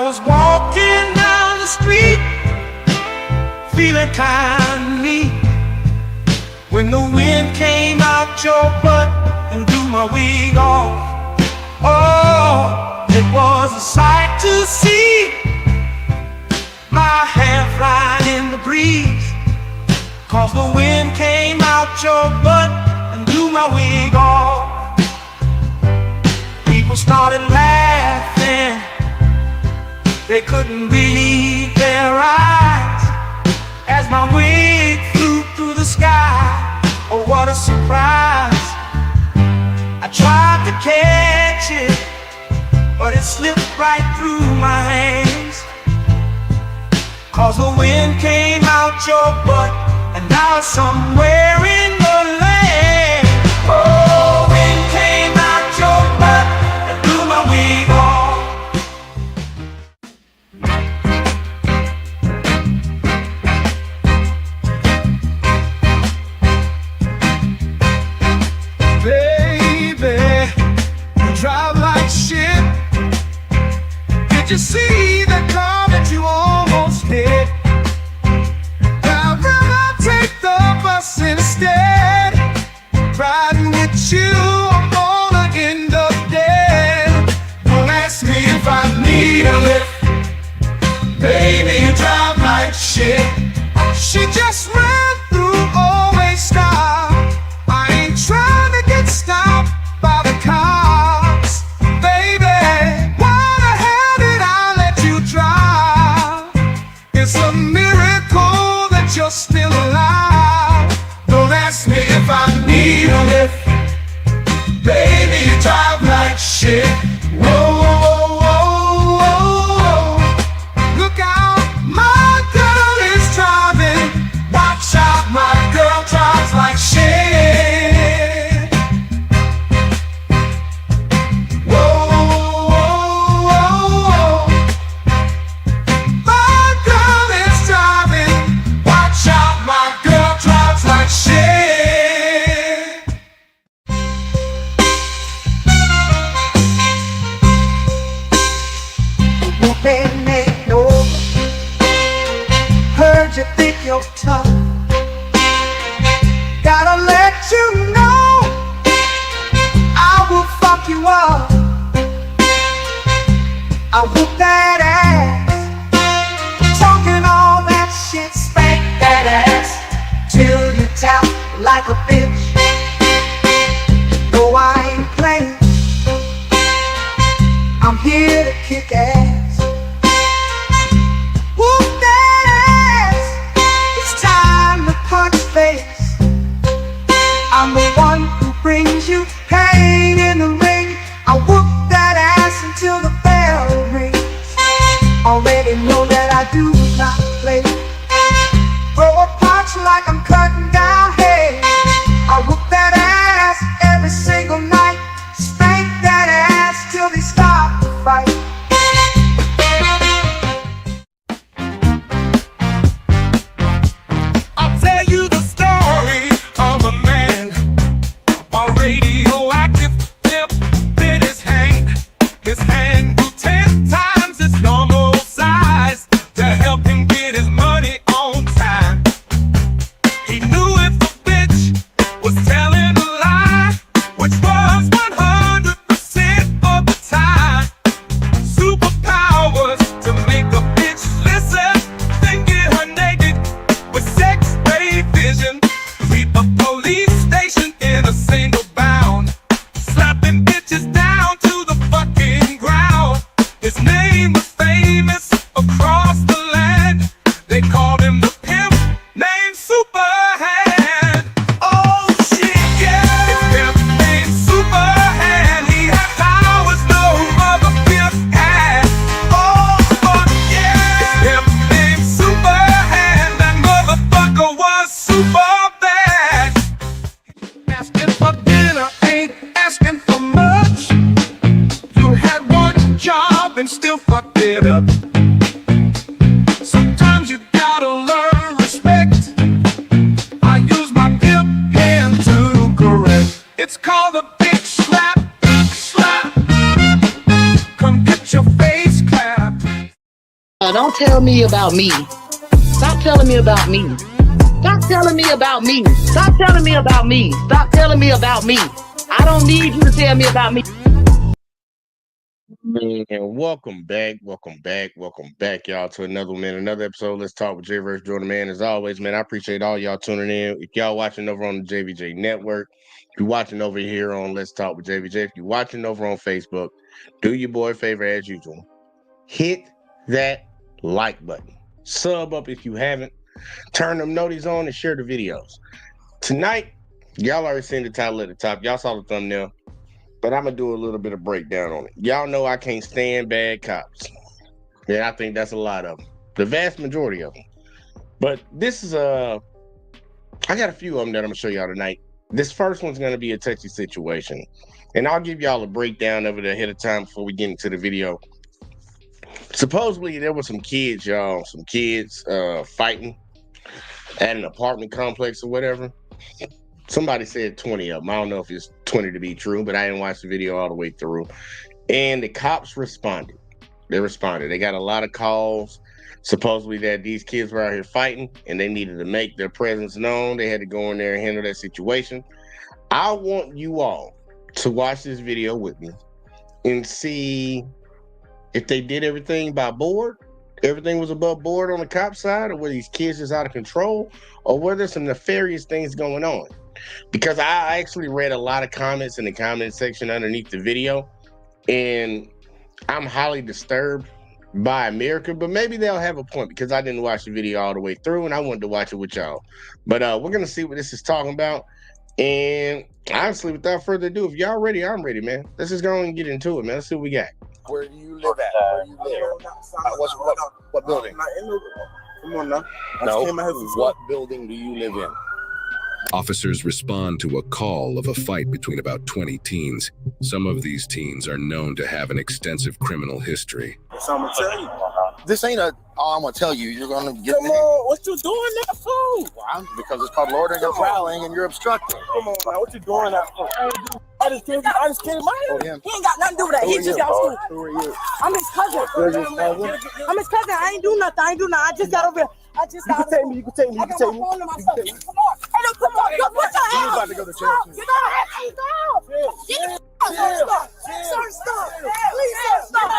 was walking down the street, feeling kind neat, when the wind came out your butt and blew my wig off. Oh, it was a sight to see, my hair flying in the breeze, 'cause the wind came out your butt and blew my wig off. People started laughing, they couldn't believe their eyes, as my wig flew through the sky. Oh, what a surprise. I tried to catch it, but it slipped right through my hands, 'cause the wind came out your butt and now it's somewhere in the land. Oh, wind came out your butt and blew my wig off. Baby, you drive like shit. Did you see that car that you almost hit? I'd rather take the bus instead. Riding with you, I'm gonna end up dead. Don't ask me if I need a lift. Baby, you drive like shit. She just ran through, always stop. I ain't trying to get stopped by the cops. Baby, why the hell did I let you drive? It's a miracle that you're still alive. Don't ask me if I need a lift. Baby, you drive like shit. Whoa, whoa, whoa, whoa, whoa. Look out, my girl is driving. Watch out, my girl drives like shit. Whoa, whoa, whoa, whoa. My girl is driving. Watch out, my girl drives like shit. Whooping ain't over. Heard you think you're tough. Gotta let you know, I will fuck you up. I whoop that ass, talking all that shit, spank that ass till you tap like a bitch. No, I ain't playing, I'm here to kick ass. Whoop that ass, it's time to punch face. I'm the one who brings you pain in the ring. I whoop that ass until the bell rings. Already know that I do not play. Throw a punch like I'm cutting down hay. I whoop that ass every single night. Spank that ass till they stop the fight. I'll tell you the story of a man, a radioactive tip in his hand. His hand grew 10 times its normal size to help him get his money on time. He knew if a bitch was telling a lie, which was 100% of the time. Superpowers to make a bitch listen, then get her naked with sex-ray vision. Sweep a police station in a single bound, slapping bitches down to the fucking ground. His name was famous across the land. They called him the pimp named Superhand. Oh shit, yeah, his pimp named Superhand. He had powers no other pimp had. Oh fuck yeah, his pimp named Superhand. That motherfucker was super bad. Asking for dinner ain't asking for much. You had one job and still fucked it up. Sometimes you gotta learn respect. I use my pimp hand to correct. It's called a bitch slap. Slap. Come get your face clapped. Don't tell me about me. Stop telling me about me. Stop telling me about me. Stop telling me about me. Stop telling me about me. I don't need you to tell me about me. Man, welcome back, y'all, to another episode. Let's talk with Jay vs. Jordan, man. As always, man, I appreciate all y'all tuning in. If y'all watching over on the JVJ Network, if you're watching over here on Let's Talk with JVJ, if you're watching over on Facebook, do your boy a favor as usual. Hit that like button. Sub up if you haven't. Turn them notices on and share the videos. Tonight, y'all already seen the title at the top. Y'all saw the thumbnail. But I'm going to do a little bit of breakdown on it. Y'all know I can't stand bad cops. Yeah, I think that's a lot of them. The vast majority of them. But this is I got a few of them that I'm going to show y'all tonight. This first one's going to be a touchy situation. And I'll give y'all a breakdown of it ahead of time before we get into the video. Supposedly, there were some kids, y'all. Some kids fighting at an apartment complex or whatever. Somebody said 20 of them. I don't know if it's 20 to be true, but I didn't watch the video all the way through. And the cops responded. They responded. They got a lot of calls, supposedly that these kids were out here fighting and they needed to make their presence known. They had to go in there and handle that situation. I want you all to watch this video with me and see if they did everything by board. Everything was above board on the cop side, or were these kids just out of control, or were there some nefarious things going on? Because I actually read a lot of comments in the comment section underneath the video, and I'm highly disturbed by America, but maybe they'll have a point because I didn't watch the video all the way through and I wanted to watch it with y'all. But we're going to see what this is talking about. And honestly, without further ado, if y'all ready, I'm ready, man. Let's just go and get into it, man. Let's see what we got. Where do you live at? Where do you live? What building? Come on now. No. What building do you live in? Officers respond to a call of a fight between about 20 teens. Some of these teens are known to have an extensive criminal history. So I'm gonna tell you. This ain't all I'm gonna tell you. You're gonna get Come on, what you doing that for? Because it's called loitering and prowling and you're obstructing. Come on now, what you doing that for? I just came my Oh, He him. ain't got nothing to do with that. Who He are just you? got school. Who are you? I'm his cousin. You're his cousin? I'm his cousin. I ain't do nothing. I just got over here. I just got over here. You can take me. I got my phone to myself. Come on. Hey, no, come on. Yo, put your hands. He's about to go to jail. You know what? Hey, go. Stop. Sir, stop. Please, sir, stop.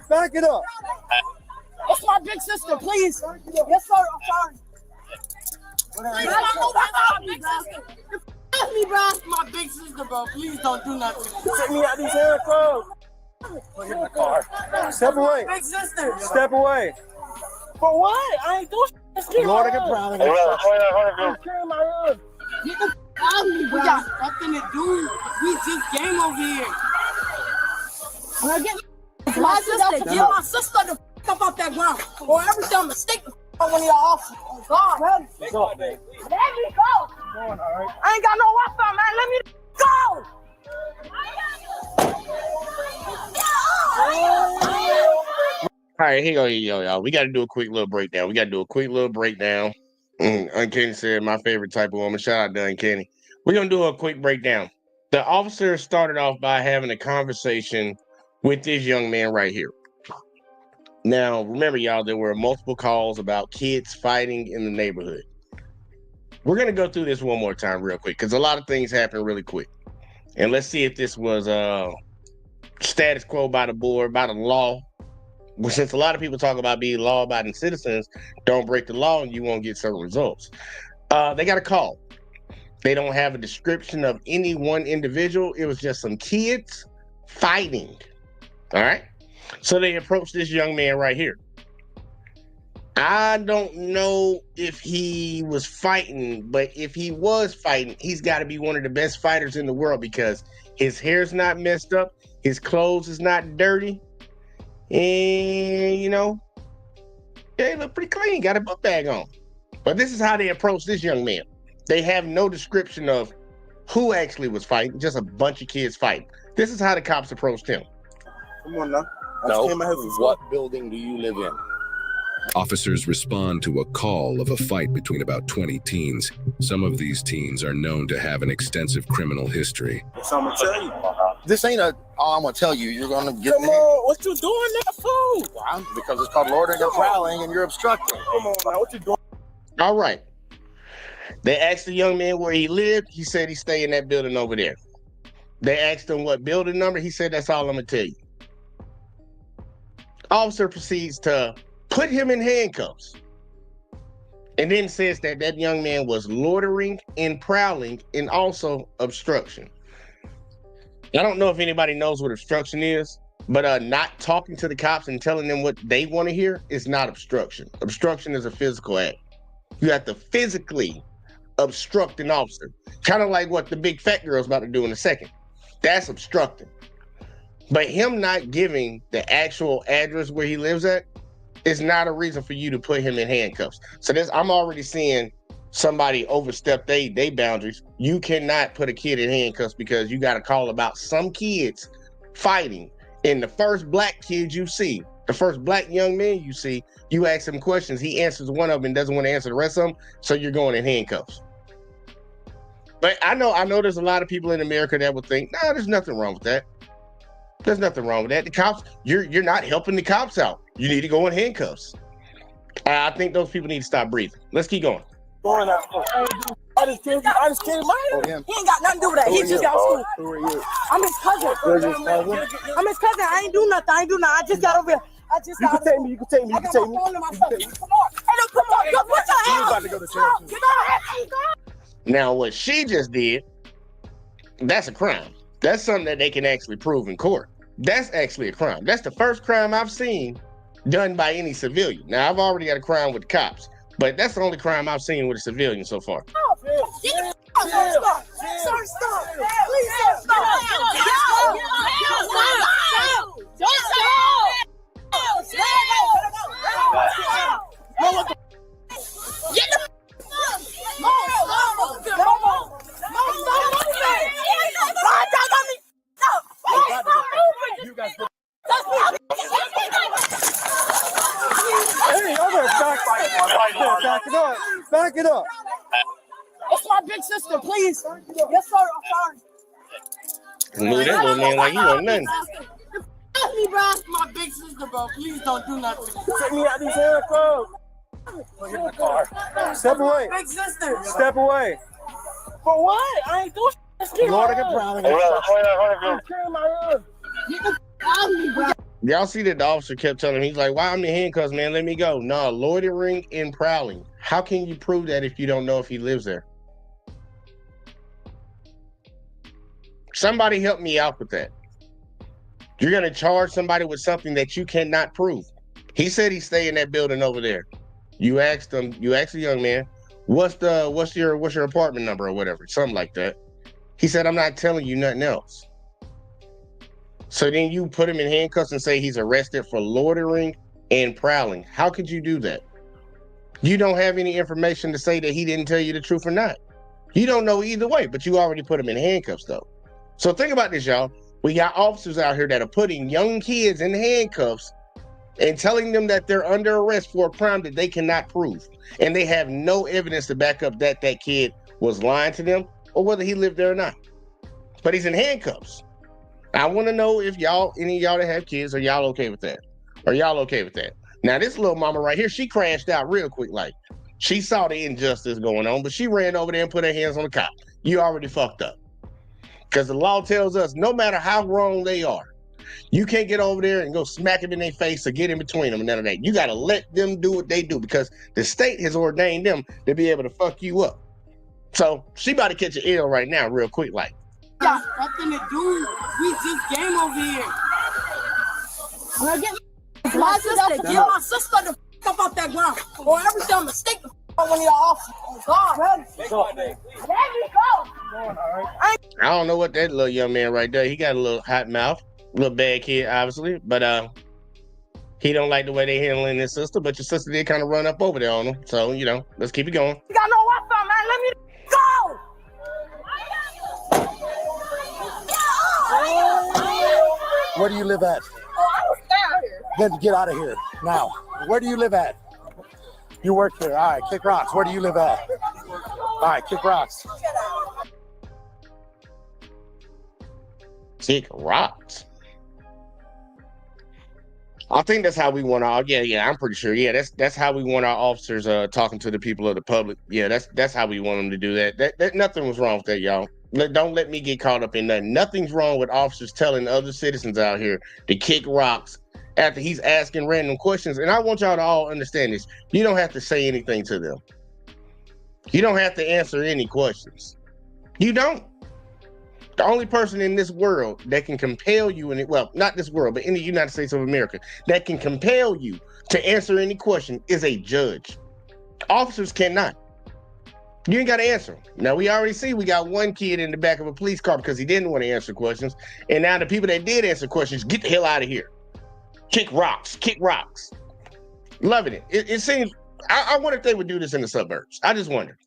Back it up. It's my big sister, please. Yes, sir. I'm sorry. Me, bro. My big sister, bro. Please don't do nothing. Take me out these handcuffs. Get in the car. Step away. Big sister. Step away. For what? I ain't doing shit. Loitering and prowling. I'm carrying my own. Get the out of me, bro. We got nothing to do. We just game over here. When I get my sister, get my sister the up off that ground, or everything I'm mistake one of y'all officers. Oh God, let me go. Let me go. I ain't got no weapon, man. Let me go. All right, here you go, y'all. We got to do a quick little breakdown. Uncanny said, my favorite type of woman. Shout out to Uncanny. We're going to do a quick breakdown. The officer started off by having a conversation with this young man right here. Now, remember, y'all, there were multiple calls about kids fighting in the neighborhood. We're going to go through this one more time real quick because a lot of things happen really quick. And let's see if this was status quo by the board, by the law. Well, since a lot of people talk about being law-abiding citizens, don't break the law and you won't get certain results. They got a call. They don't have a description of any one individual. It was just some kids fighting. All right? So they approached this young man right here. I don't know if he was fighting, but if he was fighting, he's got to be one of the best fighters in the world because his hair's not messed up, his clothes is not dirty, and, you know, they look pretty clean, got a book bag on. But this is how they approached this young man. They have no description of who actually was fighting, just a bunch of kids fighting. This is how the cops approached him. Come on now. No. What building do you live in? Officers respond to a call of a fight between about 20 teens. Some of these teens are known to have an extensive criminal history. So I'm gonna tell you. This ain't a, oh, I'm gonna tell you, you're gonna get Come on, what you doing that for? Well, because it's called loitering and prowling and you're obstructing. Come on now, what you doing? All right. They asked the young man where he lived. He said he stayed in that building over there. They asked him what building number. He said, that's all I'm gonna tell you. Officer proceeds to put him in handcuffs and then says that that young man was loitering and prowling and also obstruction. I don't know if anybody knows what obstruction is, but not talking to the cops and telling them what they want to hear is not obstruction. Obstruction is a physical act. You have to physically obstruct an officer. Kind of like what the big fat girl's about to do in a second. That's obstructing. But him not giving the actual address where he lives at is not a reason for you to put him in handcuffs. So I'm already seeing somebody overstep they boundaries. You cannot put a kid in handcuffs because you got a call about some kids fighting. And the first black kid you see, the first black young man you see, you ask him questions. He answers one of them and doesn't want to answer the rest of them. So you're going in handcuffs. But I know there's a lot of people in America that would think, nah, there's nothing wrong with that. There's nothing wrong with that. The cops, you're not helping the cops out. You need to go in handcuffs. I think those people need to stop breathing. Let's keep going. Going out. I just killed my him. He ain't got nothing to do with that. He just got school. Who are you? I'm his cousin. I'm his cousin. I ain't do nothing. I just got over here. You can take me. You can take me. I got my phone in my pocket. Come on. Hey, no, come on. Go put your hands. about to go to church. Get on. Now, what she just did, that's a crime. That's something that they can actually prove in court. That's actually a crime. That's the first crime I've seen done by any civilian. Now, I've already got a crime with the cops, but that's the only crime I've seen with a civilian so far. Stop. Stop. Sir, stop. Please, sir, stop. Hey, other back it up. Back it up. It's my big sister, please. Yes, sir. I'm sorry. Move that little man like he want nothing. Ask me, bro. My big sister, bro. Please don't do nothing. Take me out these handcuffs. Get in the car. Step away. Big sister. Step away. For what? I ain't doing shit. Loitering and prowling. I'm carrying my own. Y'all see that the officer kept telling him, he's like, why I'm in handcuffs, man? Let me go. No, loitering and prowling. How can you prove that if you don't know if he lives there? Somebody help me out with that. You're going to charge somebody with something that you cannot prove. He said he stayed in that building over there. You asked the young man, what's your apartment number or whatever, something like that. He said, I'm not telling you nothing else. So then you put him in handcuffs and say he's arrested for loitering and prowling. How could you do that? You don't have any information to say that he didn't tell you the truth or not. You don't know either way, but you already put him in handcuffs though. So think about this, y'all. We got officers out here that are putting young kids in handcuffs and telling them that they're under arrest for a crime that they cannot prove. And they have no evidence to back up that kid was lying to them or whether he lived there or not. But he's in handcuffs. I want to know if any of y'all that have kids, are y'all okay with that? Are y'all okay with that? Now, this little mama right here, she crashed out real quick. Like, she saw the injustice going on, but she ran over there and put her hands on the cop. You already fucked up. Because the law tells us no matter how wrong they are, you can't get over there and go smack them in their face or get in between them and none of that. You got to let them do what they do because the state has ordained them to be able to fuck you up. So she about to catch an L right now real quick like. Got nothing to do. We just game over here. My sister, get my sister the f up off that ground. Or every time a stick the f up one of y'all officers. Oh, God. Let me go. I don't know what that little young man right there, he got a little hot mouth, little bad kid, obviously, but he don't like the way they handling his sister, but your sister did kind of run up over there on him. So, let's keep it going. You got no Wi-Fi, man. Let me Go! Where do you live at? Oh, I was down here. Then get out of here now. Where do you live at? You work here. All right, kick rocks. Where do you live at? All right, kick rocks. Kick rocks. I think that's how we want our. Yeah. I'm pretty sure. Yeah, that's how we want our officers talking to the people of the public. Yeah, that's how we want them to do that. That nothing was wrong with that, y'all. Don't let me get caught up in that. Nothing's wrong with officers telling other citizens out here to kick rocks after he's asking random questions. And I want y'all to all understand this. You don't have to say anything to them. You don't have to answer any questions. You don't. The only person in this world that can compel you, not this world, but in the United States of America, that can compel you to answer any question is a judge. Officers cannot. You ain't got to answer. Now, we already see we got one kid in the back of a police car because he didn't want to answer questions. And now the people that did answer questions, get the hell out of here. Kick rocks. Loving it. It seems, I wonder if they would do this in the suburbs. I just wonder.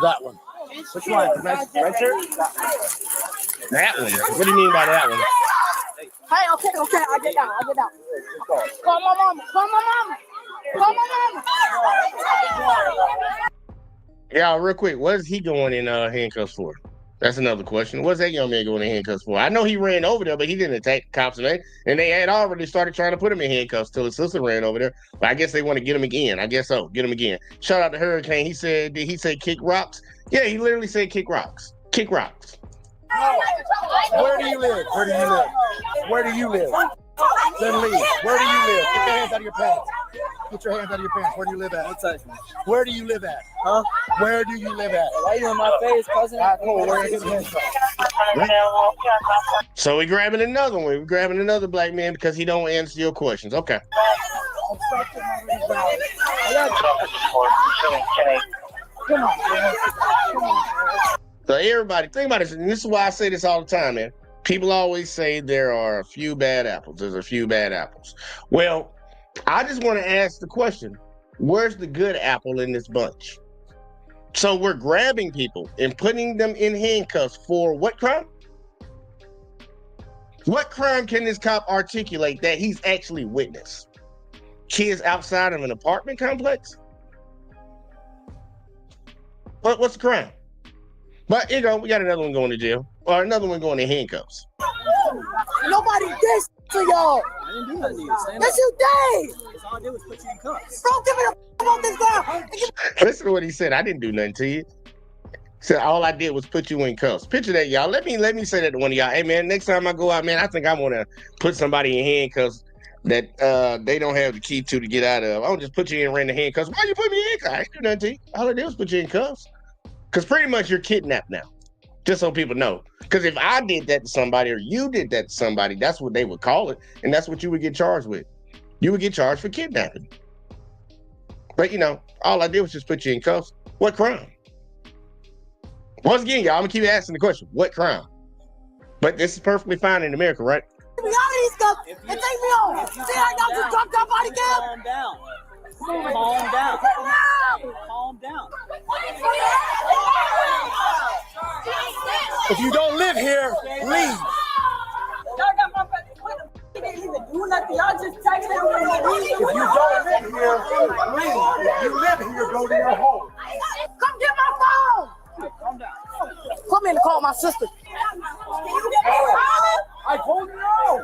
That one. Which one? Red shirt? That one. What do you mean by that one? Hey, okay, I get down. Call my mama. Yeah, real quick, what is he going in handcuffs for? That's another question. What's that young man going in handcuffs for? I know he ran over there, but he didn't attack the cops today. And they had already started trying to put him in handcuffs till his sister ran over there. But I guess they want to get him again. I guess so. Get him again. Shout out to Hurricane. Did he say kick rocks? Yeah, he literally said kick rocks. Kick rocks. Where do you live? Then leave. Where do you live? Get your hands out of your pants. Where do you live at? Where do you live at? Huh? Where do you live at? Why you in my face, cousin? All right, cool. Where are you getting hands from? So we're grabbing another one. We're grabbing another black man because he don't answer your questions. Okay. So everybody, think about this, and this is why I say this all the time, man. People always say there are a few bad apples. There's a few bad apples. Well, I just want to ask the question, where's the good apple in this bunch? So we're grabbing people and putting them in handcuffs for what crime? What crime can this cop articulate that he's actually witnessed? Kids outside of an apartment complex? What's the crime? But, we got another one going to jail. Or another one going to handcuffs. Nobody did to y'all. I didn't do nothing to you. Stand Yes, up. you did. That's all I did was put you in cuffs. Don't give me the about this guy. Listen to what he said. I didn't do nothing to you. He said all I did was put you in cuffs. Picture that, y'all. Let me say that to one of y'all. Hey, man, next time I go out, man, I think I want to put somebody in handcuffs that they don't have the key to get out of. I don't just put you in random handcuffs. Why you put me in handcuffs? I ain't do nothing to you. All I did was put you in cuffs. Because pretty much you're kidnapped now. Just so people know. Because if I did that to somebody or you did that to somebody, that's what they would call it. And that's what you would get charged with. You would get charged for kidnapping. But, all I did was just put you in cuffs. What crime? Once again, y'all, I'm going to keep asking the question. What crime? But this is perfectly fine in America, right? Me out of these cuffs and take me home. See how y'all just dropped our body cam? Calm down. Calm down. Calm down. If you don't live here, leave. He didn't even do nothing. Y'all just texted him. If you don't live here, leave. If you live here, go to your home. Come get my phone. Calm down. Come in and call my sister. I told you no.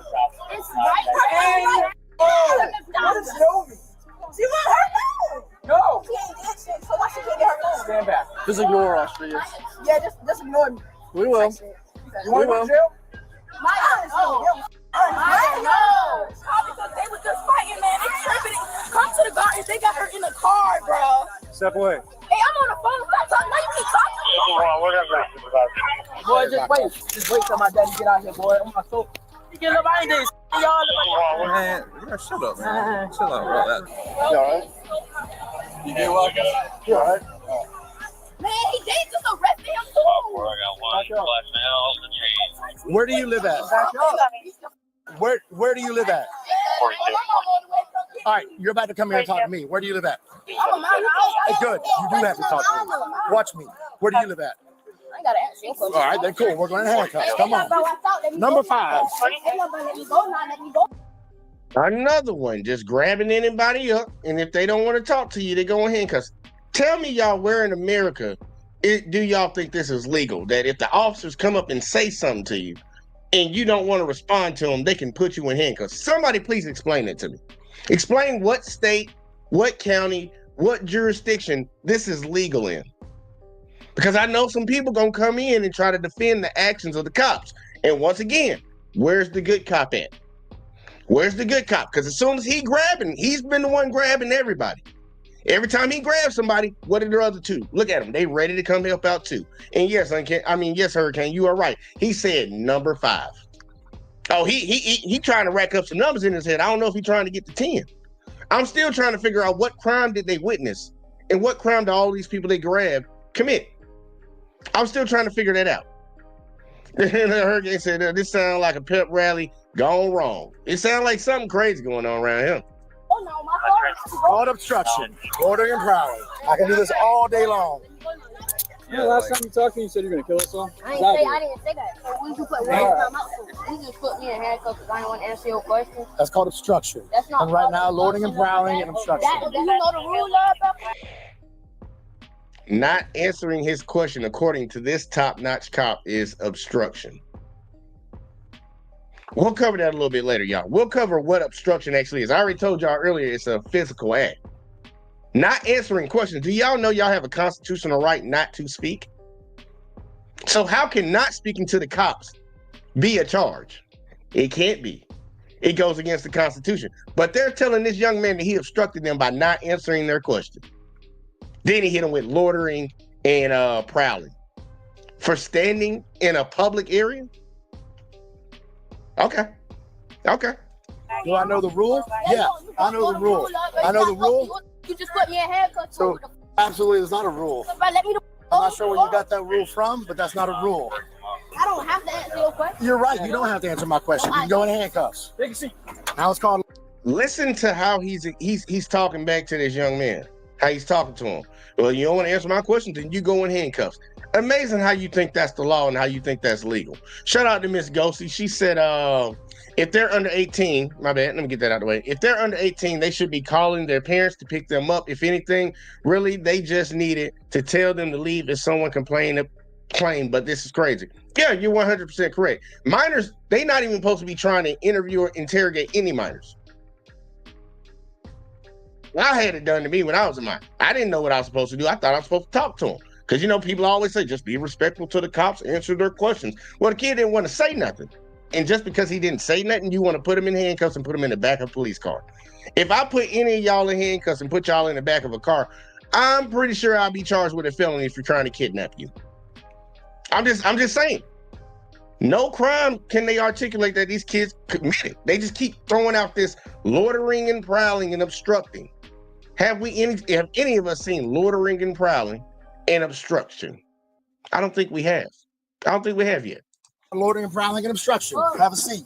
It's right. What is Novi? She want her phone. No. She ain't did shit, so why she can't get her phone? Stand back. Just ignore us, please. Yeah, just ignore me. We will. You want to go to jail? My no. Because they were just fighting, man. They tripping. Come to the gardens. They got her in the car, bro. Step away. Hey, I'm on the phone. Stop talking. Why you keep talking? Boy, just wait. Just wait till my daddy get out here, boy. On my soul. You get up, I ain't this. Y'all. Man, shut up, man. Chill out, bro. You all right? You get what? You all right? Man, they just arrested him too. Where do you live at? Where do you live at? All right, you're about to come here and talk to me. Where do you live at? I'm a man. Hey, good. You do have to talk to me. Watch me. Where do you live at? I ain't gotta ask you a question. All right, then cool. We're going to handcuffs. Come on. Number 5. Let me go now. Let me go. Another one, just grabbing anybody up, and if they don't want to talk to you, they go in handcuffs. Tell me, y'all, where in America do y'all think this is legal? That if the officers come up and say something to you, and you don't want to respond to them, they can put you in handcuffs. Somebody please explain it to me. Explain what state, what county, what jurisdiction this is legal in. Because I know some people gonna come in and try to defend the actions of the cops. And once again, where's the good cop at? Where's the good cop? Because as soon as he's been the one grabbing everybody. Every time he grabs somebody, what are the other two? Look at them. They ready to come help out too. And yes, Hurricane, you are right. He said number 5. Oh, he trying to rack up some numbers in his head. I don't know if he's trying to get to 10. I'm still trying to figure out what crime did they witness and what crime did all these people they grabbed commit. I'm still trying to figure that out. And the Hurricane said, this sounds like a pep rally gone wrong. It sounds like something crazy going on around here. Oh no, my phone. Called obstruction, loitering and prowling. I can do this all day long. Yeah, last time you talked to me, you said you're gonna kill us all. I didn't say that. So when you put one time out, you just put me in handcuffs because I didn't want to answer your question. That's called obstruction. That's not. And right now, loitering and prowling and obstruction. Do you know the rule of Not answering his question according to this top-notch cop is obstruction. We'll cover that a little bit later, y'all. We'll cover what obstruction actually is. I already told y'all earlier it's a physical act. Not answering questions. Do y'all know y'all have a constitutional right not to speak? So how can not speaking to the cops be a charge? It can't be. It goes against the Constitution. But they're telling this young man that he obstructed them by not answering their question. Then he hit him with loitering and prowling. For standing in a public area? Okay. Do I know the rule? Yeah, I know the rule. I know the rule. You just put me in handcuffs. So absolutely, it's not a rule. I'm not sure where you got that rule from, but that's not a rule. I don't have to answer your question. You're right. You don't have to answer my question. You can go in handcuffs. Now it's called. Listen to how he's talking back to this young man. How he's talking to him. Well, you don't want to answer my question, then you go in handcuffs. Amazing how you think that's the law and how you think that's legal. Shout out to Miss Ghosty. She said, if they're under 18, my bad, let me get that out of the way. If they're under 18, they should be calling their parents to pick them up. If anything, really, they just needed to tell them to leave if someone complained, but this is crazy. Yeah, you're 100% correct. Minors, they not even supposed to be trying to interview or interrogate any minors. I had it done to me when I was a minor. I didn't know what I was supposed to do. I thought I was supposed to talk to them. Because, people always say, just be respectful to the cops, answer their questions. Well, the kid didn't want to say nothing. And just because he didn't say nothing, you want to put him in handcuffs and put him in the back of a police car. If I put any of y'all in handcuffs and put y'all in the back of a car, I'm pretty sure I'll be charged with a felony if you're trying to kidnap you. I'm just saying. No crime can they articulate that these kids committed. They just keep throwing out this loitering and prowling and obstructing. Have any of us seen loitering and prowling and obstruction? I don't think we have. I don't think we have yet. Loitering and prowling and obstruction. Have a seat.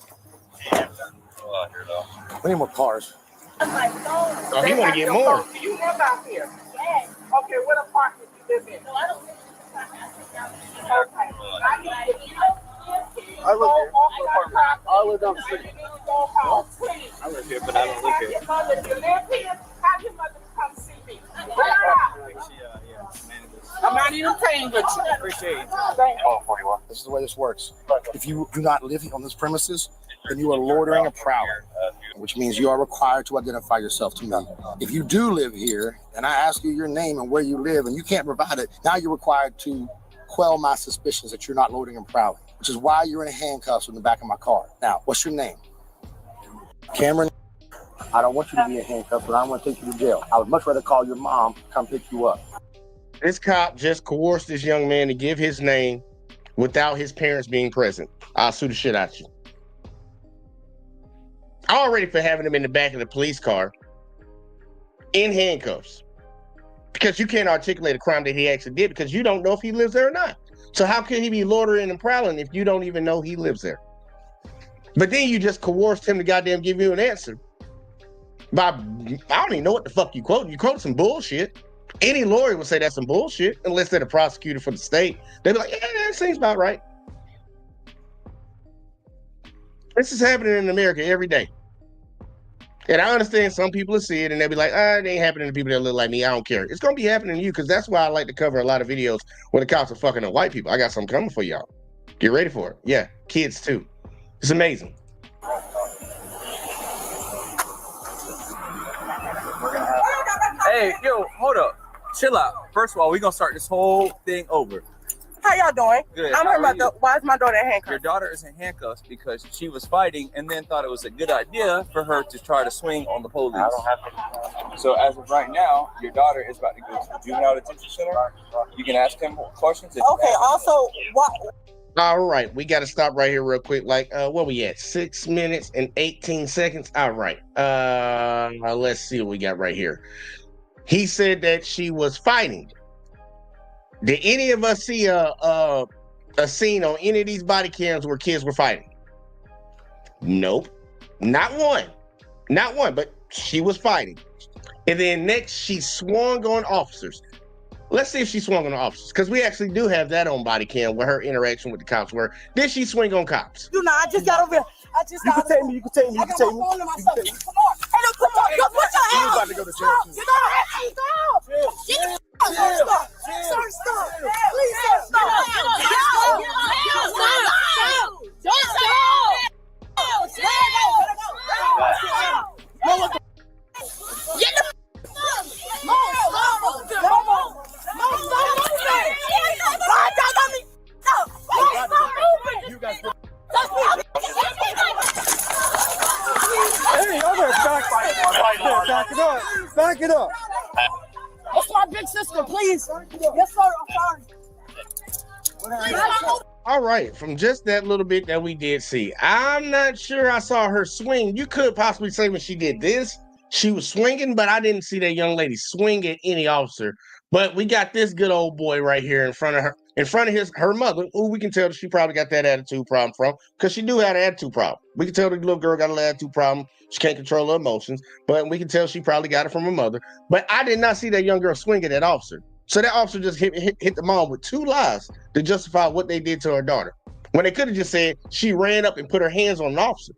We need more cars. Oh, he want to get more. Do you live out here? Yes. Okay, what apartment do you live in? No, I don't live in I live down the street. I live here, but I don't live here. Your mother, you live here? Have your mother come see me. I'm not even paying with you. Appreciate it. This is the way this works. If you do not live on this premises, then you are loitering or prowling, which means you are required to identify yourself to me. If you do live here, and I ask you your name and where you live, and you can't provide it, now you're required to quell my suspicions that you're not loitering and prowling, which is why you're in handcuffs in the back of my car. Now, what's your name? Cameron. I don't want you to be in handcuffs, but I want to take you to jail. I would much rather call your mom to come pick you up. This cop just coerced this young man to give his name without his parents being present. I'll sue the shit out you. Already for having him in the back of the police car in handcuffs because you can't articulate a crime that he actually did because you don't know if he lives there or not. So how can he be loitering and prowling if you don't even know he lives there? But then you just coerced him to goddamn give you an answer I don't even know what the fuck you quoted. You quoted some bullshit. Any lawyer would say that's some bullshit, unless they're the prosecutor for the state. They'd be like, yeah, that seems about right. This is happening in America every day. And I understand some people will see it and they'll be like, it ain't happening to people that look like me. I don't care. It's going to be happening to you, because that's why I like to cover a lot of videos where the cops are fucking up white people. I got something coming for y'all. Get ready for it. Yeah, kids too. It's amazing. Hey, yo, hold up. Chill out. First of all, we're going to start this whole thing over. How y'all doing? Good. I'm her mother. Why is my daughter in Your handcuffs? daughter is in handcuffs because she was fighting and then thought it was a good idea for her to try to swing on the police. I don't have to. So as of right now, your daughter is about to go to the juvenile detention center. You can ask him questions. Okay, also, what? All right, we got to stop right here real quick. Like, what we at? 6 minutes and 18 seconds. All right. Let's see what we got right here. He said that she was fighting. Did any of us see a scene on any of these body cams where kids were fighting? Nope. Not one. Not one, but she was fighting. And then next, she swung on officers. Let's see if she swung on the officers, because we actually do have that on body cam where her interaction with the cops were. Did she swing on cops? You know, I just got over here. I just You got can take me. You can take me. You can take me. Come on. Hey, no, come on. Yo, put your You hands. about to go to jail too. Stop. Please, stop. Hey, other back it up. It's my big sister, please. Yes, sir. I'm sorry. All right, from just that little bit that we did see, I'm not sure I saw her swing. You could possibly say when she did this, she was swinging, but I didn't see that young lady swing at any officer. But we got this good old boy right here in front of her mother, who we can tell that she probably got that attitude problem from, because she do have an attitude problem. We can tell the little girl got an attitude problem. She can't control her emotions, but we can tell she probably got it from her mother. But I did not see that young girl swing at that officer. So that officer just hit the mom with two lies to justify what they did to her daughter, when they could have just said she ran up and put her hands on an officer,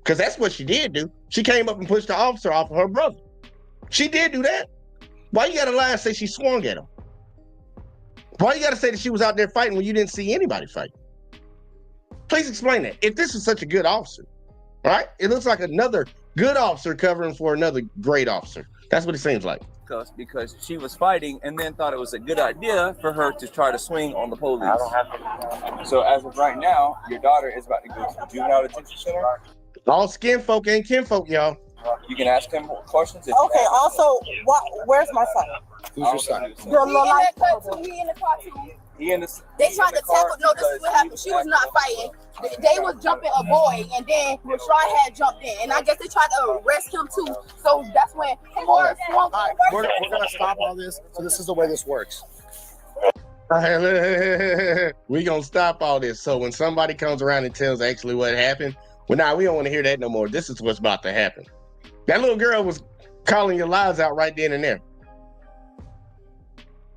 because that's what she did do. She came up and pushed the officer off of her brother. She did do that. Why you gotta lie and say she swung at him? Why you gotta say that she was out there fighting when you didn't see anybody fight? Please explain that. If this is such a good officer, right? It looks like another good officer covering for another great officer. That's what it seems like. Because she was fighting and then thought it was a good idea for her to try to swing on the police. I don't have to. So as of right now, your daughter is about to go to the juvenile detention center. All skin folk ain't kinfolk, y'all. You can ask him questions. Okay, also, where's my son? Who's your son? Your little life. He in the cartoon. They tried to tackle. No, this is what happened. She was not fighting. They was jumping a boy, and then Rashad had jumped in, and I guess they tried to arrest him too. So that's when Morris swung. All right, we're gonna stop all this. So this is the way this works. We gonna stop all this. So when somebody comes around and tells actually what happened, well, now we don't want to hear that no more. This is what's about to happen. That little girl was calling your lies out right then and there.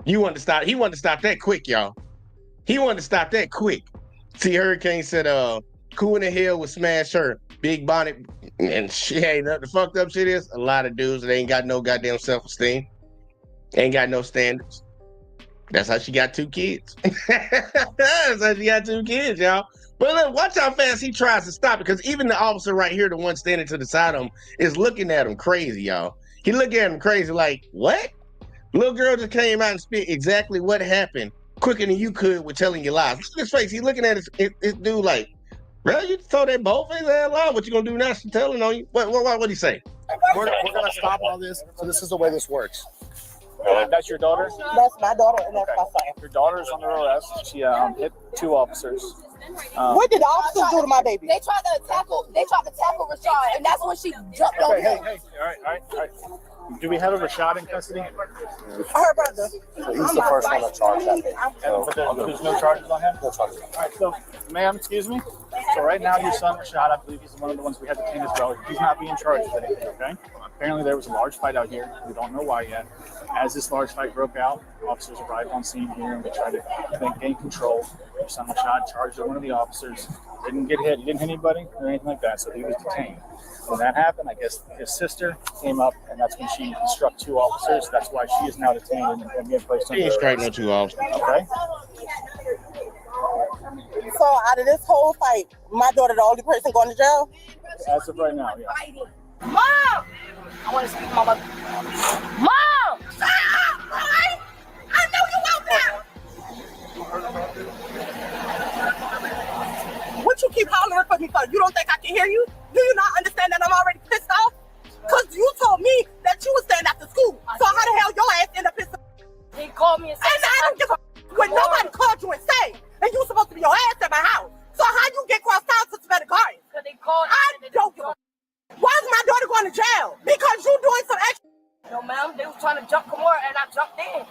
You want to stop? He wanted to stop that quick, y'all. He wanted to stop that quick. See, Hurricane said, "Who in the hell would smash her big bonnet?" And she ain't nothing. The fucked up shit is a lot of dudes that ain't got no goddamn self-esteem, ain't got no standards. That's how she got 2 kids. That's how she got 2 kids, y'all. But look, watch how fast he tries to stop it, because even the officer right here, the one standing to the side of him, is looking at him crazy, y'all. He looking at him crazy like, what? Little girl just came out and spit exactly what happened quicker than you could with telling your lies. Look at his face. He's looking at his dude like, bro, you told that bold-faced ass lie. What you gonna do now? She's telling on you. What'd he say? We're gonna stop all this. So this is the way this works. That's your daughter? That's my daughter, and that's my son. Your daughter is under arrest. She hit 2 officers. What did the officers do to my baby? They tried to tackle Rashad, and that's when she jumped on him. Hey, all right. Do we have a Rashad in custody? Her brother. He's the first one to charge that. There's no charges on him? No charges. All right, so, ma'am, excuse me. So right now, your son was shot. I believe he's one of the ones we had detained as well. He's not being charged with anything, okay? Apparently, there was a large fight out here. We don't know why yet. As this large fight broke out, officers arrived on scene here, and they tried to gain control. Your son was shot, charged with one of the officers. Didn't get hit. He didn't hit anybody or anything like that, so he was detained. When that happened, I guess his sister came up, and that's when she struck 2 officers. That's why she is now detained and being placed under arrest. He ain't striking no 2 officers. Okay? So out of this whole fight, my daughter the only person going to jail? As of right now, yeah. Mom! I want to speak to my mother. Mom! Shut up, boy! I know you out there! What you keep hollering for me for? You don't think I can hear you? Do you not understand that I'm already pissed off? Because you told me that you was staying after school. So how the hell your ass end up pissed off? He called me and said, And I don't give a when nobody called you insane. And you supposed to be your ass at my house. So how you get crossed out to Savannah Gardens? because they called. I don't give a why's my daughter going to jail? Because you doing some extra. No, ma'am, they was trying to jump Kamora and I jumped in.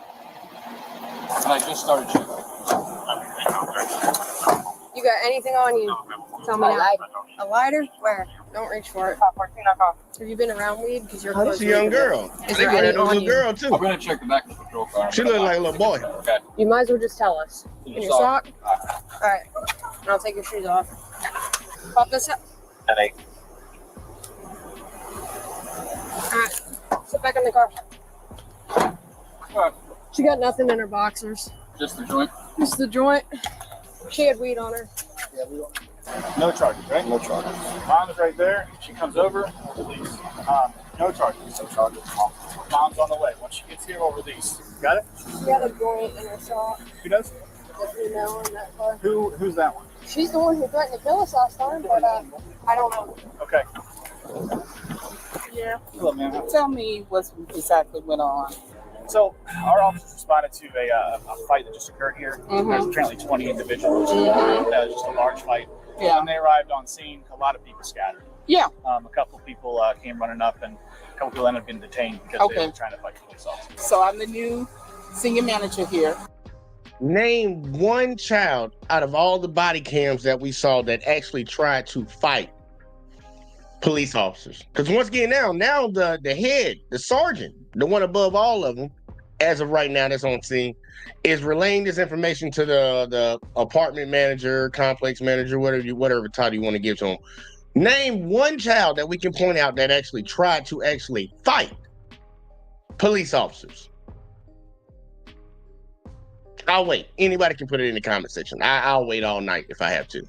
I just started shooting. You got anything on you? Tell me now. A lighter? Where? Don't reach for it. Have you been around weed? Because you're That's a young girl. Is They there got any a on little you? girl too. I'm gonna check the back of the patrol car. She look like a little boy. Okay. You might as well just tell us. In In your your sock. sock? Alright. And I'll take your shoes off. Pop this up. Alright. Alright. Sit back in the car. She got nothing in her boxers. Just the joint. Just the joint. She had weed on her. Yeah, we don't. No charges, right? No charges. Mom's right there. She comes over, release. No charges. No charges. Mom's on the way. Once she gets here, we'll release. Got it? She had a joint in her sock. Who does? The female in that car. Who's that one? She's the one who threatened to kill us last time, but I don't know. Okay. Yeah. Hello, ma'am. Tell me what exactly went on. So our officers responded to a fight that just occurred here. There's apparently 20 individuals. That was just a large fight. Yeah. When they arrived on scene, a lot of people scattered. Yeah. A couple of people came running up, and a couple people ended up being detained because they were trying to fight police officers. So I'm the new senior manager here. Name one child out of all the body cams that we saw that actually tried to fight police officers. Because once again, now the head, the sergeant, the one above all of them, as of right now that's on scene, is relaying this information to the apartment manager, complex manager, whatever title you want to give to him. Name one child that we can point out that actually tried to actually fight police officers. I'll wait. Anybody can put it in the comment section. I'll wait all night if I have to.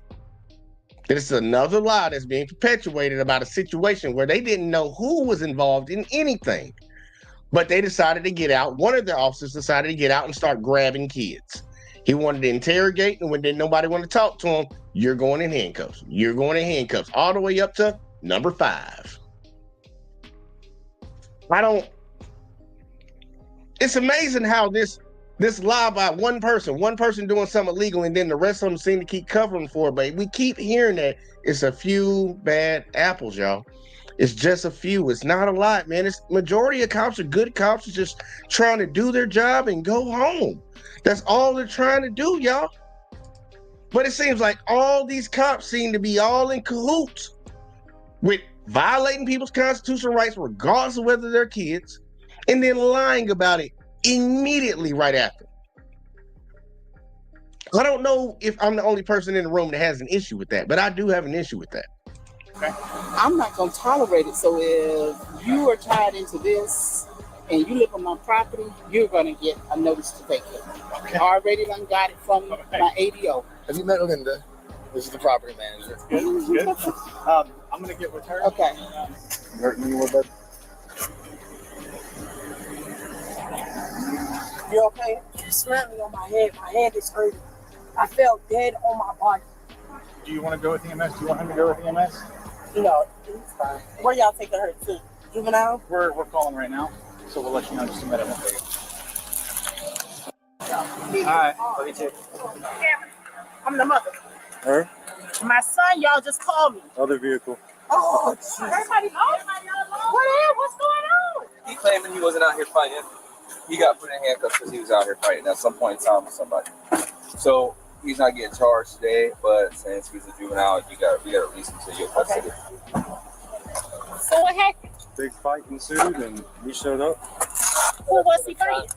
This is another lie that's being perpetuated about a situation where they didn't know who was involved in anything. But they decided to get out. One of the officers decided to get out and start grabbing kids. He wanted to interrogate, and when didn't nobody want to talk to him, you're going in handcuffs. You're going in handcuffs. All the way up to number 5. It's amazing how this lie by one person doing something illegal, and then the rest of them seem to keep covering for it. But we keep hearing that it's a few bad apples, y'all. It's just a few. It's not a lot, man. It's majority of cops are good cops, just trying to do their job and go home. That's all they're trying to do, y'all. But it seems like all these cops seem to be all in cahoots with violating people's constitutional rights, regardless of whether they're kids, and then lying about it immediately right after. I don't know if I'm the only person in the room that has an issue with that, but I do have an issue with that. Okay. I'm not going to tolerate it. So if you are tied into this and you live on my property, you're going to get a notice to vacate. Okay. I already done got it from my ADO. Have you met Linda? This is the property manager. Good. I'm going to get with her. Okay. You hurting you a little bit? You okay? He slammed me on my head. My head is hurting. I felt dead on my body. Do you want to go with EMS? Do you want him to go with EMS? No, it's fine. Where y'all taking her to? Juvenile? We're calling right now, so we'll let you know in just a minute. All right, love you too. I'm the mother. Her? My son, y'all just called me. Other vehicle. Oh, everybody knows. What's going on? He claiming he wasn't out here fighting. He got put in handcuffs because he was out here fighting at some point in time with somebody. So He's not getting charged today, but since he's a juvenile, we got to release him to your custody. So what happened? Big fight ensued, and we showed up. Who was he fighting?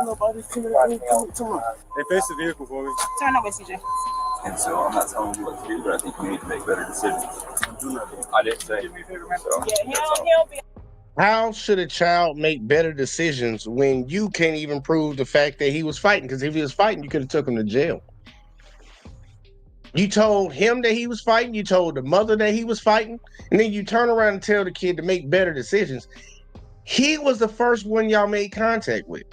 Nobody. They faced the vehicle for me. Turn over, CJ. And so I'm not telling you what to do, but I think you need to make better decisions. I didn't say. So, He'll be. How should a child make better decisions when you can't even prove the fact that he was fighting? Because if he was fighting, you could have took him to jail. You told him that he was fighting. You told the mother that he was fighting. And then you turn around and tell the kid to make better decisions. He was the first one y'all made contact with.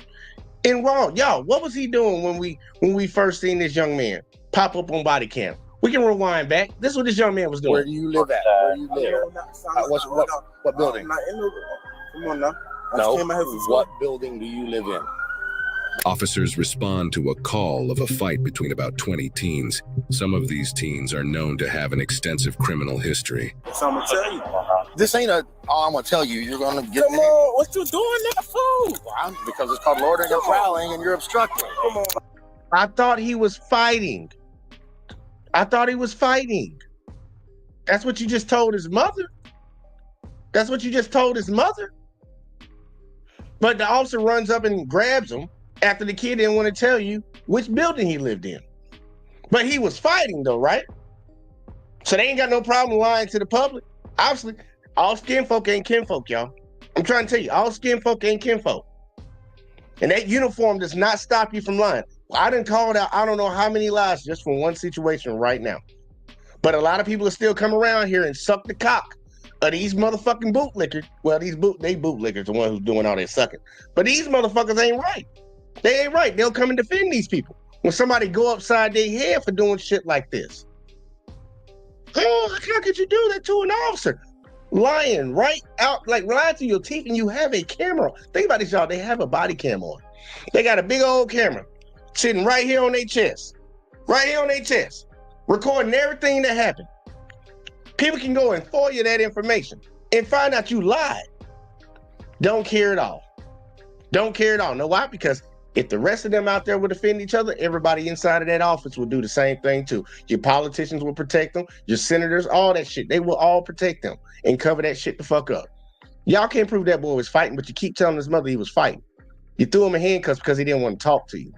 And wrong, y'all, what was he doing when we first seen this young man pop up on body cam? We can rewind back. This is what this young man was doing. Where do you live at? Where do you live? What building? Come on now. No. What building do you live in? Officers respond to a call of a fight between about 20 teens. Some of these teens are known to have an extensive criminal history. So I'm gonna tell you. This ain't a. Oh, I'm gonna tell you. You're gonna get. Come on, what you doing there for? Well, because it's called loitering and prowling, and you're obstructing. Come on. I thought he was fighting. That's what you just told his mother. But the officer runs up and grabs him after the kid didn't want to tell you which building he lived in. But he was fighting though, right? So they ain't got no problem lying to the public. Obviously, all skin folk ain't kinfolk, y'all. I'm trying to tell you, all skin folk ain't kinfolk. And that uniform does not stop you from lying. I done called out, I don't know how many lies just from one situation right now. But a lot of people are still come around here and suck the cock of these motherfucking bootlickers. Well, they bootlickers, the one who's doing all that sucking. But these motherfuckers ain't right. They ain't right. They'll come and defend these people when somebody go upside their head for doing shit like this. Oh, how could you do that to an officer? Lying right out, like lying to your teeth, and you have a camera. Think about this, y'all. They have a body cam on. They got a big old camera sitting right here on their chest. Recording everything that happened. People can go and FOIA that information and find out you lied. Don't care at all. Know why? Because if the rest of them out there would defend each other, everybody inside of that office would do the same thing too. Your politicians will protect them, your senators, all that shit. They will all protect them and cover that shit the fuck up. Y'all can't prove that boy was fighting, but you keep telling his mother he was fighting. You threw him in handcuffs because he didn't want to talk to you.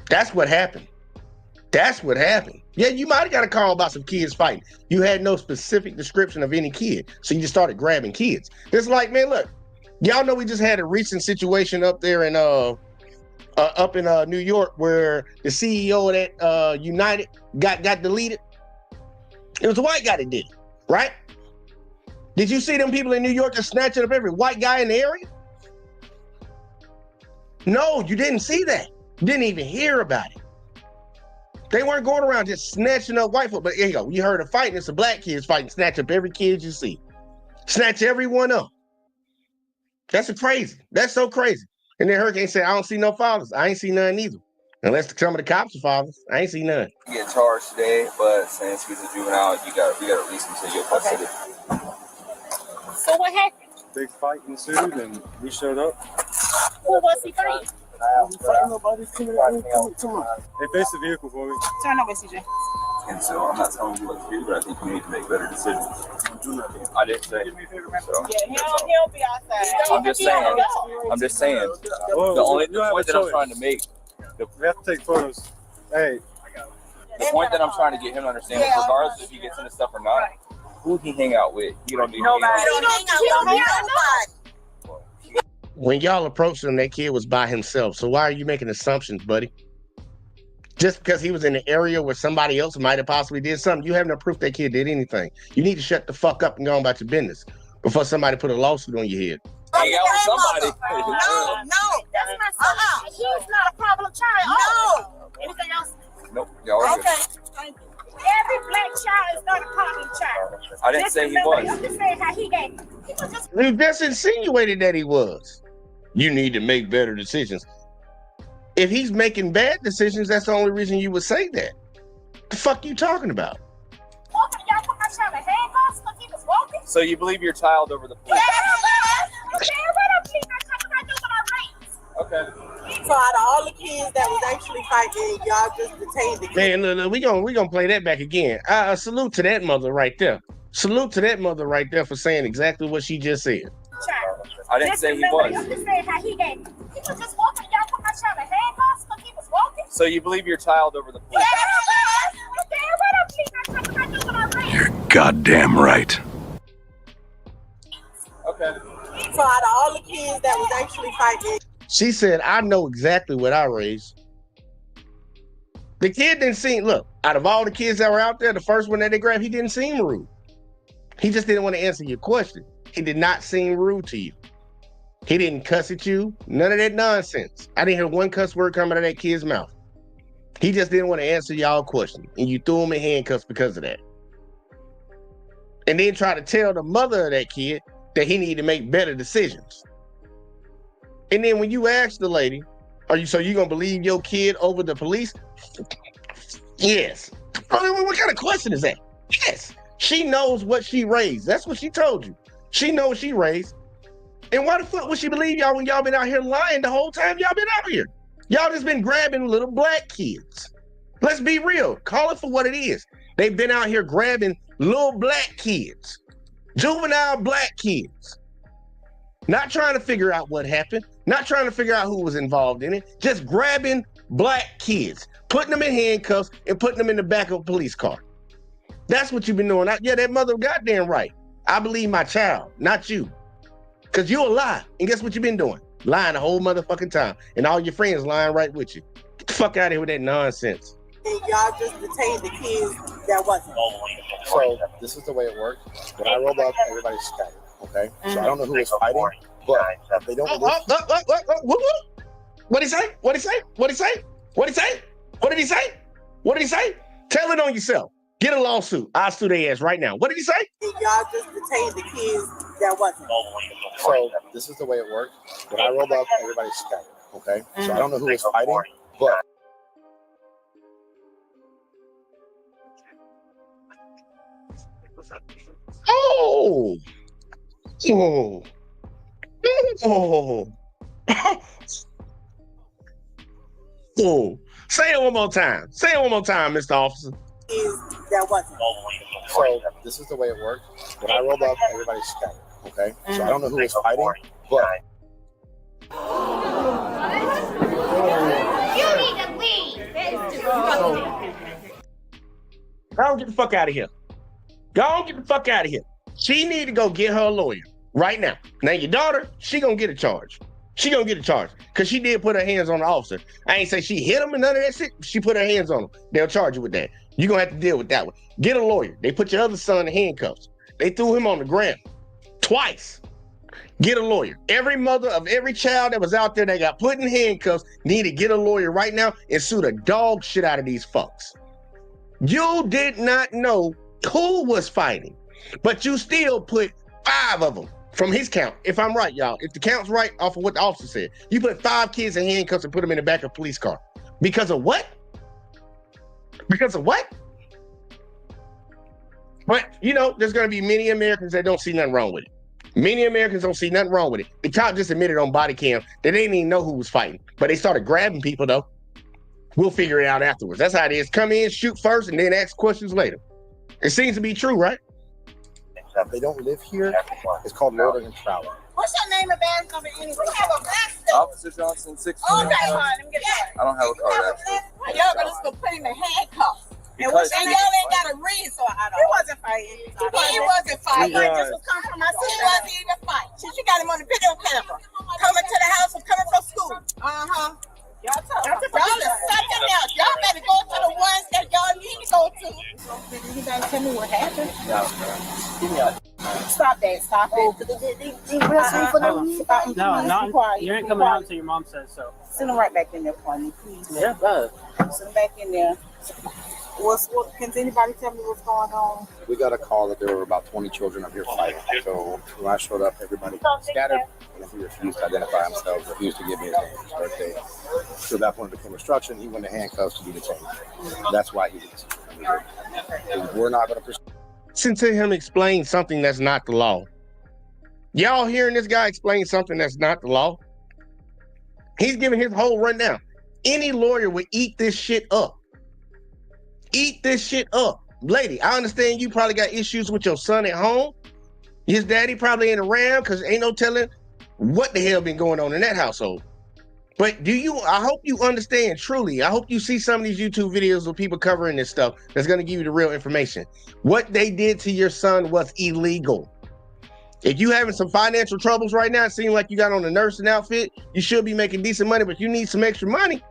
That's what happened. Yeah, you might have got a call about some kids fighting. You had no specific description of any kid, so you just started grabbing kids. It's like, man, look, y'all know we just had a recent situation up there in New York where the CEO of that United got deleted. It was a white guy that did it, right? Did you see them people in New York just snatching up every white guy in the area? No, you didn't see that. You didn't even hear about it. They weren't going around just snatching up white folk. But here you go. You heard of fighting. It's the black kids fighting. Snatch up every kid you see. Snatch everyone up. That's crazy. That's so crazy. And then Hurricane said, I don't see no fathers. I ain't see none either. Unless some of the cops are fathers. I ain't see none. He get charged today, but since he's a juvenile, we got to release him to your custody. So what happened? Big fight ensued, and we showed up. Who was he fighting? Nobody. Come on. They faced the vehicle for me. Turn over, CJ. And so I'm not telling you what to do, but I think you need to make better decisions. I didn't say. So, He'll be outside. I'm just saying. The only point that I'm trying to make. We have to take photos. Hey. The point that I'm trying to get him to understand is regardless if he gets into stuff or not, who he hang out with, he don't need nobody. When y'all approached him, that kid was by himself. So why are you making assumptions, buddy? Just because he was in the area where somebody else might have possibly did something, you have no proof that kid did anything. You need to shut the fuck up and go on about your business before somebody put a lawsuit on your head. Hang out with somebody. No, that's my son. He's not a problem child. No. Anything else? Nope. Y'all are good. Thank you. Every black child is not a problem child. I didn't say he was. You just said how he gave. You just insinuated that he was. You need to make better decisions. If he's making bad decisions, that's the only reason you would say that. The fuck you talking about? Y'all put my child in handcuffs because he was walking? So you believe your child over the police? Yeah. Okay, what up, I do what I raised. Okay. So out of all the kids that was actually fighting, y'all just detained the kids. Man, look, we gonna play that back again. Salute to that mother right there. Salute to that mother right there for saying exactly what she just said. I didn't say he was. You just said how he was just walking. Y'all put my child in handcuffs because he was walking. So you believe your child over the police? You're goddamn right. Okay. So out of all the kids that was actually fighting. She said, I know exactly what I raised. The kid didn't seem, look, out of all the kids that were out there, the first one that they grabbed, he didn't seem rude. He just didn't want to answer your question. He did not seem rude to you. He didn't cuss at you. None of that nonsense. I didn't hear one cuss word come out of that kid's mouth. He just didn't want to answer y'all question. And you threw him in handcuffs because of that. And then try to tell the mother of that kid that he needed to make better decisions. And then when you ask the lady, so you gonna believe your kid over the police? Yes. I mean, what kind of question is that? Yes. She knows what she raised. That's what she told you. She knows she raised. And why the fuck would she believe y'all when y'all been out here lying the whole time y'all been out here? Y'all just been grabbing little black kids. Let's be real. Call it for what it is. They've been out here grabbing little black kids. Juvenile black kids. Not trying to figure out what happened. Not trying to figure out who was involved in it. Just grabbing black kids. Putting them in handcuffs and putting them in the back of a police car. That's what you've been doing. Yeah, that mother goddamn right. I believe my child, not you. Because you a lie. And guess what you've been doing? Lying the whole motherfucking time. And all your friends lying right with you. Get the fuck out of here with that nonsense. And y'all just detained the kids that wasn't. So this is the way it worked. When I rolled up, everybody scattered. Okay? So I don't know who was fighting, but if they don't What'd he say? What'd he say? What'd he say? What'd he say? What did he say? What did he say? Tell it on yourself. Get a lawsuit. I'll sue their ass right now. What did he say? And y'all just detained the kids that wasn't. So this is the way it worked. When I rolled up, everybody scattered. Okay? So I don't know who was fighting, but Oh. Say it one more time. Say it one more time, Mr. Officer. That wasn't. So this is the way it worked. When I rolled up, everybody scattered. Okay? So I don't know who was fighting, but You need to leave. Go on, get the fuck out of here. Go on, get the fuck out of here. She need to go get her a lawyer right now. Now your daughter, she gonna get a charge. She gonna get a charge because she did put her hands on the officer. I ain't say she hit him and none of that shit. She put her hands on him. They'll charge you with that. You're gonna have to deal with that one. Get a lawyer. They put your other son in handcuffs. They threw him on the ground twice. Get a lawyer. Every mother of every child that was out there that got put in handcuffs need to get a lawyer right now and sue the dog shit out of these fucks. You did not know who was fighting, but you still put 5 of them from his count. If I'm right, y'all, if the count's right off of what the officer said, you put 5 kids in handcuffs and put them in the back of a police car. Because of what? Because of what? But, you know, there's going to be many Americans that don't see nothing wrong with it. Many Americans don't see nothing wrong with it. The cop just admitted on body cam that they didn't even know who was fighting, but they started grabbing people, though. We'll figure it out afterwards. That's how it is. Come in, shoot first, and then ask questions later. It seems to be true, right? if they don't live here, it's called loitering and prowling. What's your name and badge number anyway? We have a badge. Officer Johnson, 16. Okay, fine. Let me get it. I don't have a card, actually. Y'all gonna just go put him in handcuffs. And Because- y'all ain't got a reason, so I don't. He wasn't fighting. He wasn't fighting. He just was coming from my sister. He wasn't even fighting. Since you got him on the video camera. Coming to the house and coming from school. Uh-huh. Y'all is sucking out. Y'all better go to the ones that y'all need to go to. You guys tell me what happened. Stop that. Stop it. No, you ain't coming out until your mom says so. Send them right back in there for me, please. Yeah. Send them back in there. Can anybody tell me what's going on? We got a call that there were about 20 children up here fighting. So when I showed up, everybody scattered, and he refused to identify himself, refused to give me his name, his birthday. So at that point it became obstruction. He went to handcuffs to be detained. That's why he was. We're not going to pursue. Listen to him explain something that's not the law. Y'all hearing this guy explain something that's not the law? He's giving his whole rundown. Any lawyer would eat this shit up. Eat this shit up. Lady, I understand you probably got issues with your son at home. His daddy probably ain't around because ain't no telling what the hell been going on in that household. But I hope you understand truly. I hope you see some of these YouTube videos of people covering this stuff that's going to give you the real information. What they did to your son was illegal. If you having some financial troubles right now, it seems like you got on a nursing outfit, you should be making decent money, but you need some extra money.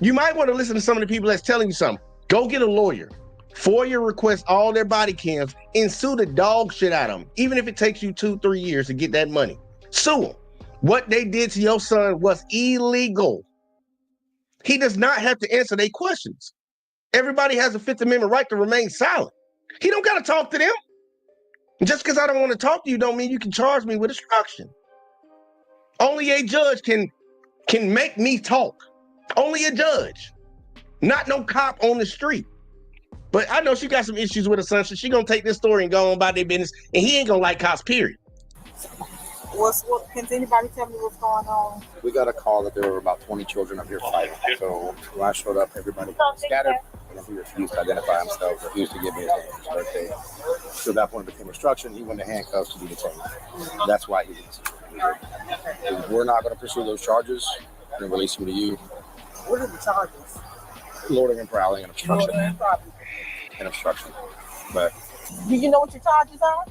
You might want to listen to some of the people that's telling you something. Go get a lawyer. FOIA request all their body cams and sue the dog shit out of them. Even if it takes you 2-3 years to get that money. Sue them. What they did to your son was illegal. He does not have to answer their questions. Everybody has a Fifth Amendment right to remain silent. He don't got to talk to them. Just because I don't want to talk to you don't mean you can charge me with obstruction. Only a judge can make me talk. Only a judge. Not no cop on the street. But I know she got some issues with her son, so she gonna take this story and go on about their business, and he ain't gonna like cops, period. Can anybody tell me what's going on? We got a call that there were about 20 children up here fighting. So when I showed up, everybody scattered, and he refused to identify himself, refused to give me his birthday. So at that point it became obstruction. He went to handcuffs to be detained. That's why he didn't. We're not going to pursue those charges and release him to you. What are the charges? Loitering and prowling and obstruction. But Do you know what your charges are?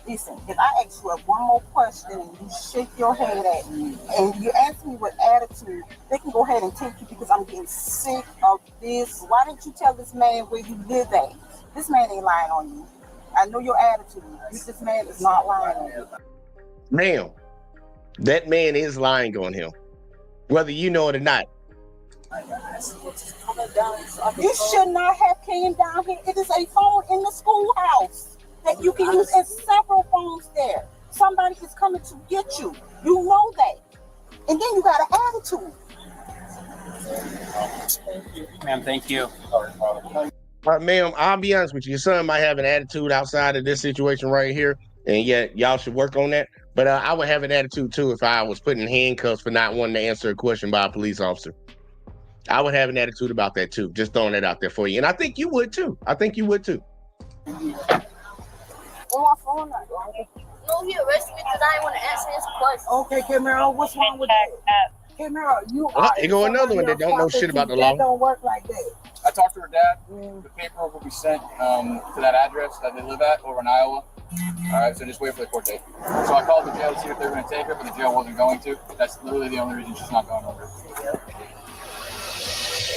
Listen, if I ask you one more question and you shake your head at me and you ask me with attitude, they can go ahead and take you because I'm getting sick of this. Why didn't you tell this man where you live at? This man ain't lying on you. I know your attitude. This man is not lying on you. Ma'am, that man is lying on him, whether you know it or not. You should not have came down here. It is a phone in the schoolhouse that you can use, and several phones there. Somebody is coming to get you. You know that. And then you got an attitude. Ma'am, thank you. Ma'am, I'll be honest with you. Your son might have an attitude outside of this situation right here, and yet y'all should work on that. But I would have an attitude too if I was put in handcuffs for not wanting to answer a question by a police officer. I would have an attitude about that too. Just throwing that out there for you. And I think you would too. On my phone, no, he arrested me because I didn't want to answer his question. Okay, Camaro, what's wrong with that? Camaro, you are. Here go another one that don't know shit about the law. That don't work like that. I talked to her dad. The paperwork will be sent to that address that they live at over in Iowa. All right, so just wait for the court date. So I called the jail to see if they were going to take her, but the jail wasn't going to. That's literally the only reason she's not going over.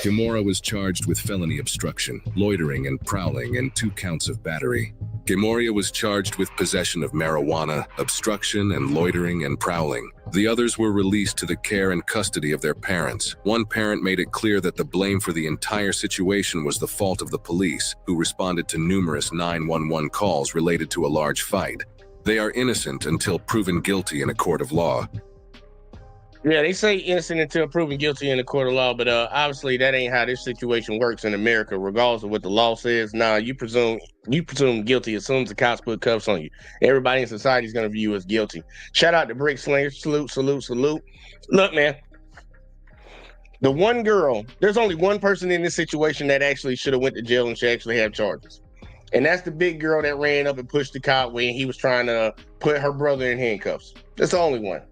Gamora was charged with felony obstruction, loitering and prowling, and 2 counts of battery. Gamoria was charged with possession of marijuana, obstruction, and loitering and prowling. The others were released to the care and custody of their parents. One parent made it clear that the blame for the entire situation was the fault of the police, who responded to numerous 911 calls related to a large fight. They are innocent until proven guilty in a court of law. Yeah, they say innocent until proven guilty in the court of law, but obviously that ain't how this situation works in America. Regardless of what the law says, you presume guilty as soon as the cops put cuffs on you. Everybody in society is going to view you as guilty. Shout out to Brick Slinger. Salute, salute, salute. Look, man, the one girl, there's only one person in this situation that actually should have went to jail and should actually have charges. And that's the big girl that ran up and pushed the cop when he was trying to put her brother in handcuffs. That's the only one.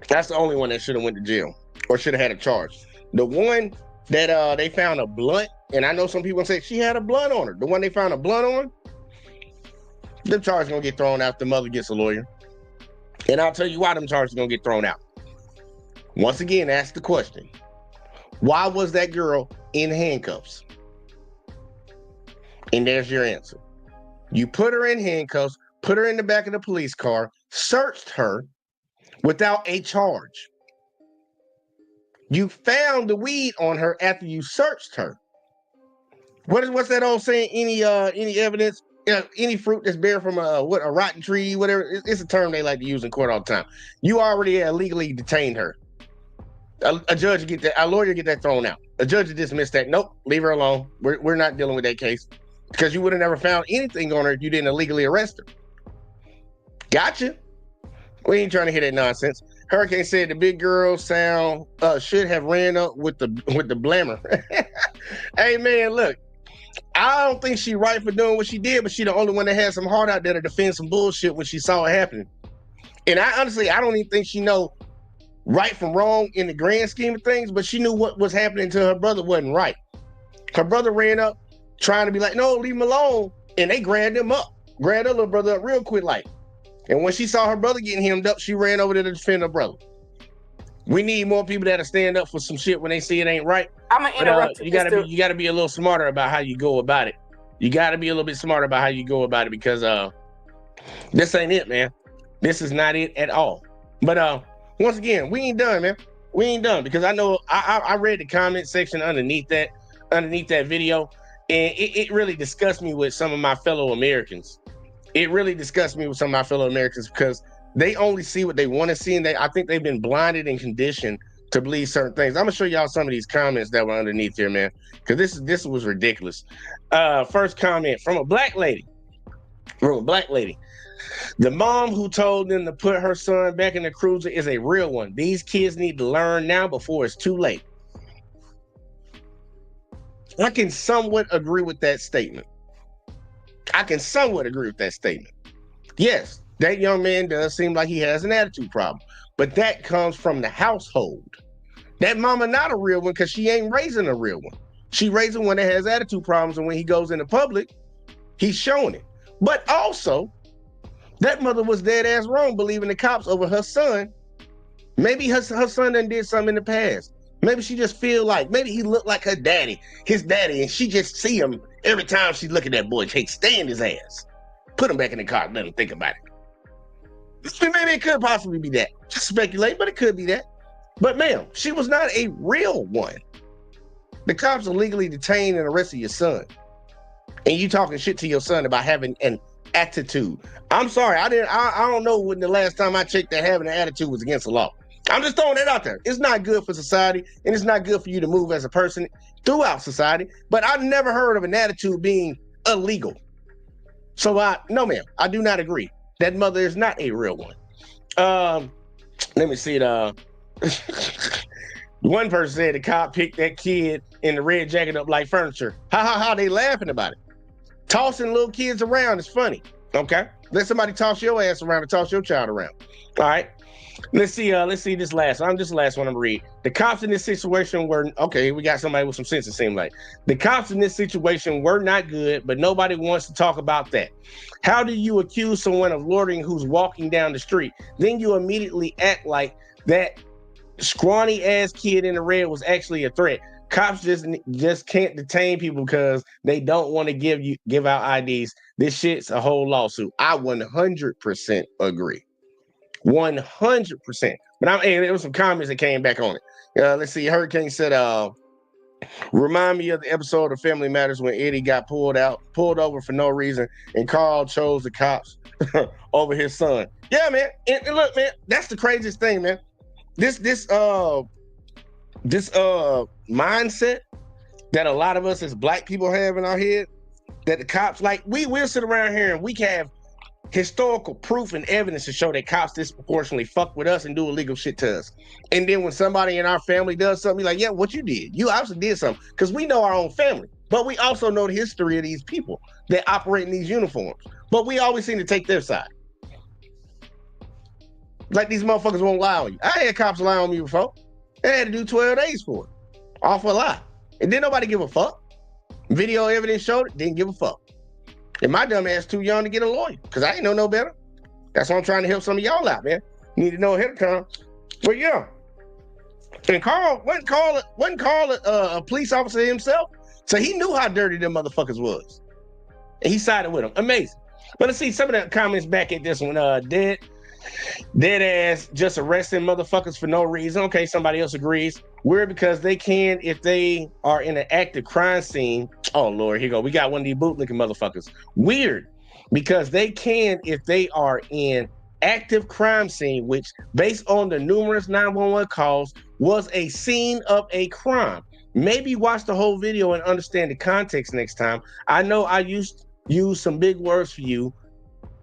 That's the only one that should have went to jail or should have had a charge. The one that they found a blunt, and I know some people say she had a blunt on her. The one they found a blunt on, them charges gonna get thrown out if the mother gets a lawyer. And I'll tell you why them charges gonna get thrown out. Once again, ask the question. Why was that girl in handcuffs? And there's your answer. You put her in handcuffs, put her in the back of the police car, searched her, without a charge. You found the weed on her after you searched her. What's that old saying? Any evidence, any fruit that's bear from a rotten tree, whatever. It's a term they like to use in court all the time. You already illegally detained her. A judge get that, a lawyer get that thrown out. A judge would dismiss that. Nope, leave her alone. We're not dealing with that case because you would have never found anything on her if you didn't illegally arrest her. Gotcha. We ain't trying to hear that nonsense. Hurricane said the big girl sound should have ran up with the blammer. Hey man, look, I don't think she right for doing what she did, but she the only one that had some heart out there to defend some bullshit when she saw it happening. And I honestly don't even think she know right from wrong in the grand scheme of things, but she knew what was happening to her brother wasn't right. Her brother ran up trying to be like, no, leave him alone. And they grabbed him up, grabbed her little brother up real quick like. And when she saw her brother getting hemmed up, she ran over there to defend her brother. We need more people that'll stand up for some shit when they see it ain't right. I'm gonna interrupt you. You gotta be a little smarter about how you go about it. You gotta be a little bit smarter about how you go about it because this ain't it, man. This is not it at all. But once again, we ain't done, man. We ain't done because I know I read the comment section underneath that video, and it really disgusts me with some of my fellow Americans. It really disgusts me with some of my fellow Americans because they only see what they want to see, and I think they've been blinded and conditioned to believe certain things. I'm gonna show y'all some of these comments that were underneath here, man, because this was ridiculous. First comment from a black lady. The mom who told them to put her son back in the cruiser is a real one. These kids need to learn now before it's too late. I can somewhat agree with that statement. Yes, that young man does seem like he has an attitude problem, but that comes from the household. That mama not a real one because she ain't raising a real one. She raising one that has attitude problems, and when he goes into public, he's showing it. But also, that mother was dead ass wrong believing the cops over her son. Maybe her son done did something in the past. Maybe she just feel like, maybe he looked like his daddy, and she just see him every time she look at that boy, can't stand his ass. Put him back in the car, let him think about it. Maybe it could possibly be that. Just speculate, but it could be that. But ma'am, she was not a real one. The cops illegally detained and arrested your son. And you talking shit to your son about having an attitude. I'm sorry, I don't know when the last time I checked that having an attitude was against the law. I'm just throwing that out there. It's not good for society, and it's not good for you to move as a person throughout society. But I've never heard of an attitude being illegal. So no, ma'am, I do not agree. That mother is not a real one. Let me see it. One person said the cop picked that kid in the red jacket up like furniture. Ha, they laughing about it. Tossing little kids around is funny. Okay, let somebody toss your ass around and toss your child around. All right. Let's see this last one. This is the last one I'm gonna read. The cops in this situation were okay. We got somebody with some sense. It seemed like the cops in this situation were not good, but nobody wants to talk about that. How do you accuse someone of loitering who's walking down the street? Then you immediately act like that scrawny ass kid in the red was actually a threat. Cops just can't detain people because they don't want to give out IDs. This shit's a whole lawsuit. I 100% agree. 100%. But there was some comments that came back on it. Let's see. Hurricane said, remind me of the episode of Family Matters when Eddie got pulled over for no reason, and Carl chose the cops over his son. Yeah, man. And look, man, that's the craziest thing, man. This mindset that a lot of us as black people have in our head, that the cops, like, we'll sit around here and we have historical proof and evidence to show that cops disproportionately fuck with us and do illegal shit to us. And then when somebody in our family does something, like, yeah, what you did? You obviously did something, because we know our own family, but we also know the history of these people that operate in these uniforms. But we always seem to take their side. Like these motherfuckers won't lie on you. I had cops lie on me before. They had to do 12 days for it. Off a lie. And didn't nobody give a fuck. Video evidence showed it, didn't give a fuck. And my dumb ass too young to get a lawyer, because I ain't know no better. That's why I'm trying to help some of y'all out, man. You need to know ahead of time. But yeah. And Carl wasn't call a police officer himself. So he knew how dirty them motherfuckers was. And he sided with them. Amazing. But let's see some of the comments back at this one. Dead ass just arresting motherfuckers for no reason. Okay, somebody else agrees. Weird because they can if they are in an active crime scene. Oh Lord, here you go. We got one of these bootlicking motherfuckers. Weird because they can if they are in active crime scene, which based on the numerous 911 calls was a scene of a crime. Maybe watch the whole video and understand the context next time. I know I used use some big words for you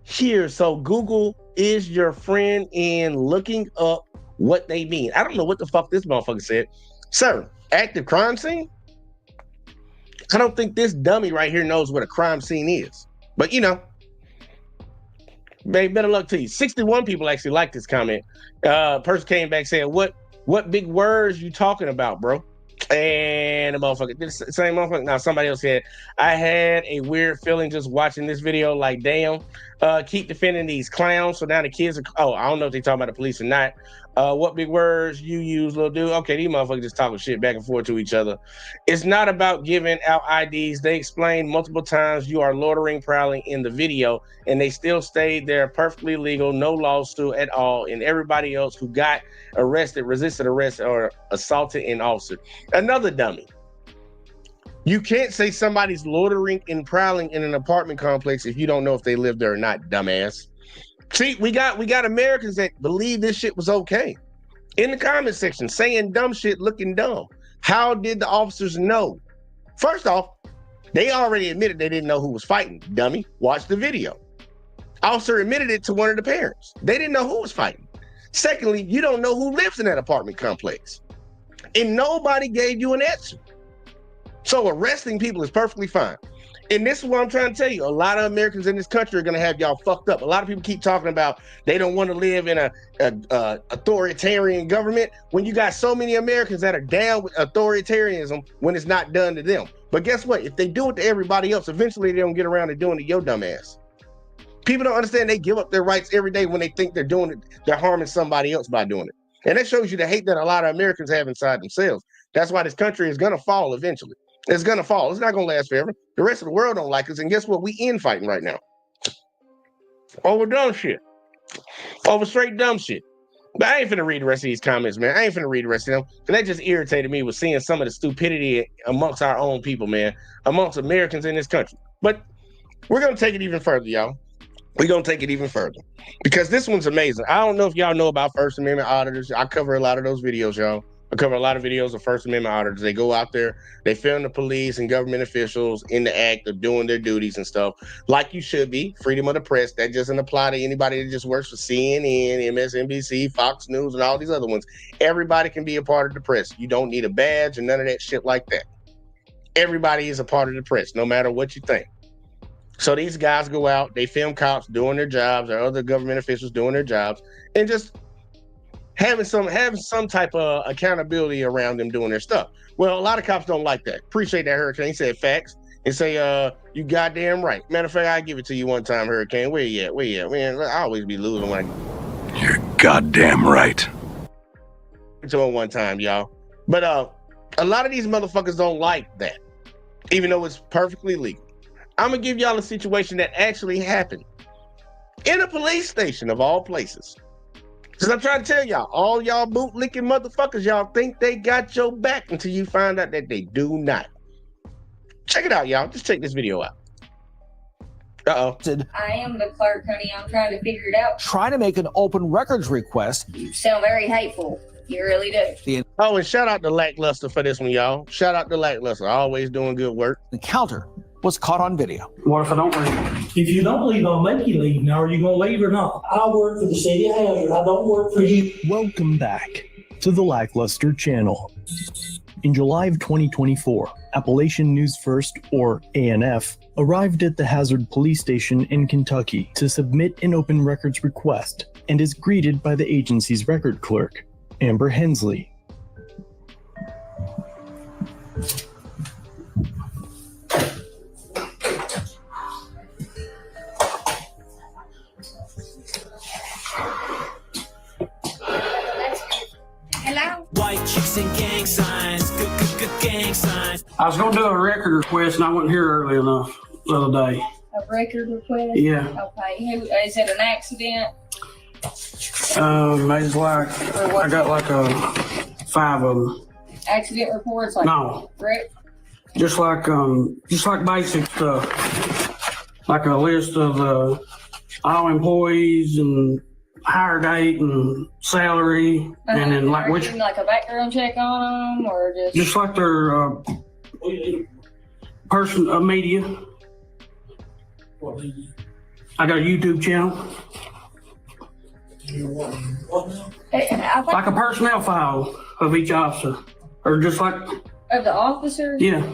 here. So Google is your friend in looking up what they mean. I don't know what the fuck this motherfucker said. Sir, active crime scene? I don't think this dummy right here knows what a crime scene is. But you know, babe, better luck to you. 61 people actually liked this comment. Person came back saying, what big words you talking about, bro? And the motherfucker, this same motherfucker. Now somebody else said, I had a weird feeling just watching this video. Like, damn, keep defending these clowns. So now the kids are. Oh, I don't know if they talking about the police or not. What big words you use, little dude? Okay, these motherfuckers just talking shit back and forth to each other. It's not about giving out IDs. They explained multiple times you are loitering, prowling in the video, and they still stayed there perfectly legal, no lawsuit at all. And everybody else who got arrested, resisted arrest, or assaulted an officer. Another dummy. You can't say somebody's loitering and prowling in an apartment complex if you don't know if they live there or not, dumbass. See, we got Americans that believe this shit was okay. In the comment section, saying dumb shit, looking dumb. How did the officers know? First off, they already admitted they didn't know who was fighting. Dummy, watch the video. Officer admitted it to one of the parents. They didn't know who was fighting. Secondly, you don't know who lives in that apartment complex. And nobody gave you an answer. So arresting people is perfectly fine. And this is what I'm trying to tell you. A lot of Americans in this country are going to have y'all fucked up. A lot of people keep talking about they don't want to live in a authoritarian government when you got so many Americans that are down with authoritarianism when it's not done to them. But guess what? If they do it to everybody else, eventually they don't get around to doing it to your dumb ass. People don't understand they give up their rights every day when they think they're doing it. They're harming somebody else by doing it. And that shows you the hate that a lot of Americans have inside themselves. That's why this country is going to fall eventually. It's going to fall. It's not going to last forever. The rest of the world don't like us. And guess what? We infighting right now. Over dumb shit. Over straight dumb shit. But I ain't finna read the rest of these comments, man. I ain't finna read the rest of them. Because that just irritated me with seeing some of the stupidity amongst our own people, man. Amongst Americans in this country. But we're going to take it even further, y'all. We're going to take it even further. Because this one's amazing. I don't know if y'all know about First Amendment auditors. I cover a lot of those videos, y'all. I cover a lot of videos of First Amendment auditors. They go out there, they film the police and government officials in the act of doing their duties and stuff, like you should be. Freedom of the press. That doesn't apply to anybody that just works for CNN, MSNBC, Fox News, and all these other ones. Everybody can be a part of the press. You don't need a badge or none of that shit like that. Everybody is a part of the press, no matter what you think. So these guys go out, they film cops doing their jobs or other government officials doing their jobs, and just having some type of accountability around them doing their stuff. Well, a lot of cops don't like that. Appreciate that, Hurricane. He said facts and say, you goddamn right. Matter of fact, I'll give it to you one time, Hurricane. Where you at? Man, I always be losing when You're goddamn right. to him one time, y'all. But a lot of these motherfuckers don't like that, even though it's perfectly legal. I'm gonna give y'all a situation that actually happened in a police station of all places. Because I'm trying to tell y'all, all y'all bootlicking motherfuckers, y'all think they got your back until you find out that they do not. Check it out, y'all. Just check this video out. Uh-oh. I am the clerk, honey. I'm trying to figure it out. Trying to make an open records request. You sound very hateful. You really do. Oh, and shout out to Lackluster for this one, y'all. Shout out to Lackluster. Always doing good work. The encounter was caught on video. What if I don't leave? If you don't leave, I'll make you leave. Now, are you going to leave or not? I work for the city of Hazard. I don't work for you. Welcome back to the Lackluster channel. In July of 2024, Appalachian News First, or ANF, arrived at the Hazard Police Station in Kentucky to submit an open records request and is greeted by the agency's record clerk, Amber Hensley. Hello? White chicks and gang signs, good gang signs. I was going to do a record request, and I wasn't here early enough the other day. A record request? Yeah. Okay. Who is it? An accident? It's like I got like 5 of them. Accident reports? Like No. Wreck? Just like basic stuff, like a list of all employees and hire date and salary, and then like which, like a background check on them, or just like their person, media. I got a YouTube channel. Like a personnel file of each officer, or just like Of the officers? yeah.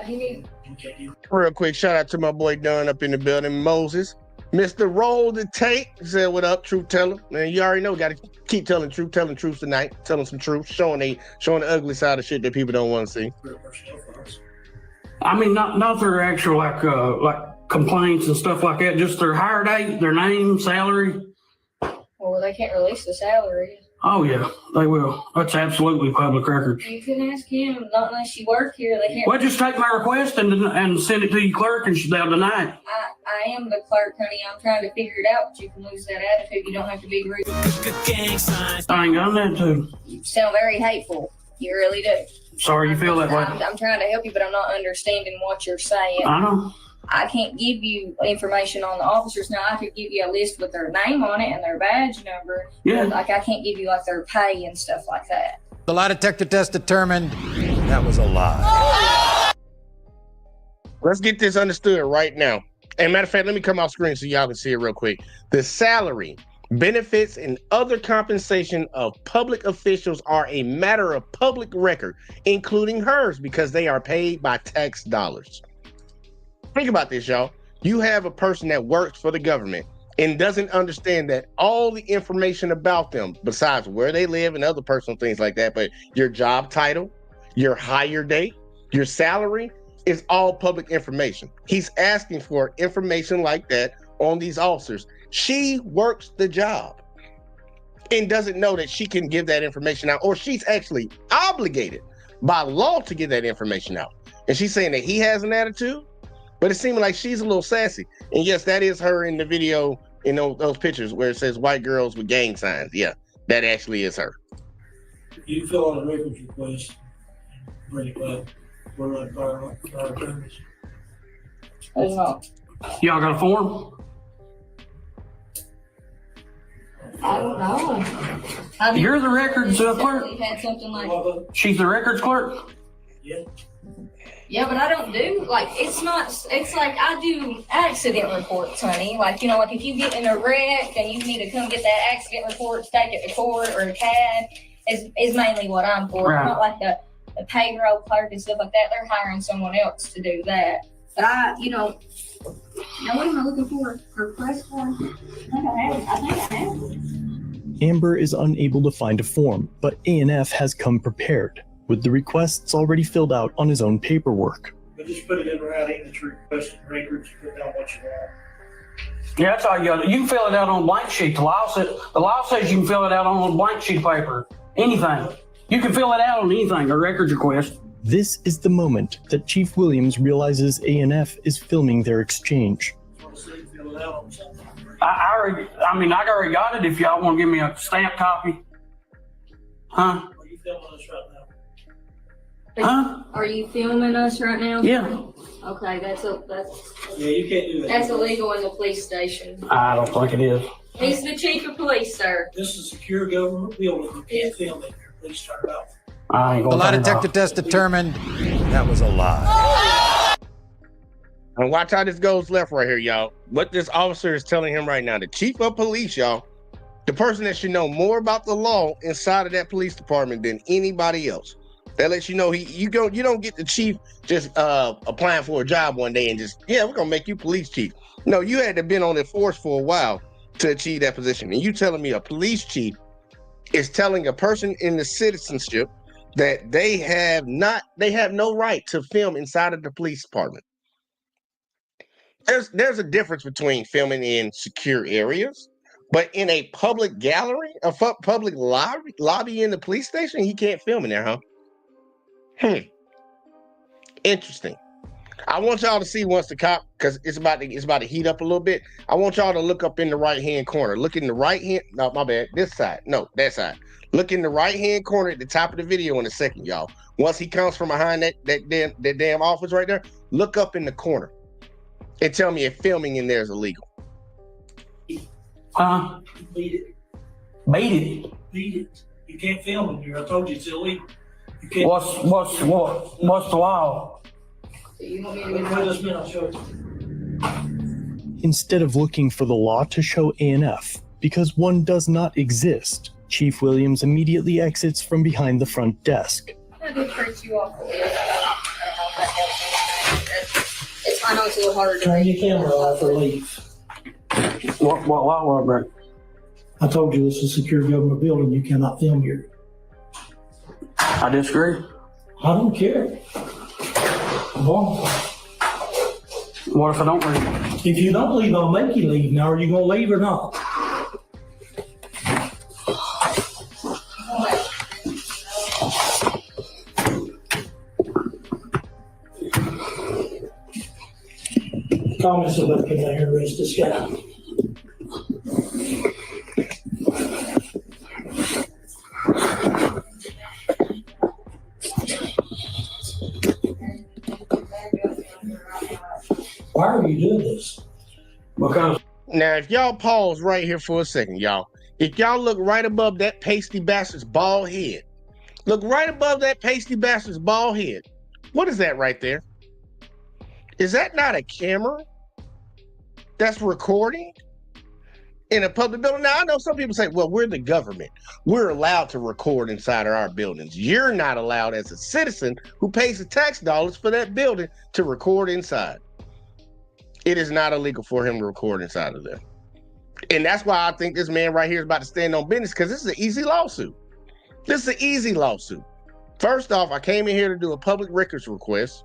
He need. Real quick, shout out to my boy Dunn up in the building, Moses. Mr. Roll the Tape said, "What up, truth teller?" Man, you already know, got to keep telling truth tonight, telling some truth, showing the ugly side of shit that people don't want to see. I mean, not their actual like complaints and stuff like that. Just their hire date, their name, salary. Well, they can't release the salary. Oh yeah, they will. That's absolutely public record. You can ask him. Not unless you work here, they can't. Well, just take my request and send it to your clerk, and they'll deny it. I am the clerk, honey. I'm trying to figure it out, but you can lose that attitude. You don't have to be rude. I ain't got that too. You sound very hateful. You really do. Sorry you feel that way. I'm trying to help you, but I'm not understanding what you're saying. I know. I can't give you information on the officers. Now, I could give you a list with their name on it and their badge number. Yeah. Like, I can't give you, like, their pay and stuff like that. The lie detector test determined that was a lie. Let's get this understood right now. And matter of fact, let me come off screen so y'all can see it real quick. The salary, benefits, and other compensation of public officials are a matter of public record, including hers, because they are paid by tax dollars. Think about this, y'all. You have a person that works for the government and doesn't understand that all the information about them, besides where they live and other personal things like that, but your job title, your hire date, your salary, is all public information. He's asking for information like that on these officers. She works the job and doesn't know that she can give that information out, or she's actually obligated by law to give that information out. And she's saying that he has an attitude, but it seems like she's a little sassy. And yes, that is her in the video, in those pictures where it says white girls with gang signs. Yeah, that actually is her. You fill out a records request, bring it back. We're like our attorneys. Y'all got a form? I don't know. You're the records clerk? We've had something like. She's the records clerk? Yeah. Yeah, but I don't do, like, it's like I do accident reports, honey. Like, you know, like if you get in a wreck and you need to come get that accident report, take it to court or a CAD, is mainly what I'm for. Right. I'm not like the payroll clerk and stuff like that. They're hiring someone else to do that. But now what am I looking for? For press form? I think I have it. Amber is unable to find a form, but ANF has come prepared, with the requests already filled out on his own paperwork. But just put it in writing that you're requesting records, put down what you want. Yeah, that's all you got. You can fill it out on a blank sheet. The law says you can fill it out on a blank sheet of paper. Anything. You can fill it out on anything, a records request. This is the moment that Chief Williams realizes ANF is filming their exchange. I already got it if y'all want to give me a stamp copy. Huh? Are you filming us right now? Huh? Are you filming us right now? Yeah. Okay, that's Yeah, you can't do that. That's illegal in the police station. I don't think it is. He's the chief of police, sir. This is a secure government building. You can't film it. Please turn it off. I ain't The gonna lie turn it detector off. test determined that was a lie. And watch how this goes left right here, y'all. What this officer is telling him right now, the chief of police, y'all, the person that should know more about the law inside of that police department than anybody else. That lets you know you don't get the chief just applying for a job one day and just, yeah, we're gonna make you police chief. No, you had to been on the force for a while to achieve that position. And you telling me a police chief is telling a person in the citizenship that they have no right to film inside of the police department. There's a difference between filming in secure areas, but in a public gallery, a public lobby in the police station, he can't film in there, huh? Interesting. I want y'all to see once the cop, because it's about to heat up a little bit. I want y'all to look up in the right-hand corner. Look in the right-hand, no, my bad, this side. No, that side. Look in the right-hand corner at the top of the video in a second, y'all. Once he comes from behind that damn office right there, look up in the corner and tell me if filming in there is illegal. Beat it. Beat it. Beat it. You can't film in here. I told you it's illegal. You can't. What's the law? You want me to Wait just a minute, I'll show you. Instead of looking for the law to show ANF, because one does not exist. Chief Williams immediately exits from behind the front desk. I did trace you off the list. I know it's a little harder to Turn your camera off or leave. What, bro? I told you this is a secure government building. You cannot film here. I disagree. I don't care. Well, what if I don't leave? If you don't leave, I'll make you leave. Now, are you going to leave or not? Call me somebody come down here and arrest this guy. Why are you doing this? Because now, if y'all pause right here for a second, y'all. If y'all look right above that pasty bastard's bald head, look right above that pasty bastard's bald head. What is that right there? Is that not a camera that's recording in a public building? Now, I know some people say, well, we're the government. We're allowed to record inside of our buildings. You're not allowed as a citizen who pays the tax dollars for that building to record inside. It is not illegal for him to record inside of there. And that's why I think this man right here is about to stand on business, because this is an easy lawsuit. This is an easy lawsuit. First off, I came in here to do a public records request.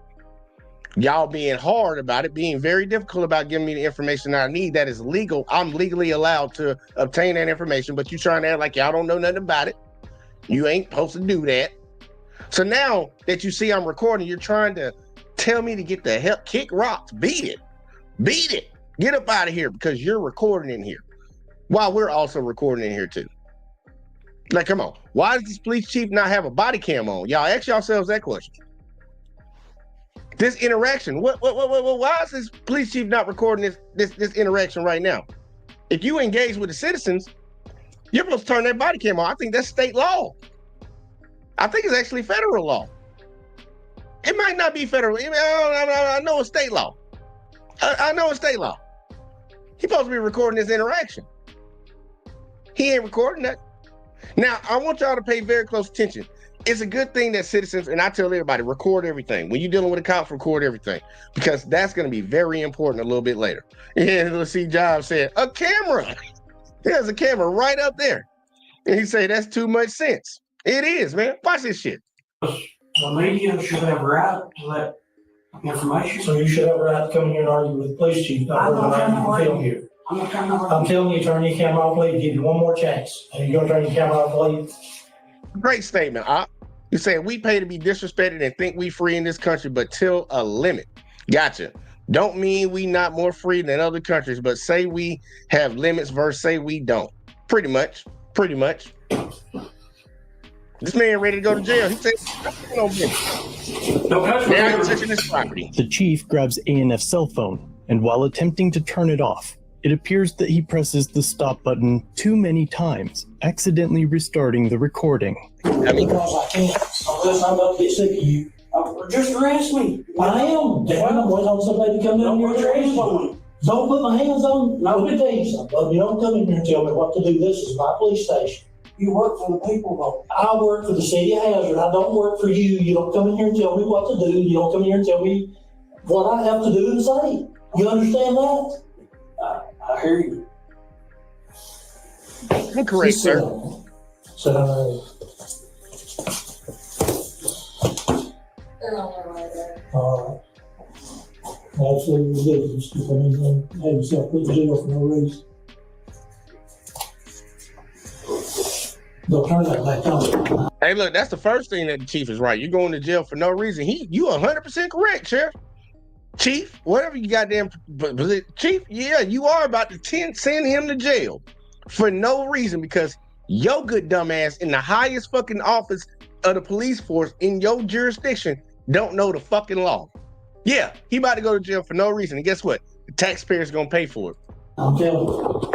Y'all being hard about it, being very difficult about giving me the information I need. That is legal. I'm legally allowed to obtain that information, but you trying to act like y'all don't know nothing about it. You ain't supposed to do that. So now that you see I'm recording, you're trying to tell me to get the hell, kick rocks, beat it. Beat it. Get up out of here because you're recording in here. While we're also recording in here too. Like, come on. Why does this police chief not have a body cam on? Y'all ask yourselves that question. This interaction, why is this police chief not recording this interaction right now? If you engage with the citizens, you're supposed to turn that body cam on. I think that's state law. I think it's actually federal law. It might not be federal. I know it's state law. I know it's state law. He's supposed to be recording this interaction. He ain't recording that. Now, I want y'all to pay very close attention. It's a good thing that citizens, and I tell everybody, record everything. When you're dealing with a cop, record everything, because that's going to be very important a little bit later. And let's see, Job said, a camera. There's a camera right up there. And he said, that's too much sense. It is, man. Watch this shit. The media should have right to that information. So you should have right to come here and argue with the police chief. Not film here. I'm telling you, turn your camera off, leave. Give you one more chance. And you're going to turn your camera off, leave. Great statement, Op. You saying we pay to be disrespected and think we free in this country, but till a limit. Gotcha. Don't mean we not more free than other countries, but say we have limits versus say we don't. Pretty much. Pretty much. This man ready to go to jail. He said, no business. Now he's touching his property. The chief grabs A&F's cell phone, and while attempting to turn it off, it appears that he presses the stop button too many times, accidentally restarting the recording. Because I can't. Unless I'm about to get sick of you. Just arrest me. I am. Damn, I'm waiting on somebody to come down here and arrest me. Don't put my hands on. Let me tell you something, bud. You don't come in here and tell me what to do. This is my police station. You work for the people, though. I work for the city of Hazard. I don't work for you. You don't come in here and tell me what to do. You don't come in here and tell me what I have to do and say. You understand that? I hear you. Incorrect, sir. Sit down there. All right. Absolutely ridiculous to come in and have yourself put in jail for no reason. Don't turn that back on. Hey, look, that's the first thing that the chief is right. You're going to jail for no reason. You 100% correct, Sheriff. Chief, whatever you goddamn, Chief, yeah, you are about to send him to jail for no reason because your good dumbass in the highest fucking office of the police force in your jurisdiction don't know the fucking law. Yeah, he about to go to jail for no reason. And guess what? The taxpayer's gonna pay for it. I'm telling you.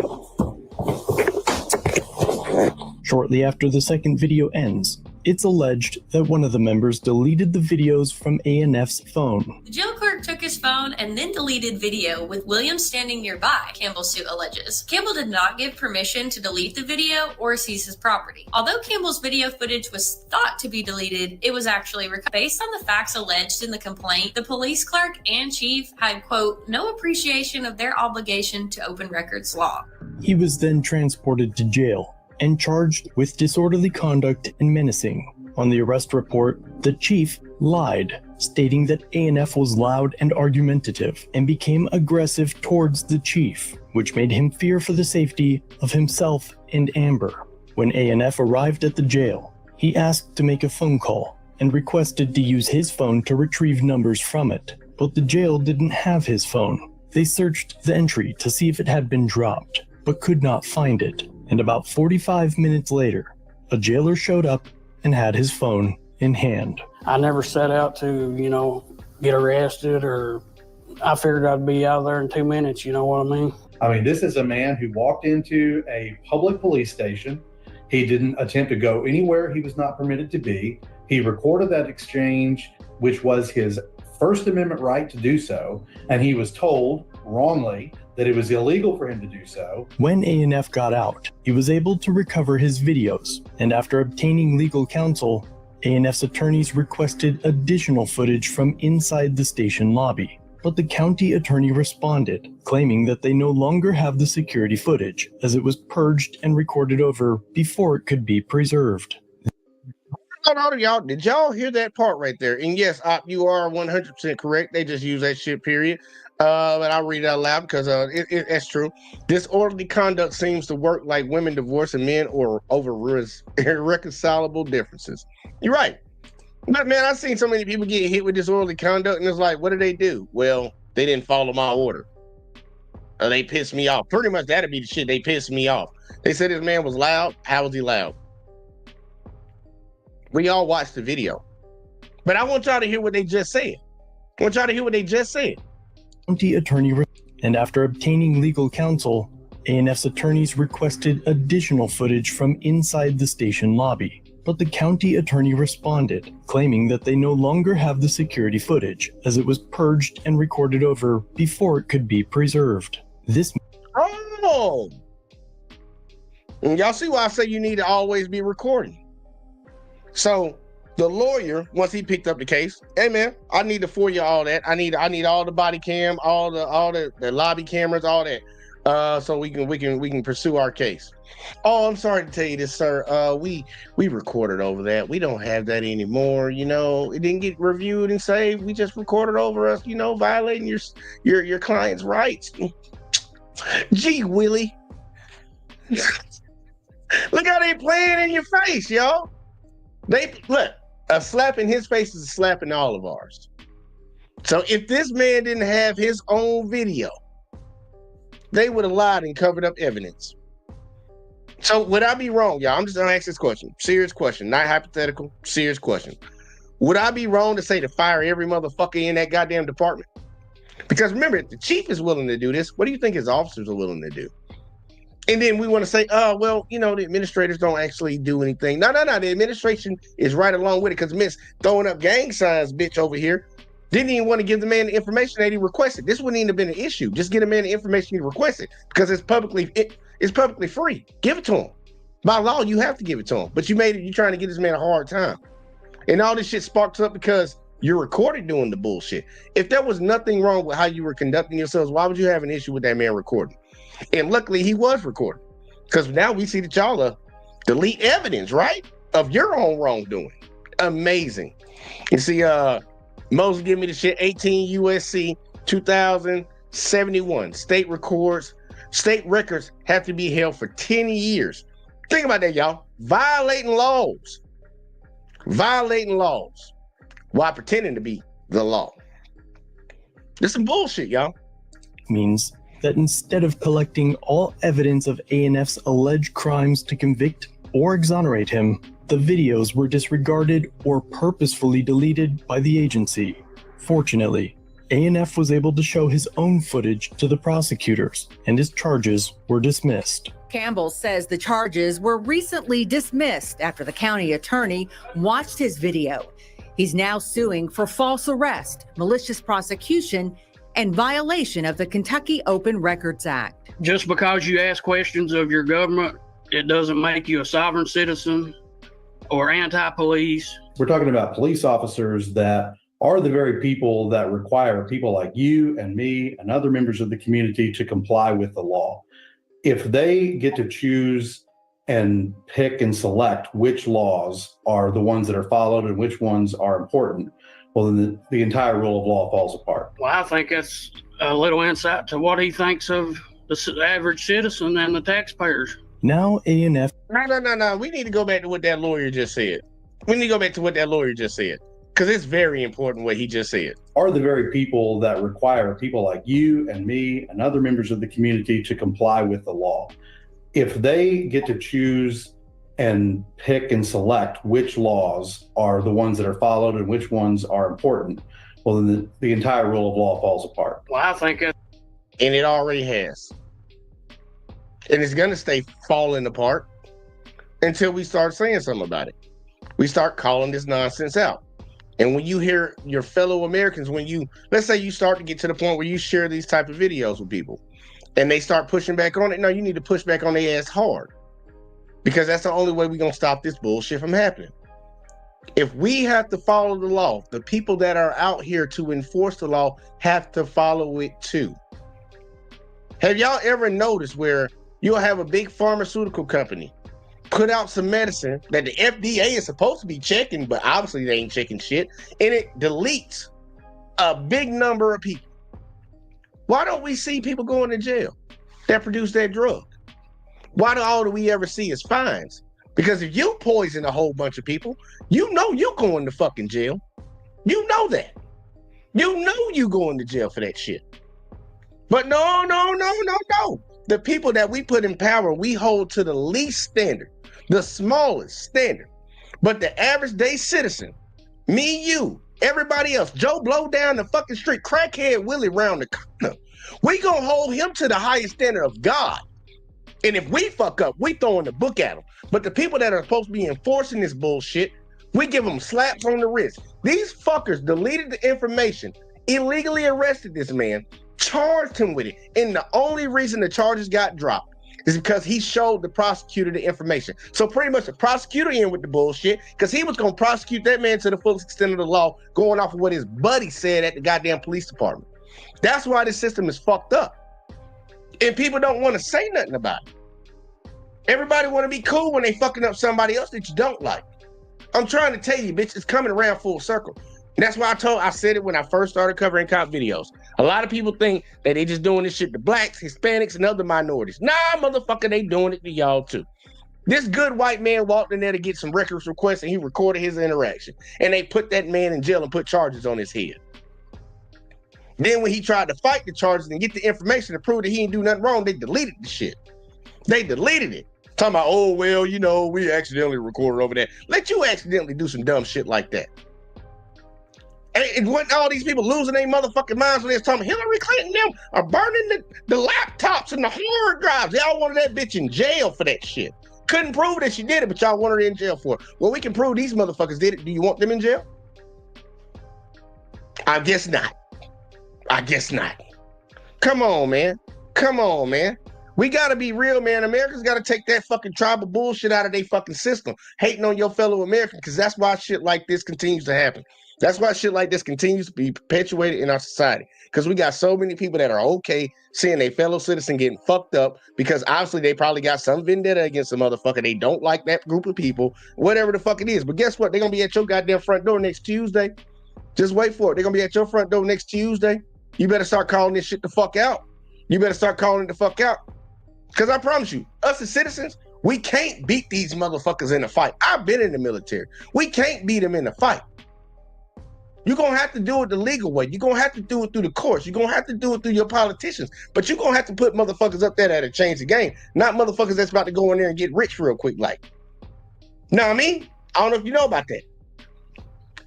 Shortly after the second video ends, It's alleged that one of the members deleted the videos from ANF's phone. The jail clerk took his phone and then deleted video with Williams standing nearby, Campbell's suit alleges. Campbell did not give permission to delete the video or seize his property. Although Campbell's video footage was thought to be deleted, it was actually recovered. Based on the facts alleged in the complaint, the police clerk and chief had, quote, no appreciation of their obligation to open records law. He was then transported to jail and charged with disorderly conduct and menacing. On the arrest report, the chief lied, stating that ANF was loud and argumentative and became aggressive towards the chief, which made him fear for the safety of himself and Amber. When ANF arrived at the jail, he asked to make a phone call and requested to use his phone to retrieve numbers from it, but the jail didn't have his phone. They searched the entry to see if it had been dropped, but could not find it. And about 45 minutes later, a jailer showed up and had his phone in hand. I never set out to, get arrested, or I figured I'd be out there in 2 minutes, you know what I mean? I mean, this is a man who walked into a public police station. He didn't attempt to go anywhere he was not permitted to be. He recorded that exchange, which was his First Amendment right to do so, and he was told, wrongly, that it was illegal for him to do so. When ANF got out, he was able to recover his videos, and after obtaining legal counsel, ANF's attorneys requested additional footage from inside the station lobby. But the county attorney responded, claiming that they no longer have the security footage, as it was purged and recorded over before it could be preserved. Hold on, y'all. Did y'all hear that part right there? And yes, you are 100% correct. They just use that shit, period. But I'll read it out loud because it's true. Disorderly conduct seems to work like women divorcing men or over irreconcilable differences. You're right. But man, I've seen so many people get hit with disorderly conduct, and it's like, what did they do? Well, they didn't follow my order. Or they pissed me off. Pretty much that'd be the shit. They pissed me off. They said this man was loud. How was he loud? We all watched the video. But I want y'all to hear what they just said. County attorney, and after obtaining legal counsel, ANF's attorneys requested additional footage from inside the station lobby. But the county attorney responded, claiming that they no longer have the security footage, as it was purged and recorded over before it could be preserved. Oh! And y'all see why I say you need to always be recording. So the lawyer, once he picked up the case, hey man, I need to FOIA all that. I need all the body cam, all the lobby cameras, all that, so we can pursue our case. Oh, I'm sorry to tell you this, sir. We recorded over that. We don't have that anymore. It didn't get reviewed and saved. We just recorded over us, violating your client's rights. Gee, Willie. Look how they playing in your face, y'all. Look, a slap in his face is a slap in all of ours. So if this man didn't have his own video, they would have lied and covered up evidence. So would I be wrong, y'all? I'm just gonna ask this question. Serious question, not hypothetical, serious question. Would I be wrong to say to fire every motherfucker in that goddamn department? Because remember, if the chief is willing to do this, what do you think his officers are willing to do? And then we want to say, well, the administrators don't actually do anything. No. The administration is right along with it because Miss throwing up gang signs, bitch, over here, didn't even want to give the man the information that he requested. This wouldn't even have been an issue. Just get a man the information he requested because it's publicly free. Give it to him. By law, you have to give it to him. But you're trying to give this man a hard time. And all this shit sparks up because you're recorded doing the bullshit. If there was nothing wrong with how you were conducting yourselves, why would you have an issue with that man recording? And luckily he was recorded because now we see that y'all delete evidence, right? Of your own wrongdoing. Amazing. You see, Moses give me the shit, 18 USC 2071. State records have to be held for 10 years. Think about that, y'all. Violating laws while pretending to be the law. This some bullshit, y'all. Means that instead of collecting all evidence of ANF's alleged crimes to convict or exonerate him, the videos were disregarded or purposefully deleted by the agency. Fortunately, ANF was able to show his own footage to the prosecutors, and his charges were dismissed. Campbell says the charges were recently dismissed after the county attorney watched his video. He's now suing for false arrest, malicious prosecution, and violation of the Kentucky Open Records Act. Just because you ask questions of your government, it doesn't make you a sovereign citizen or anti-police. We're talking about police officers that are the very people that require people like you and me and other members of the community to comply with the law. If they get to choose and pick and select which laws are the ones that are followed and which ones are important, well, then the entire rule of law falls apart. Well, I think that's a little insight to what he thinks of the average citizen and the taxpayers. Now ANF. No. We need to go back to what that lawyer just said. Because it's very important what he just said. Are the very people that require people like you and me and other members of the community to comply with the law. If they get to choose and pick and select which laws are the ones that are followed and which ones are important, well, then the entire rule of law falls apart. Well, I think that. And it already has. And it's going to stay falling apart until we start saying something about it. We start calling this nonsense out. And when you hear your fellow Americans, let's say you start to get to the point where you share these type of videos with people and they start pushing back on it, no, you need to push back on their ass hard, because that's the only way we're going to stop this bullshit from happening. If we have to follow the law, the people that are out here to enforce the law have to follow it too. Have y'all ever noticed where you'll have a big pharmaceutical company put out some medicine that the FDA is supposed to be checking, but obviously they ain't checking shit, and it deletes a big number of people? Why don't we see people going to jail that produce that drug? Why do all that we ever see is fines? Because if you poison a whole bunch of people, you know you're going to fucking jail. You know that. You know you going to jail for that shit. But no. The people that we put in power, we hold to the least standard, the smallest standard. But the average day citizen, me, you, everybody else, Joe Blow down the fucking street, crackhead Willie round the corner, we gonna hold him to the highest standard of God. And if we fuck up, we throwing the book at them. But the people that are supposed to be enforcing this bullshit, we give them slaps on the wrist. These fuckers deleted the information, illegally arrested this man, charged him with it. And the only reason the charges got dropped is because he showed the prosecutor the information. So pretty much the prosecutor in with the bullshit, because he was going to prosecute that man to the fullest extent of the law, going off of what his buddy said at the goddamn police department. That's why this system is fucked up. And people don't want to say nothing about it. Everybody want to be cool when they fucking up somebody else that you don't like. I'm trying to tell you, bitch, it's coming around full circle. And that's why I said it when I first started covering cop videos. A lot of people think that they just doing this shit to blacks, Hispanics, and other minorities. Nah, motherfucker, they doing it to y'all too. This good white man walked in there to get some records requests and he recorded his interaction. And they put that man in jail and put charges on his head. Then when he tried to fight the charges and get the information to prove that he didn't do nothing wrong, they deleted the shit. They deleted it. Talking about, oh, well, you know, we accidentally recorded over that. Let you accidentally do some dumb shit like that. And wasn't all these people losing their motherfucking minds when they was talking Hillary Clinton them are burning the laptops and the hard drives. Y'all wanted that bitch in jail for that shit. Couldn't prove that she did it, but y'all wanted her in jail for it. Well, we can prove these motherfuckers did it. Do you want them in jail? I guess not. Come on, man. We gotta be real, man. Americans gotta take that fucking tribal bullshit out of their fucking system. Hating on your fellow American, because that's why shit like this continues to happen. That's why shit like this continues to be perpetuated in our society. Because we got so many people that are okay seeing a fellow citizen getting fucked up because obviously they probably got some vendetta against the motherfucker. They don't like that group of people, whatever the fuck it is. But guess what? They're gonna be at your goddamn front door next Tuesday. Just wait for it. They're gonna be at your front door next Tuesday. You better start calling this shit the fuck out. Because I promise you, us as citizens, we can't beat these motherfuckers in a fight. I've been in the military. We can't beat them in a fight. You're going to have to do it the legal way. You're going to have to do it through the courts. You're going to have to do it through your politicians. But you're going to have to put motherfuckers up there that'll change the game. Not motherfuckers that's about to go in there and get rich real quick like. Know what I mean? I don't know if you know about that.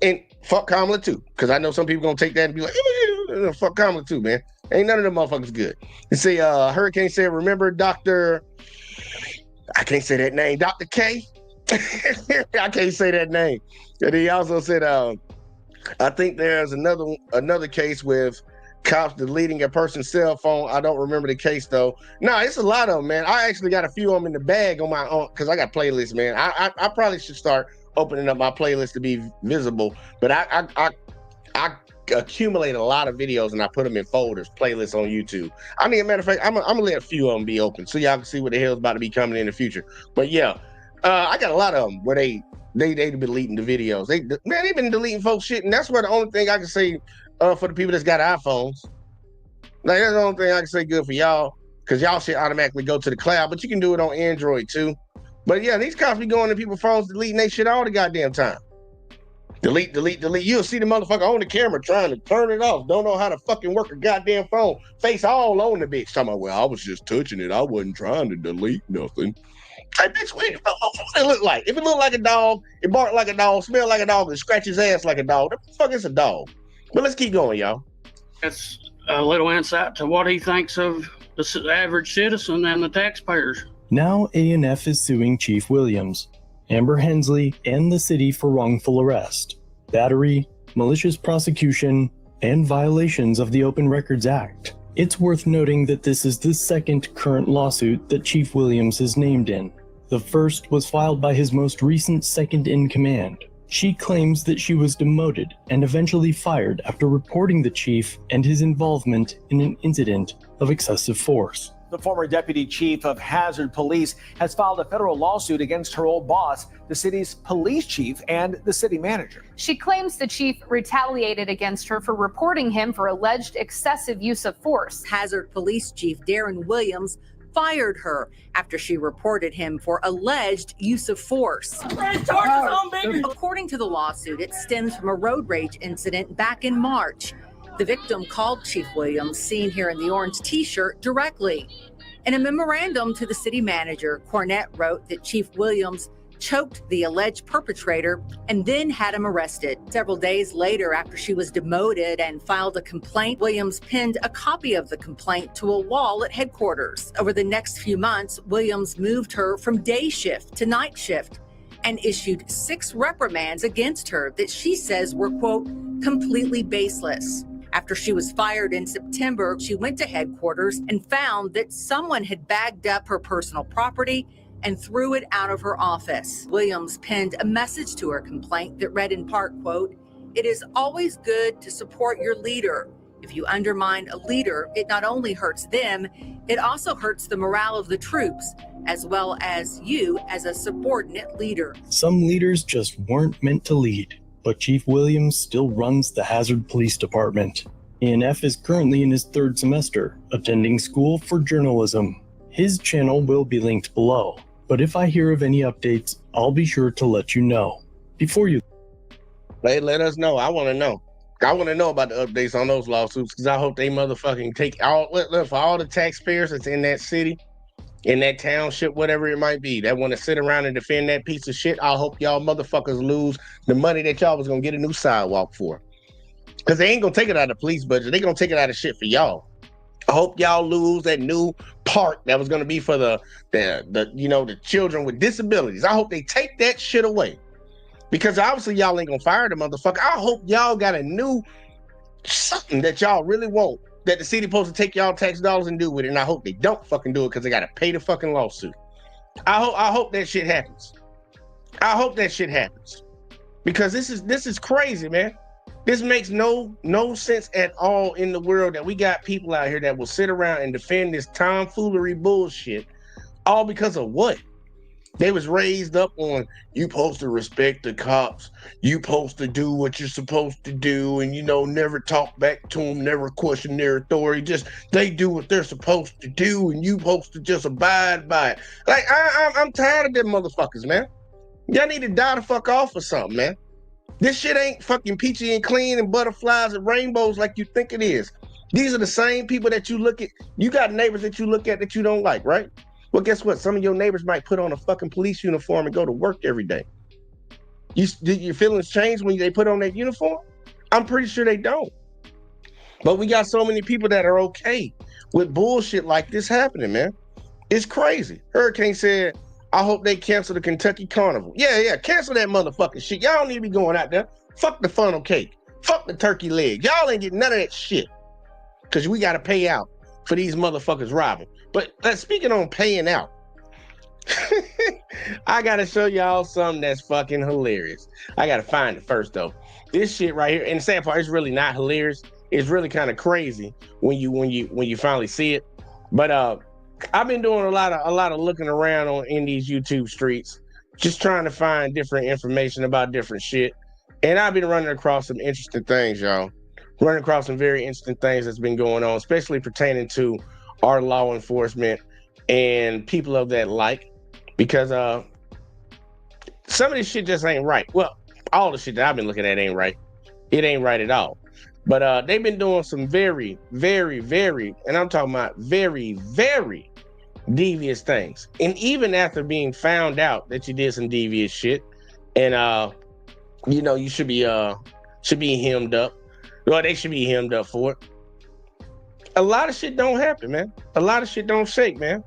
And fuck Kamala too. Because I know some people going to take that and be like, fuck Kamala too, man. Ain't none of them motherfuckers good. You see, Hurricane said, remember Dr. I can't say that name, Dr. K. I can't say that name. And he also said, I think there's another case with cops deleting a person's cell phone. I don't remember the case though. No, it's a lot of them, man. I actually got a few of them in the bag on my own because I got playlists, man. I probably should start opening up my playlist to be visible, but I accumulate a lot of videos and I put them in folders, playlists on YouTube. I mean, a matter of fact, I'm gonna let a few of them be open so y'all can see what the hell's about to be coming in the future. But yeah, I got a lot of them where they deleting the videos. They've been deleting folks shit, and that's where the only thing I can say for the people that's got iPhones. Like that's the only thing I can say good for y'all, because y'all shit automatically go to the cloud, but you can do it on Android too. But yeah, these cops be going to people's phones, deleting their shit all the goddamn time. Delete. You'll see the motherfucker on the camera trying to turn it off. Don't know how to fucking work a goddamn phone. Face all on the bitch. Talking about, well, I was just touching it. I wasn't trying to delete nothing. Hey, bitch, what it look like? If it look like a dog, it bark like a dog, smell like a dog, and scratch his ass like a dog, the fuck is a dog? But let's keep going, y'all. That's a little insight to what he thinks of the average citizen and the taxpayers. Now ANF is suing Chief Williams, Amber Hensley, and the city for wrongful arrest, battery, malicious prosecution, and violations of the Open Records Act. It's worth noting that this is the second current lawsuit that Chief Williams is named in. The first was filed by his most recent second-in-command. She claims that she was demoted and eventually fired after reporting the chief and his involvement in an incident of excessive force. The former deputy chief of Hazard Police has filed a federal lawsuit against her old boss, the city's police chief, and the city manager. She claims the chief retaliated against her for reporting him for alleged excessive use of force. Hazard Police Chief Darren Williams fired her after she reported him for alleged use of force. According to the lawsuit, it stems from a road rage incident back in March. The victim called Chief Williams, seen here in the orange t-shirt, directly. In a memorandum to the city manager, Cornett wrote that Chief Williams choked the alleged perpetrator and then had him arrested. Several days later, after she was demoted and filed a complaint, Williams pinned a copy of the complaint to a wall at headquarters. Over the next few months, Williams moved her from day shift to night shift and issued 6 reprimands against her that she says were, quote, completely baseless. After she was fired in September, she went to headquarters and found that someone had bagged up her personal property and threw it out of her office. Williams penned a message to her complaint that read in part, quote, "It is always good to support your leader. If you undermine a leader, it not only hurts them, it also hurts the morale of the troops, as well as you as a subordinate leader." Some leaders just weren't meant to lead, but Chief Williams still runs the Hazard Police Department. ANF is currently in his 3rd semester, attending school for journalism. His channel will be linked below, but if I hear of any updates, I'll be sure to let you know. Before you... Let us know. I want to know. I want to know about the updates on those lawsuits, because I hope they motherfucking take all, for all the taxpayers that's in that city, in that township, whatever it might be, that want to sit around and defend that piece of shit. I hope y'all motherfuckers lose the money that y'all was going to get a new sidewalk for. Because they ain't going to take it out of the police budget. They going to take it out of shit for y'all. I hope y'all lose that new park that was going to be for the children with disabilities. I hope they take that shit away. Because obviously y'all ain't going to fire the motherfucker. I hope y'all got a new something that y'all really want, that the city supposed to take y'all tax dollars and do with it. And I hope they don't fucking do it, because they got to pay the fucking lawsuit. I hope that shit happens. I hope that shit happens. Because this is crazy, man. This makes no sense at all in the world, that we got people out here that will sit around and defend this tomfoolery bullshit, all because of what? They was raised up on, you supposed to respect the cops, you supposed to do what you're supposed to do, and never talk back to them, never question their authority, just they do what they're supposed to do, and you supposed to just abide by it. Like, I'm tired of them motherfuckers, man. Y'all need to die the fuck off or something, man. This shit ain't fucking peachy and clean and butterflies and rainbows like you think it is. These are the same people that you look at. You got neighbors that you look at that you don't like, right? Well, guess what? Some of your neighbors might put on a fucking police uniform and go to work every day. Did your feelings change when they put on that uniform? I'm pretty sure they don't. But we got so many people that are okay with bullshit like this happening, man. It's crazy. Hurricane said, I hope they cancel the Kentucky Carnival. Yeah, cancel that motherfucking shit. Y'all don't need to be going out there. Fuck the funnel cake. Fuck the turkey leg. Y'all ain't getting none of that shit. Because we got to pay out for these motherfuckers robbing. But speaking on paying out, I got to show y'all something that's fucking hilarious. I got to find it first, though. This shit right here, and the sad part, it's really not hilarious. It's really kind of crazy when you finally see it. But I've been doing a lot of looking around in these YouTube streets, just trying to find different information about different shit. And I've been running across some interesting things, y'all. Running across some very interesting things that's been going on, especially pertaining to our law enforcement and people of that like, because some of this shit just ain't right. Well, all the shit that I've been looking at ain't right. It ain't right at all. But they've been doing some very, very, very, and I'm talking about very, very devious things. And even after being found out that you did some devious shit, and you should be hemmed up. Well, they should be hemmed up for it. A lot of shit don't happen, man. A lot of shit don't shake, man.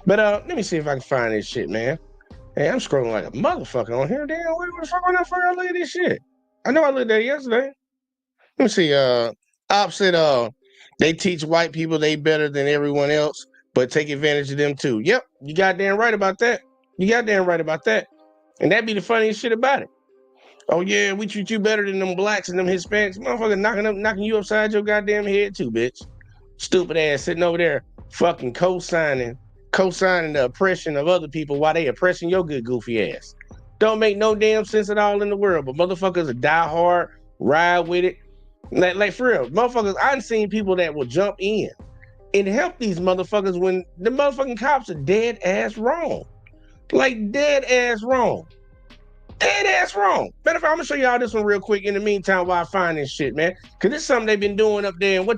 But let me see if I can find this shit, man. Hey, I'm scrolling like a motherfucker on here. Damn, where the fuck am I look at this shit? I know I looked at it yesterday. Let me see. Op said they teach white people they better than everyone else, but take advantage of them too. Yep, you goddamn right about that. You goddamn right about that. And that'd be the funniest shit about it. Oh yeah, we treat you better than them blacks and them Hispanics. Motherfucker knocking you upside your goddamn head too, bitch. Stupid ass sitting over there fucking co-signing the oppression of other people while they oppressing your good goofy ass. Don't make no damn sense at all in the world, but motherfuckers are die hard, ride with it. Like for real, motherfuckers, I've seen people that will jump in and help these motherfuckers when the motherfucking cops are dead ass wrong. Like dead ass wrong. Dead ass wrong. Matter of fact, I'm gonna show y'all this one real quick in the meantime while I find this shit, man. Cause this is something they've been doing up there and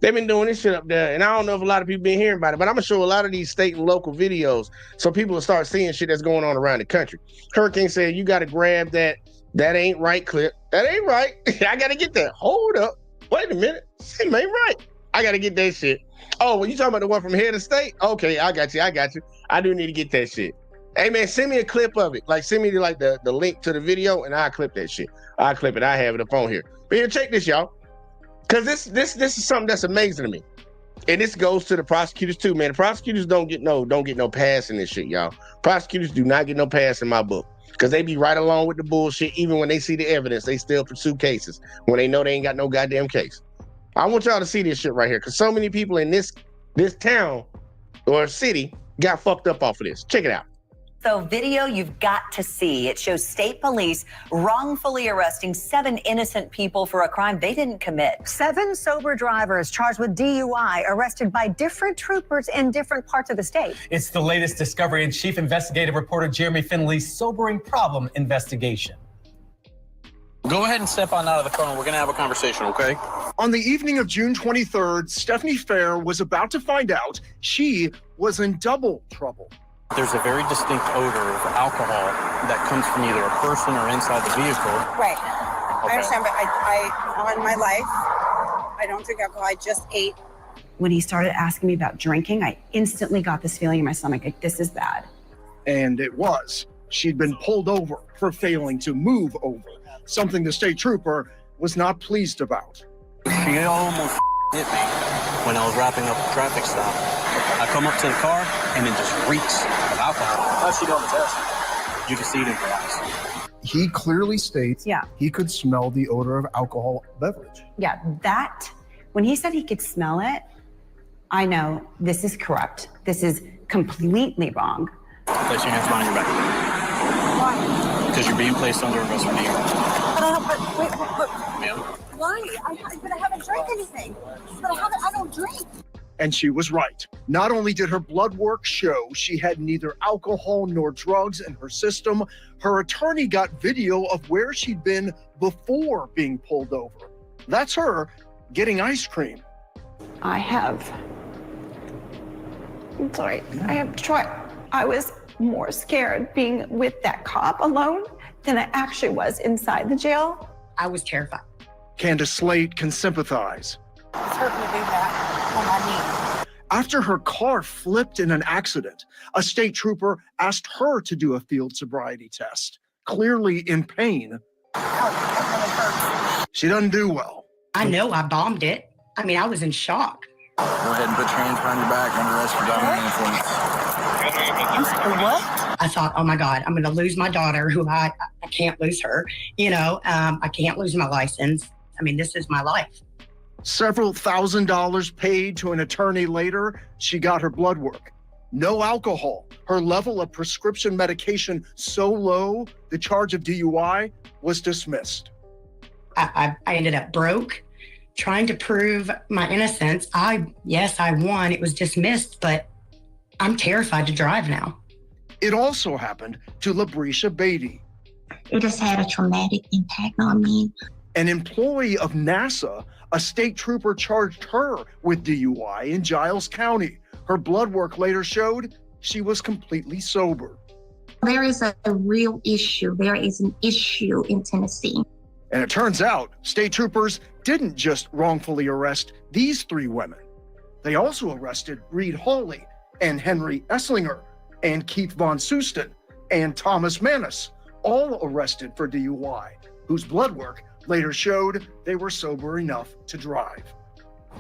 they've been doing this shit up there, and I don't know if a lot of people been hearing about it, but I'm gonna show a lot of these state and local videos so people will start seeing shit that's going on around the country. Hurricane said, you gotta grab that ain't right clip. That ain't right. I gotta get that. Hold up. Wait a minute. It ain't right. I gotta get that shit. Oh, well, you talking about the one from head of state? Okay, I got you. I do need to get that shit. Hey man, send me a clip of it. Like send me like the link to the video and I'll clip that shit. I'll clip it. I have it up on here. But here, check this, y'all. Cause this is something that's amazing to me. And this goes to the prosecutors too, man. The prosecutors don't get no pass in this shit, y'all. Prosecutors do not get no pass in my book. Cause they be right along with the bullshit. Even when they see the evidence, they still pursue cases when they know they ain't got no goddamn case. I want y'all to see this shit right here. Cause so many people in this town or city got fucked up off of this. Check it out. So video you've got to see. It shows state police wrongfully arresting 7 innocent people for a crime they didn't commit. 7 sober drivers charged with DUI arrested by different troopers in different parts of the state. It's the latest discovery in Chief Investigative Reporter Jeremy Finley's sobering problem investigation. Go ahead and step on out of the car and we're going to have a conversation, okay? On the evening of June 23rd, Stephanie Fair was about to find out she was in double trouble. There's a very distinct odor of alcohol that comes from either a person or inside the vehicle. Right. Okay. I understand, but I on my life, I don't drink alcohol. I just ate. When he started asking me about drinking, I instantly got this feeling in my stomach, like this is bad. And it was. She'd been pulled over for failing to move over, something the state trooper was not pleased about. She almost hit me when I was wrapping up a traffic stop. I come up to the car and it just reeks of alcohol. How's she doing the test? You can see it in her eyes. He clearly states he could smell the odor of alcohol beverage. Yeah, that, when he said he could smell it, I know this is corrupt. This is completely wrong. Place your hands behind your back. Why? Because you're being placed under arrest for DUI. But wait. Why? But I haven't drank anything. But I don't drink. And she was right. Not only did her blood work show she had neither alcohol nor drugs in her system, her attorney got video of where she'd been before being pulled over. That's her getting ice cream. I have tried. I was more scared being with that cop alone than I actually was inside the jail. I was terrified. Candace Slate can sympathize. It's hurting to do that on my knee. After her car flipped in an accident, a state trooper asked her to do a field sobriety test, clearly in pain. She doesn't do well. I know I bombed it. I mean, I was in shock. Go ahead and put your hands behind your back and arrest for driving influence. I'm sorry, what? I thought, oh my God, I'm going to lose my daughter, who I can't lose her. You know, I can't lose my license. I mean, this is my life. Several $1,000s paid to an attorney later, she got her blood work. No alcohol. Her level of prescription medication so low, the charge of DUI was dismissed. I ended up broke, trying to prove my innocence. Yes, I won. It was dismissed, but I'm terrified to drive now. It also happened to Labrisha Beatty. It just had a traumatic impact on me. An employee of NASA, a state trooper charged her with DUI in Giles County. Her blood work later showed she was completely sober. There is a real issue. There is an issue in Tennessee. And it turns out state troopers didn't just wrongfully arrest these three women. They also arrested Reed Hawley and Henry Esslinger and Keith Von Susten and Thomas Maness, all arrested for DUI, whose blood work later showed they were sober enough to drive.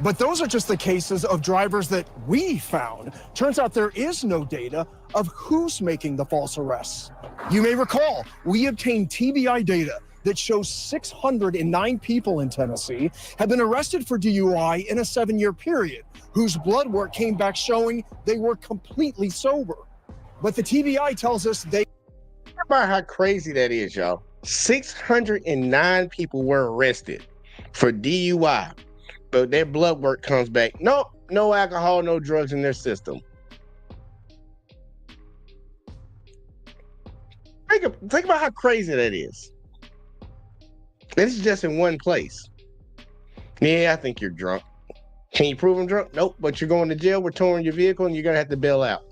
But those are just the cases of drivers that we found. Turns out there is no data of who's making the false arrests. You may recall, we obtained TBI data that shows 609 people in Tennessee have been arrested for DUI in a 7-year period, whose blood work came back showing they were completely sober. But the TBI tells us they... Think about how crazy that is, y'all. 609 people were arrested for DUI, but their blood work comes back. Nope, no alcohol, no drugs in their system. Think about how crazy that is. This is just in one place. Yeah, I think you're drunk. Can you prove I'm drunk? Nope, but you're going to jail. We're towing your vehicle and you're going to have to bail out.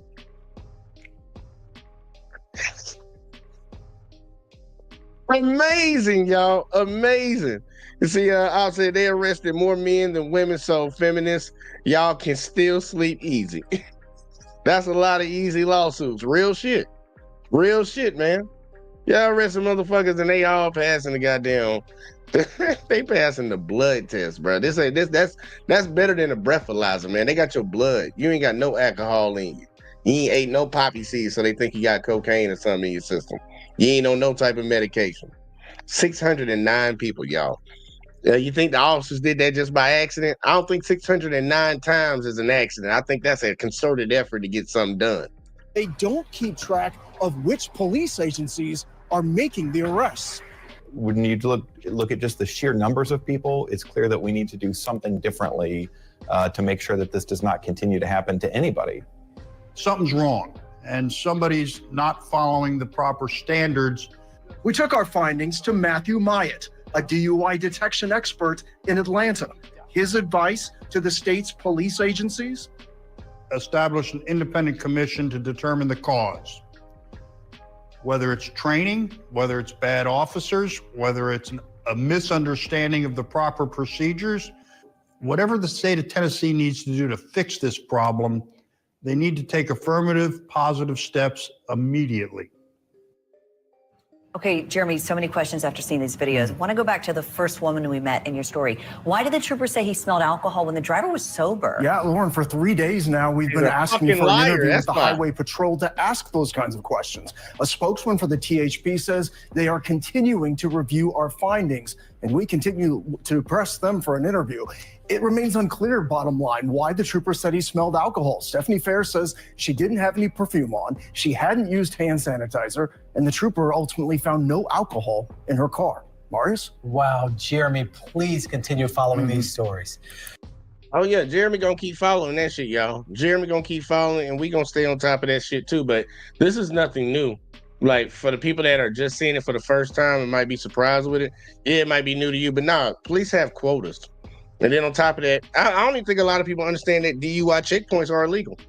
Amazing, y'all. Amazing. You see, I'll say they arrested more men than women, so feminists, y'all can still sleep easy. That's a lot of easy lawsuits. Real shit. Real shit, man. Y'all arrested motherfuckers and they all passing the goddamn... they passing the blood test, bro. That's better than a breathalyzer, man. They got your blood. You ain't got no alcohol in you. You ain't ate no poppy seeds, so they think you got cocaine or something in your system. You ain't on no type of medication. 609 people, y'all. You think the officers did that just by accident? I don't think 609 times is an accident. I think that's a concerted effort to get something done. They don't keep track of which police agencies are making the arrests. We need to look at just the sheer numbers of people. It's clear that we need to do something differently to make sure that this does not continue to happen to anybody. Something's wrong, and somebody's not following the proper standards. We took our findings to Matthew Myatt, a DUI detection expert in Atlanta. His advice to the state's police agencies? Establish an independent commission to determine the cause. Whether it's training, whether it's bad officers, whether it's a misunderstanding of the proper procedures, whatever the state of Tennessee needs to do to fix this problem, they need to take affirmative, positive steps immediately. Okay, Jeremy, so many questions after seeing these videos. I want to go back to the first woman we met in your story. Why did the trooper say he smelled alcohol when the driver was sober? Yeah, Lauren, for 3 days now, we've been asking for an interview with the Highway Patrol to ask those kinds of questions. A spokesman for the THP says they are continuing to review our findings, and we continue to press them for an interview. It remains unclear, bottom line, why the trooper said he smelled alcohol. Stephanie Fair says she didn't have any perfume on, she hadn't used hand sanitizer, and the trooper ultimately found no alcohol in her car. Marius? Wow, Jeremy, please continue following these stories. Oh yeah, Jeremy gonna keep following that shit, y'all. Jeremy gonna keep following, and we gonna stay on top of that shit too. But this is nothing new. Like, for the people that are just seeing it for the first time and might be surprised with it, yeah, it might be new to you, but nah, police have quotas. And then on top of that, I don't even think a lot of people understand that DUI checkpoints are illegal.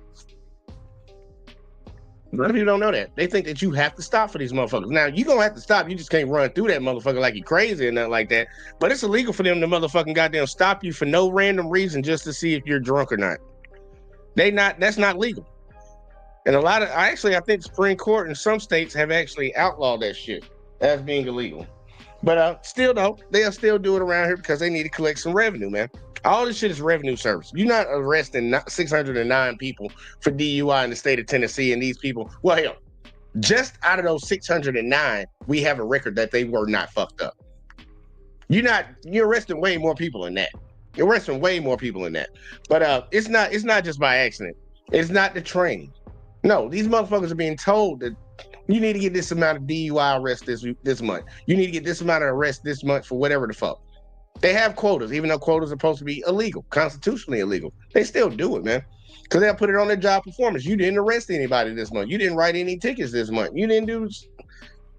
A lot of people don't know that. They think that you have to stop for these motherfuckers. Now, you're going to have to stop. You just can't run through that motherfucker like you're crazy or nothing like that. But it's illegal for them to motherfucking goddamn stop you for no random reason just to see if you're drunk or not. That's not legal. And I think the Supreme Court in some states have actually outlawed that shit as being illegal. But still though, they'll still do it around here because they need to collect some revenue, man. All this shit is revenue service. You're not arresting 609 people for DUI in the state of Tennessee, and these people, well, hell, just out of those 609, we have a record that they were not fucked up. You're arresting way more people than that. You're arresting way more people than that. But it's not just by accident. It's not the training. No, these motherfuckers are being told that you need to get this amount of DUI arrests this month. You need to get this amount of arrests this month for whatever the fuck. They have quotas, even though quotas are supposed to be illegal, constitutionally illegal. They still do it, man. Because they'll put it on their job performance. You didn't arrest anybody this month. You didn't write any tickets this month. You didn't do...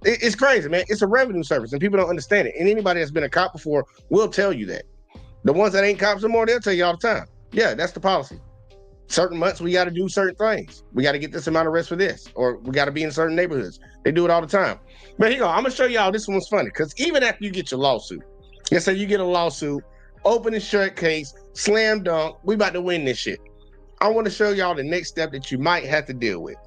It's crazy, man. It's a revenue service, and people don't understand it. And anybody that's been a cop before will tell you that. The ones that ain't cops anymore, they'll tell you all the time. Yeah, that's the policy. Certain months, we got to do certain things. We got to get this amount of arrests for this, or we got to be in certain neighborhoods. They do it all the time. But here you go. I'm going to show y'all this one's funny, because even after you get your lawsuit, let's say you get a lawsuit, open and shut case, slam dunk, we about to win this shit. I want to show y'all the next step that you might have to deal with.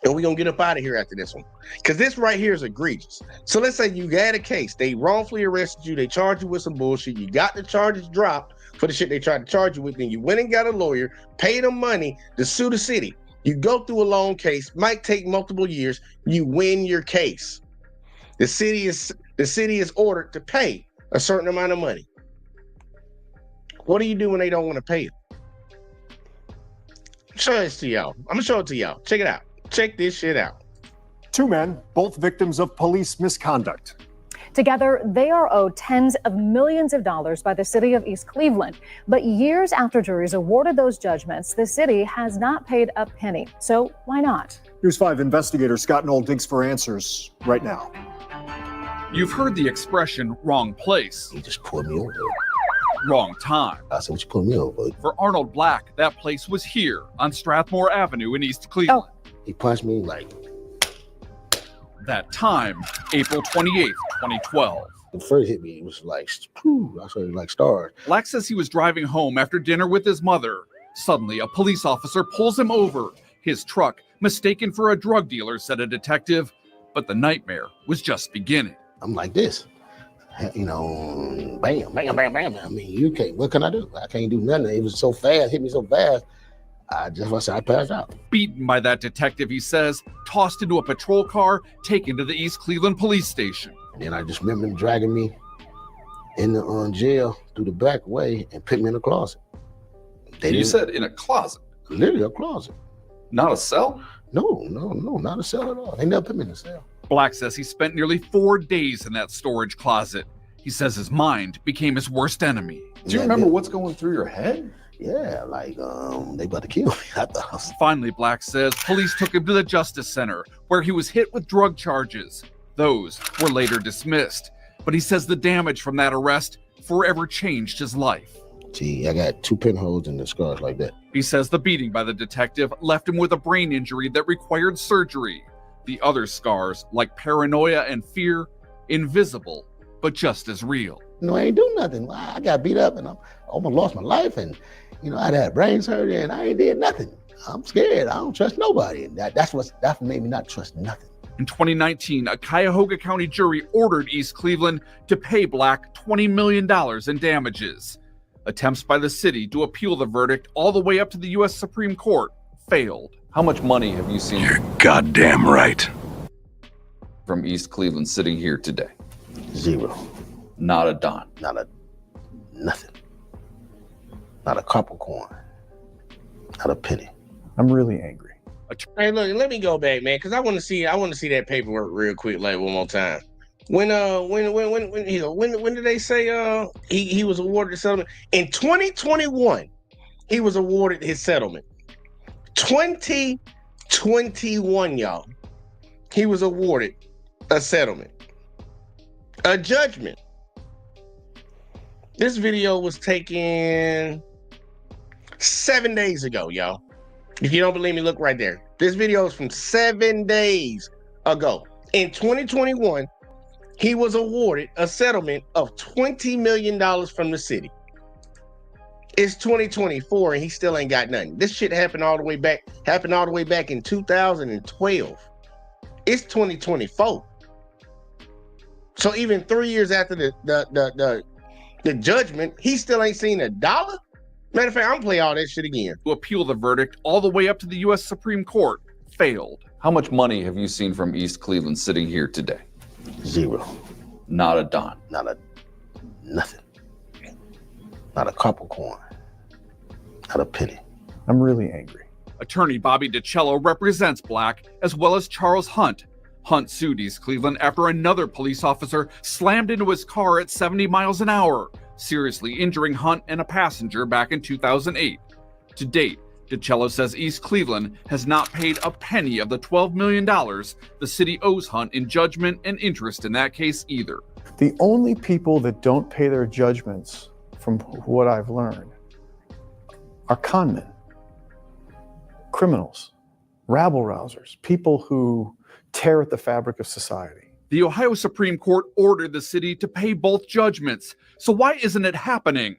And we're going to get up out of here after this one. Because this right here is egregious. So let's say you had a case. They wrongfully arrested you. They charged you with some bullshit. You got the charges dropped for the shit they tried to charge you with. Then you went and got a lawyer, paid them money to sue the city. You go through a long case, might take multiple years. You win your case. The city is ordered to pay a certain amount of money. What do you do when they don't want to pay it? Show this to y'all. I'm going to show it to y'all. Check it out. Check this shit out. 2 men, both victims of police misconduct. Together, they are owed tens of millions of dollars by the city of East Cleveland. But years after juries awarded those judgments, the city has not paid a penny. So why not? News 5 investigator Scott Knoll digs for answers right now. You've heard the expression wrong place. He just pulled me over. Wrong time. I said, what you put me over? For Arnold Black, that place was here on Strathmore Avenue in East Cleveland. He punched me like... That time, April 28th, 2012. The first hit me, it was like, whew, I saw it like stars. Black says he was driving home after dinner with his mother. Suddenly, a police officer pulls him over. His truck, mistaken for a drug dealer, said a detective. But the nightmare was just beginning. I'm like this. You know, bam, bam, bam, bam. I mean, you can't, what can I do? I can't do nothing. It was so fast, hit me so fast. I passed out. Beaten by that detective, he says, tossed into a patrol car, taken to the East Cleveland police station. And then I just remember them dragging me in the jail through the back way and put me in a closet. You said in a closet? Literally a closet. Not a cell? No, not a cell at all. They never put me in a cell. Black says he spent nearly 4 days in that storage closet. He says his mind became his worst enemy. Do you remember what's going through your head? Yeah, like, they about to kill me at the house. Finally, Black says police took him to the Justice Center, where he was hit with drug charges. Those were later dismissed. But he says the damage from that arrest forever changed his life. See, I got 2 pinholes and the scars like that. He says the beating by the detective left him with a brain injury that required surgery. The other scars, like paranoia and fear, invisible, but just as real. No, I ain't do nothing. I got beat up and I almost lost my life. And, you know, I had brain surgery and I ain't did nothing. I'm scared. I don't trust nobody. And that made me not trust nothing. In 2019, a Cuyahoga County jury ordered East Cleveland to pay Black $20 million in damages. Attempts by the city to appeal the verdict all the way up to the U.S. Supreme Court failed. How much money have you seen? You're goddamn right. From East Cleveland sitting here today? 0. Not a dime. Nothing. Not a copper coin. Not a penny. I'm really angry. Hey, look, let me go back, man, because I want to see that paperwork real quick, like one more time. When did they say he was awarded the settlement? In 2021, he was awarded his settlement. 2021, y'all. He was awarded a settlement. A judgment. This video was taken 7 days ago, y'all. If you don't believe me, look right there. This video is from 7 days ago. In 2021, he was awarded a settlement of $20 million from the city. It's 2024 and he still ain't got nothing. This shit happened all the way back in 2012. It's 2024. So even 3 years after the judgment, he still ain't seen $1. Matter of fact, I'm gonna play all that shit again. To appeal the verdict all the way up to the U.S. Supreme Court failed. How much money have you seen from East Cleveland sitting here today? Zero. Not a dime. Nothing. Not a couple coin. Not a penny. I'm really angry. Attorney Bobby DiCello represents Black as well as Charles Hunt. Hunt sued East Cleveland after another police officer slammed into his car at 70 miles an hour, seriously injuring Hunt and a passenger back in 2008. To date, DiCello says East Cleveland has not paid a penny of the $12 million the city owes Hunt in judgment and interest in that case either. The only people that don't pay their judgments, from what I've learned, are con men, criminals, rabble-rousers, people who tear at the fabric of society. The Ohio Supreme Court ordered the city to pay both judgments. So why isn't it happening?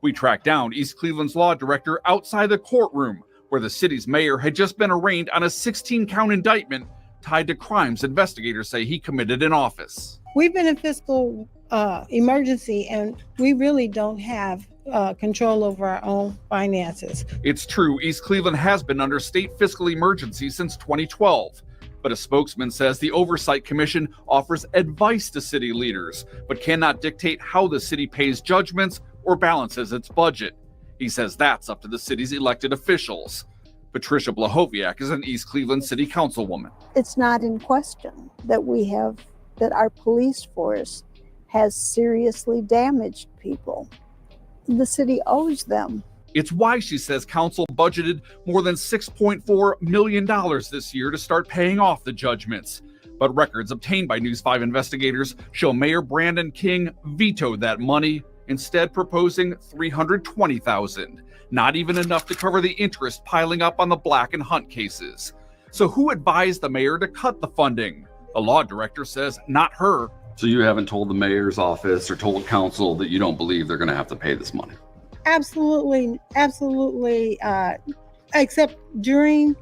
We tracked down East Cleveland's law director outside the courtroom, where the city's mayor had just been arraigned on a 16-count indictment tied to crimes investigators say he committed in office. We've been in fiscal emergency, and we really don't have control over our own finances. It's true, East Cleveland has been under state fiscal emergency since 2012. But a spokesman says the Oversight Commission offers advice to city leaders, but cannot dictate how the city pays judgments or balances its budget. He says that's up to the city's elected officials. Patricia Blahoviak is an East Cleveland city councilwoman. It's not in question that our police force has seriously damaged people. The city owes them. It's why she says council budgeted more than $6.4 million this year to start paying off the judgments. But records obtained by News 5 investigators show Mayor Brandon King vetoed that money, instead proposing $320,000, not even enough to cover the interest piling up on the Black and Hunt cases. So who advised the mayor to cut the funding? The law director says not her. So you haven't told the mayor's office or told council that you don't believe they're going to have to pay this money? Absolutely, except during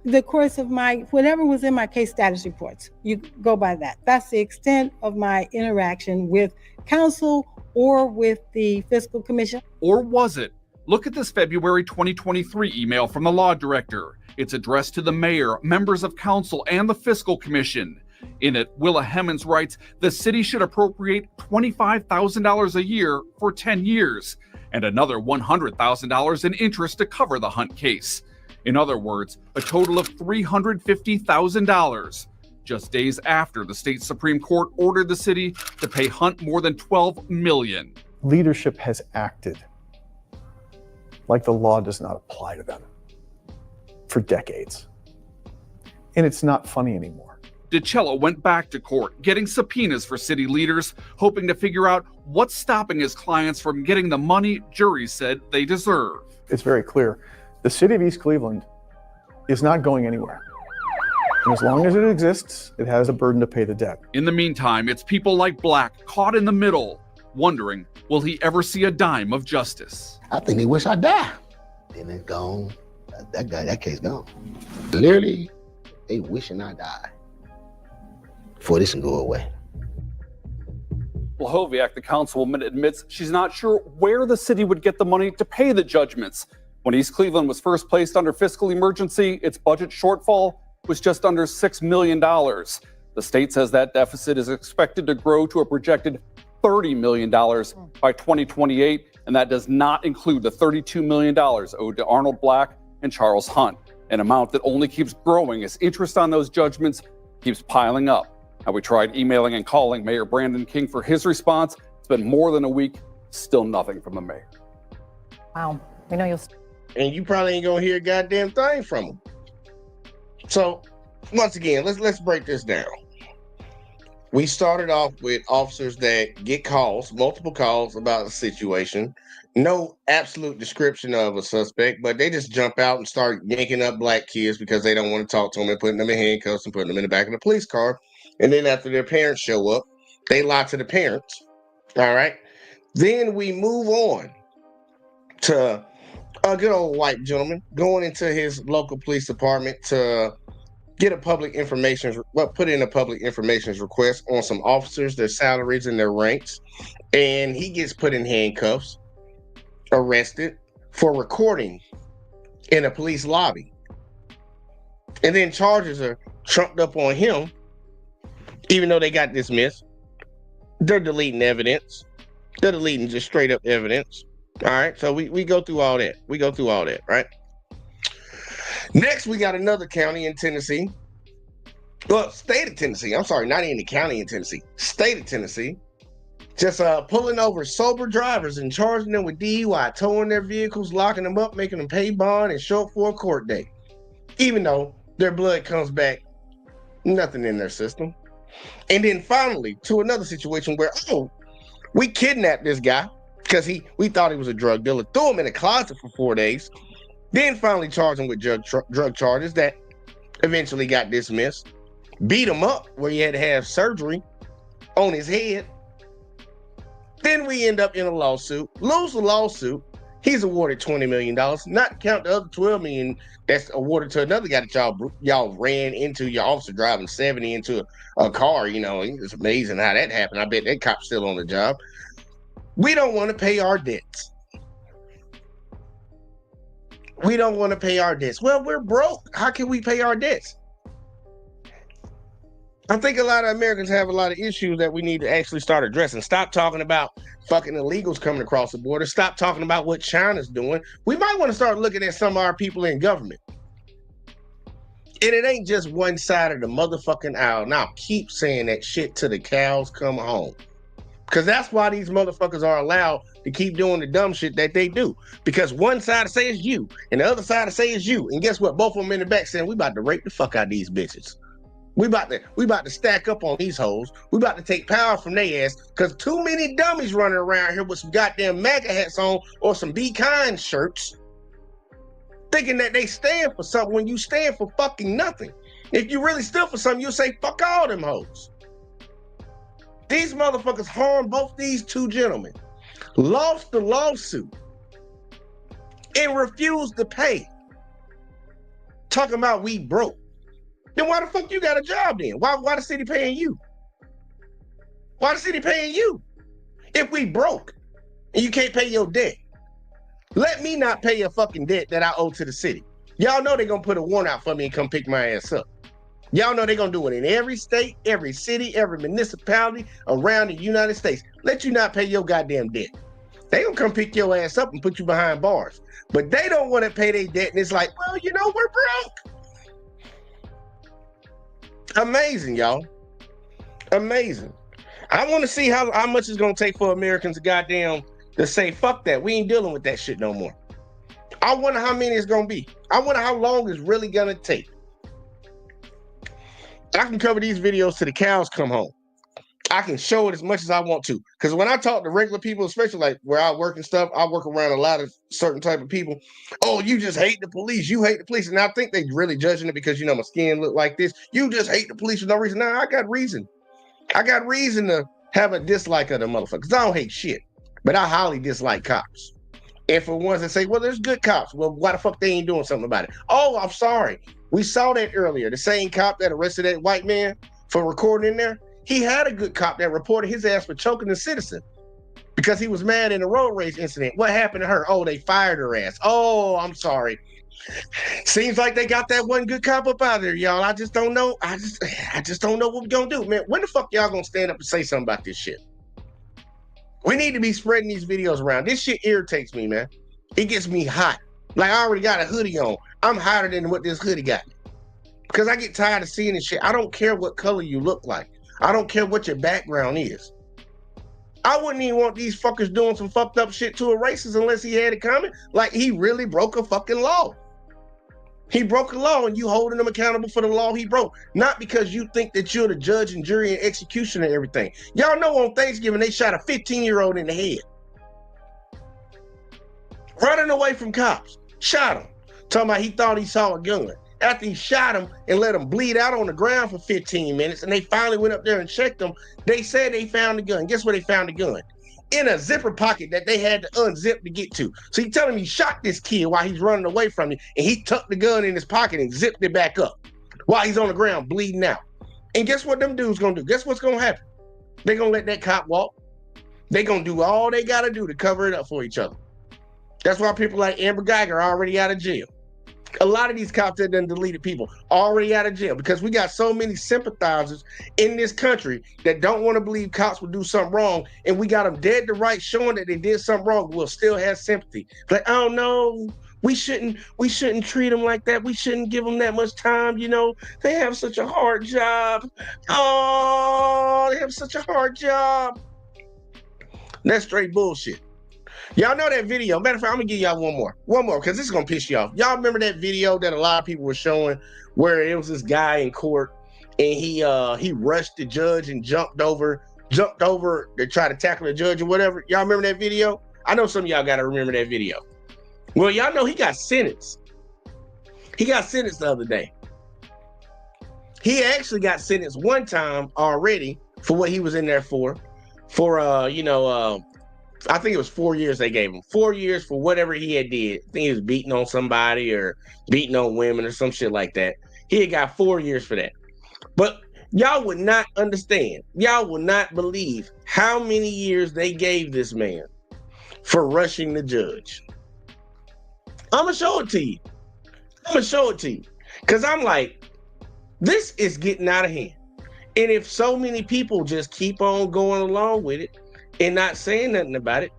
the course of whatever was in my case status reports. You go by that. That's the extent of my interaction with council or with the fiscal commission. Or was it? Look at this February 2023 email from the law director. It's addressed to the mayor, members of council, and the fiscal commission. In it, Willa Hemmons writes the city should appropriate $25,000 a year for 10 years. And another $100,000 in interest to cover the Hunt case. In other words, a total of $350,000, just days after the state Supreme Court ordered the city to pay Hunt more than $12 million. Leadership has acted like the law does not apply to them for decades. And it's not funny anymore. DiCello went back to court, getting subpoenas for city leaders, hoping to figure out what's stopping his clients from getting the money juries said they deserve. It's very clear. The city of East Cleveland is not going anywhere. And as long as it exists, it has a burden to pay the debt. In the meantime, it's people like Black caught in the middle, wondering, will he ever see a dime of justice? I think they wish I die. Then it's gone. That case gone. Literally, they wishing I die before this can go away. Blahoviak, the councilwoman, admits she's not sure where the city would get the money to pay the judgments. When East Cleveland was first placed under fiscal emergency, its budget shortfall was just under $6 million. The state says that deficit is expected to grow to a projected $30 million by 2028, and that does not include the $32 million owed to Arnold Black and Charles Hunt, an amount that only keeps growing as interest on those judgments keeps piling up. Now, we tried emailing and calling Mayor Brandon King for his response. It's been more than a week, still nothing from the mayor. Wow. We know you'll... And you probably ain't gonna hear a goddamn thing from him. So, once again, let's break this down. We started off with officers that get calls, multiple calls about the situation. No absolute description of a suspect, but they just jump out and start yanking up Black kids because they don't want to talk to them and putting them in handcuffs and putting them in the back of the police car. And then after their parents show up, they lie to the parents. All right. Then we move on to a good old white gentleman going into his local police department to get a put in a public information request on some officers, their salaries and their ranks. And he gets put in handcuffs, arrested for recording in a police lobby. And then charges are trumped up on him, even though they got dismissed. They're deleting evidence. They're deleting just straight up evidence. All right, so we go through all that. We go through all that, right? Next, we got another county in Tennessee. Well, state of Tennessee. I'm sorry, not even the county in Tennessee. State of Tennessee. Just pulling over sober drivers and charging them with DUI, towing their vehicles, locking them up, making them pay bond and show up for a court date. Even though their blood comes back, nothing in their system. And then finally, to another situation where, we kidnapped this guy because we thought he was a drug dealer, threw him in a closet for 4 days, then finally charged him with drug charges that eventually got dismissed, beat him up where he had to have surgery on his head. Then we end up in a lawsuit, lose the lawsuit. He's awarded $20 million, not count the other $12 million that's awarded to another guy that y'all ran into, your officer driving 70 into a car. You know, it's amazing how that happened. I bet that cop's still on the job. We don't want to pay our debts. We don't want to pay our debts. Well, we're broke. How can we pay our debts? I think a lot of Americans have a lot of issues that we need to actually start addressing. Stop talking about fucking illegals coming across the border. Stop talking about what China's doing. We might want to start looking at some of our people in government. And it ain't just one side of the motherfucking aisle. Now, keep saying that shit till the cows come home. Because that's why these motherfuckers are allowed to keep doing the dumb shit that they do. Because one side say it's you, and the other side say it's you. And guess what? Both of them in the back saying, we about to rape the fuck out of these bitches. We about to stack up on these hoes. We about to take power from their ass because too many dummies running around here with some goddamn MAGA hats on or some Be Kind shirts thinking that they stand for something when you stand for fucking nothing. If you really stood for something, you'll say, fuck all them hoes. These motherfuckers harmed both these two gentlemen, lost the lawsuit, and refused to pay. Talking about we broke. Then why the fuck you got a job then? Why the city paying you? Why the city paying you? If we broke and you can't pay your debt, let me not pay a fucking debt that I owe to the city. Y'all know they're gonna put a warrant out for me and come pick my ass up. Y'all know they're gonna do it in every state, every city, every municipality around the United States. Let you not pay your goddamn debt. They gonna come pick your ass up and put you behind bars. But they don't want to pay their debt, and it's like, well, you know, we're broke. Amazing, y'all. Amazing. I want to see how much it's going to take for Americans to say, fuck that. We ain't dealing with that shit no more. I wonder how many it's going to be. I wonder how long it's really going to take. I can cover these videos till the cows come home. I can show it as much as I want to. Because when I talk to regular people, especially like where I work and stuff, I work around a lot of certain type of people. Oh, you just hate the police. You hate the police. And I think they really judging it because, you know, my skin look like this. You just hate the police for no reason. Nah, I got reason. I got reason to have a dislike of the motherfuckers. I don't hate shit. But I highly dislike cops. And for ones that say, well, there's good cops. Well, why the fuck they ain't doing something about it? Oh, I'm sorry. We saw that earlier. The same cop that arrested that white man for recording in there. He had a good cop that reported his ass for choking a citizen because he was mad in a road rage incident. What happened to her? Oh, they fired her ass. Oh, I'm sorry. Seems like they got that one good cop up out of there, y'all. I just don't know. I just don't know what we're gonna do, man. When the fuck y'all gonna stand up and say something about this shit? We need to be spreading these videos around. This shit irritates me, man. It gets me hot. Like I already got a hoodie on. I'm hotter than what this hoodie got. Because I get tired of seeing this shit. I don't care what color you look like. I don't care what your background is. I wouldn't even want these fuckers doing some fucked up shit to a racist unless he had it coming. Like he really broke a fucking law. He broke a law and you holding him accountable for the law he broke. Not because you think that you're the judge and jury and executioner and everything. Y'all know on Thanksgiving they shot a 15-year-old in the head. Running away from cops. Shot him. Talking about he thought he saw a gun. After he shot him and let him bleed out on the ground for 15 minutes, and they finally went up there and checked him, they said they found the gun. Guess where they found the gun? in a zipper pocket that they had to unzip to get to. So you telling me he shot this kid while he's running away from you, and he tucked the gun in his pocket and zipped it back up while he's on the ground bleeding out. And guess what them dudes gonna do? Guess what's gonna happen? They're gonna let that cop walk. They're gonna do all they gotta do to cover it up for each other. That's why people like Amber Geiger are already out of jail. A lot of these cops that done deleted people already out of jail because we got so many sympathizers in this country that don't want to believe cops will do something wrong, and we got them dead to rights showing that they did something wrong. We'll still have sympathy. Like, oh no, we shouldn't treat them like that. We shouldn't give them that much time. You know, they have such a hard job. Oh, they have such a hard job. That's straight bullshit. Y'all know that video. Matter of fact, I'm gonna give y'all one more, because this is gonna piss you off. Y'all remember that video that a lot of people were showing where it was this guy in court and he rushed the judge and jumped over to try to tackle the judge or whatever. Y'all remember that video? I know some of y'all gotta remember that video. Well, y'all know he got sentenced. He got sentenced the other day. He actually got sentenced one time already for what he was in there for I think it was 4 years they gave him. 4 years for whatever he had did. I think he was beating on somebody or beating on women or some shit like that. He had got 4 years for that. But y'all would not understand. Y'all would not believe how many years they gave this man for rushing the judge. I'm going to show it to you. Because I'm like, this is getting out of hand. And if so many people just keep on going along with it, and not saying nothing about it,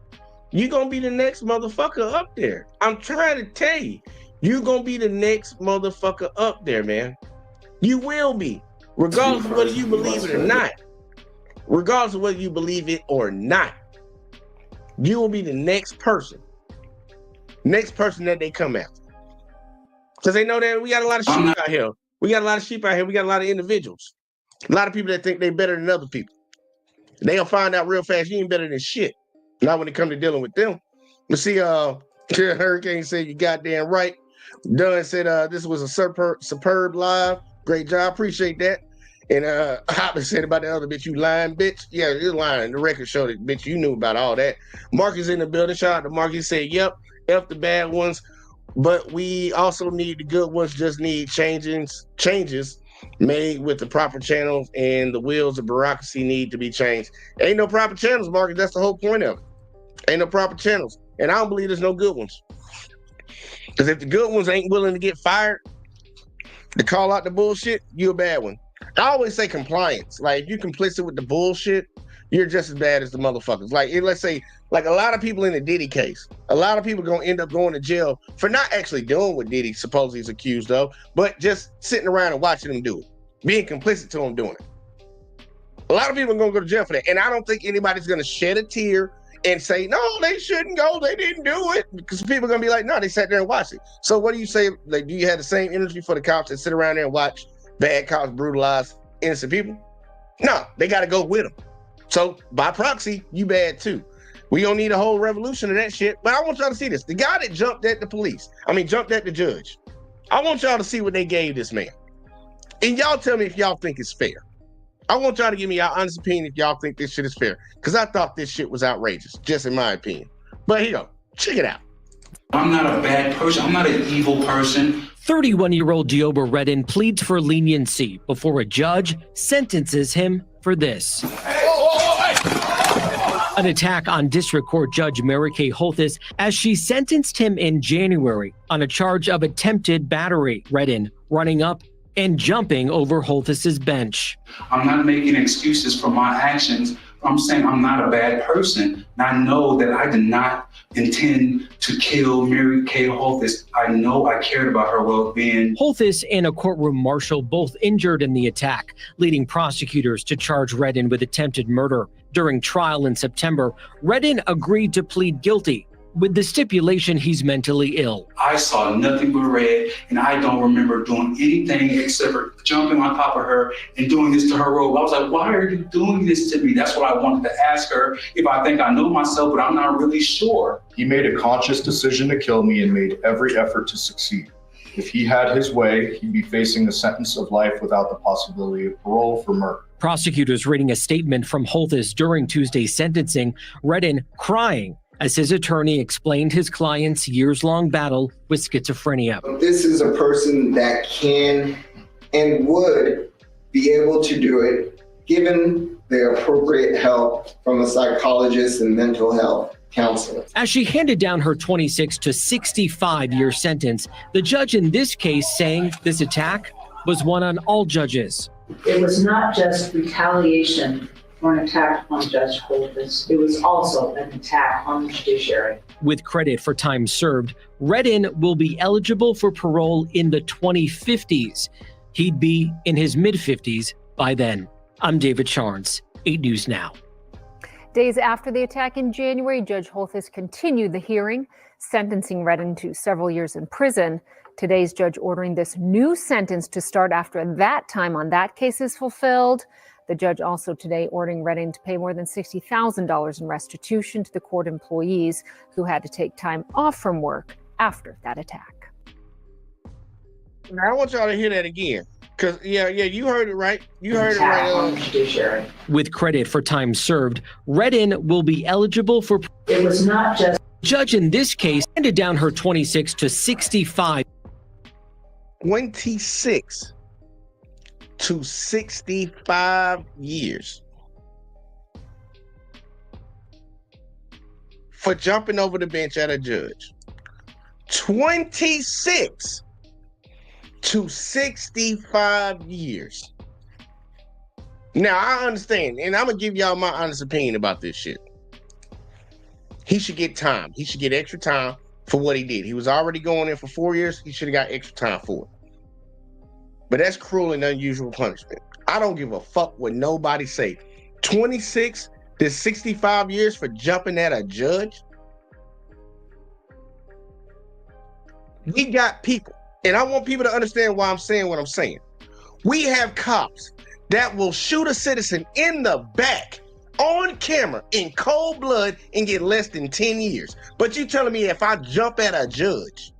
you're going to be the next motherfucker up there. I'm trying to tell you, you're going to be the next motherfucker up there, man. You will be, regardless of whether you believe it or not. Regardless of whether you believe it or not, you will be the next person that they come after. Because they know that we got a lot of sheep out here. We got a lot of individuals. A lot of people that think they're better than other people. They'll find out real fast you ain't better than shit. Not when it comes to dealing with them. But see, Hurricane said you goddamn right. Dunn said this was a superb live. Great job. Appreciate that. And Hoppin said about the other bitch, you lying bitch. Yeah, you're lying. The record showed it, bitch. You knew about all that. Marcus in the building. Shout out to Marcus. He said, yep, F the bad ones. But we also need the good ones, just need changes made with the proper channels, and the wheels of bureaucracy need to be changed. Ain't no proper channels, Marcus. That's the whole point of it. Ain't no proper channels. And I don't believe there's no good ones. Because if the good ones ain't willing to get fired to call out the bullshit, you a bad one. I always say compliance. Like, if you're complicit with the bullshit, you're just as bad as the motherfuckers. Like, let's say, like a lot of people in the Diddy case, a lot of people gonna end up going to jail for not actually doing what Diddy supposedly is accused of, but just sitting around and watching him do it, being complicit to him doing it. A lot of people are gonna go to jail for that. And I don't think anybody's gonna shed a tear and say, no, they shouldn't go, they didn't do it. Because people are gonna be like, no, they sat there and watched it. So what do you say? Like, do you have the same energy for the cops that sit around there and watch bad cops brutalize innocent people? No, they gotta go with them. So by proxy, you bad too. We don't need a whole revolution of that shit. But I want y'all to see this. The guy that jumped at the judge. I want y'all to see what they gave this man. And y'all tell me if y'all think it's fair. I want y'all to give me your honest opinion if y'all think this shit is fair. Because I thought this shit was outrageous, just in my opinion. But here you go. Check it out. I'm not a bad person. I'm not an evil person. 31-year-old Dioba Redden pleads for leniency before a judge sentences him for this. An attack on District Court Judge Mary Kay Holthus as she sentenced him in January on a charge of attempted battery. Redden running up and jumping over Holthus's bench. I'm not making excuses for my actions. I'm saying I'm not a bad person. And I know that I did not intend to kill Mary Kay Holthus. I know I cared about her well-being. Holthus and a courtroom marshal both injured in the attack, leading prosecutors to charge Redden with attempted murder. During trial in September, Redden agreed to plead guilty with the stipulation he's mentally ill. I saw nothing but red, and I don't remember doing anything except for jumping on top of her and doing this to her robe. I was like, why are you doing this to me? That's what I wanted to ask her, if I think I know myself, but I'm not really sure. He made a conscious decision to kill me and made every effort to succeed. If he had his way, he'd be facing a sentence of life without the possibility of parole for murder. Prosecutors reading a statement from Holthus during Tuesday's sentencing, Redden crying as his attorney explained his client's years-long battle with schizophrenia. This is a person that can and would be able to do it given the appropriate help from a psychologist and mental health counselor. As she handed down her 26 to 65-year sentence, the judge in this case saying this attack was one on all judges. It was not just retaliation for an attack on Judge Holthus. It was also an attack on the judiciary. With credit for time served, Redden will be eligible for parole in the 2050s. He'd be in his mid-50s by then. I'm David Charnes, 8 News Now. Days after the attack in January, Judge Holthus continued the hearing, sentencing Redden to several years in prison. Today's judge ordering this new sentence to start after that time on that case is fulfilled. The judge also today ordering Redden to pay more than $60,000 in restitution to the court employees who had to take time off from work after that attack. Now, I want y'all to hear that again. Because, you heard it right. You heard it right. With credit for time served, Redden will be eligible for... It was not just... Judge in this case handed down her 26 to 65. 26 to 65 years for jumping over the bench at a judge. 26 to 65 years. Now, I understand, and I'm going to give y'all my honest opinion about this shit. He should get time. He should get extra time for what he did. He was already going in for 4 years. He should have got extra time for it. But that's cruel and unusual punishment. I don't give a fuck what nobody say. 26 to 65 years for jumping at a judge? We got people, and I want people to understand why I'm saying what I'm saying. We have cops that will shoot a citizen in the back on camera in cold blood and get less than 10 years. But you telling me if I jump at a judge,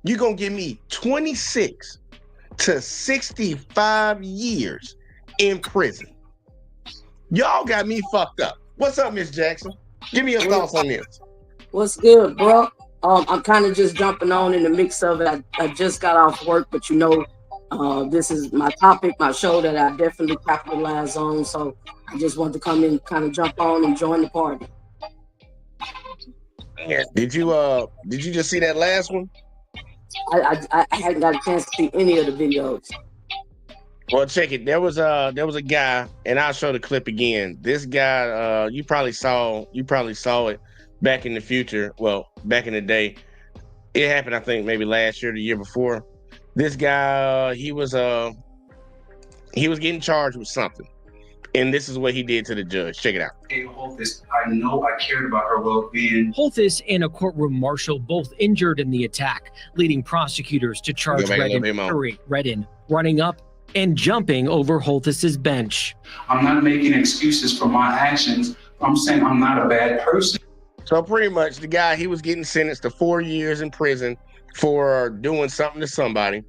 you're going to give me 26 to 65 years in prison. Y'all got me fucked up. What's up, Miss Jackson? Give me your thoughts on this. What's good, bro? I'm kind of just jumping on in the mix of it. I just got off work, but this is my topic, my show that I definitely capitalize on. So I just want to come in, kind of jump on and join the party. Yeah. Did you just see that last one? I hadn't got a chance to see any of the videos. Well, check it. There was a guy, and I'll show the clip again. This guy, you probably saw it back in the future. Well, back in the day. It happened, I think, maybe last year, the year before. This guy, he was getting charged with something. And this is what he did to the judge. Check it out. Hey, Holthus, I know I cared about her well-being. Holthus and a courtroom marshal both injured in the attack, leading prosecutors to charge Redden running up and jumping over Holthus's bench. I'm not making excuses for my actions. I'm saying I'm not a bad person. So pretty much the guy, he was getting sentenced to 4 years in prison for doing something to somebody.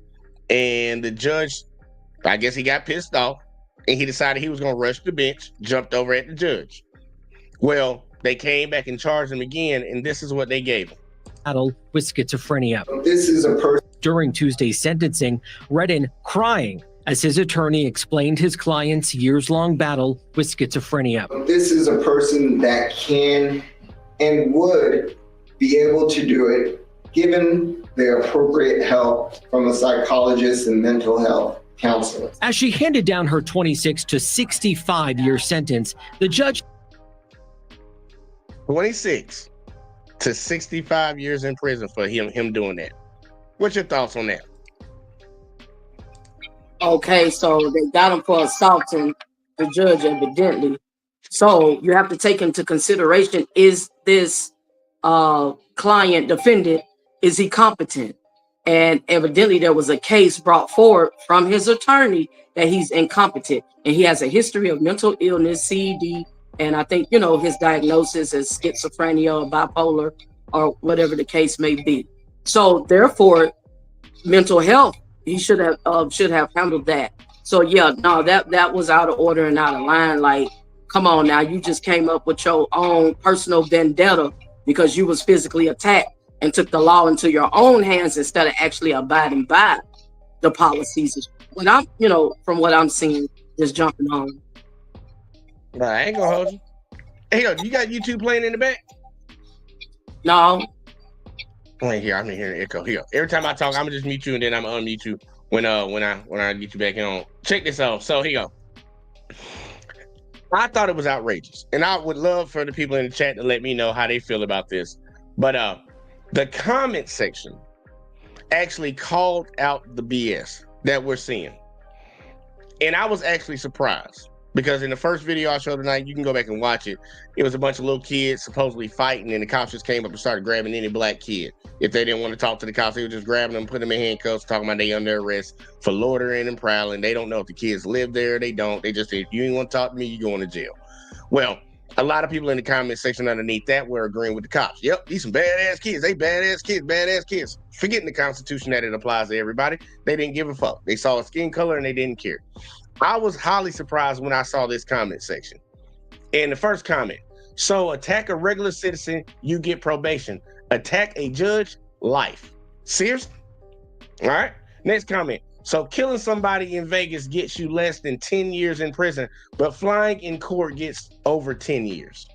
And the judge, I guess he got pissed off. And he decided he was going to rush the bench, jumped over at the judge. Well, they came back and charged him again, and this is what they gave him. Battle with schizophrenia. This is a person. During Tuesday's sentencing, Redden crying as his attorney explained his client's years-long battle with schizophrenia. This is a person that can and would be able to do it given the appropriate help from a psychologist and mental health counselor. As she handed down her 26 to 65-year sentence, the judge 26 to 65 years in prison for him doing that. What's your thoughts on that? Okay, so they got him for assaulting the judge, evidently. So you have to take into consideration, is this client defendant, is he competent? And evidently there was a case brought forward from his attorney that he's incompetent. And he has a history of mental illness, CED, and I think, his diagnosis is schizophrenia or bipolar or whatever the case may be. So therefore, mental health, he should have handled that. So yeah, no, that was out of order and out of line. Like, come on now, you just came up with your own personal vendetta because you was physically attacked and took the law into your own hands instead of actually abiding by the policies. When I'm, from what I'm seeing, just jumping on. Nah, I ain't gonna hold you. Hey, yo, you got YouTube playing in the back? No. I ain't here. I'm in here in echo. Here. Every time I talk, I'm gonna just mute you and then I'm gonna unmute you when I get you back in on. Check this out. So here you go. I thought it was outrageous, and I would love for the people in the chat to let me know how they feel about this. But the comment section actually called out the BS that we're seeing, and I was actually surprised because in the first video I showed tonight, you can go back and watch it. It was a bunch of little kids supposedly fighting, and the cops just came up and started grabbing any black kid. If they didn't want to talk to the cops, they were just grabbing them, putting them in handcuffs, talking about they under arrest for loitering and prowling. They don't know if the kids live there. They don't. They just say, if you ain't want to talk to me, you're going to jail. Well, a lot of people in the comment section underneath that were agreeing with the cops. Yep, these some badass kids. They badass kids. Forgetting the Constitution that it applies to everybody. They didn't give a fuck. They saw a skin color and they didn't care. I was highly surprised when I saw this comment section. And the first comment, so attack a regular citizen, you get probation. Attack a judge, life. Seriously? All right. Next comment. So killing somebody in Vegas gets you less than 10 years in prison, but flying in court gets over 10 years.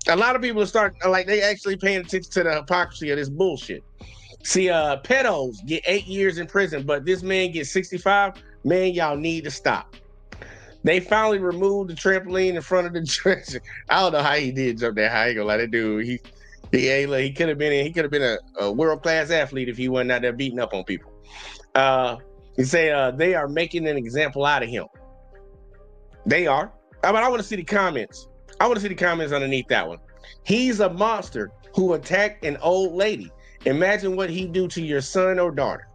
A lot of people are they actually paying attention to the hypocrisy of this bullshit. See, pedos get 8 years in prison, but this man gets 65. Man, y'all need to stop. They finally removed the trampoline in front of the judge. I don't know how he did jump that high. I ain't gonna lie, that dude, he could have been a world-class athlete if he wasn't out there beating up on people. He say they are making an example out of him. They are. But I want to see the comments. I want to see the comments underneath that one. He's a monster who attacked an old lady. Imagine what he do to your son or daughter.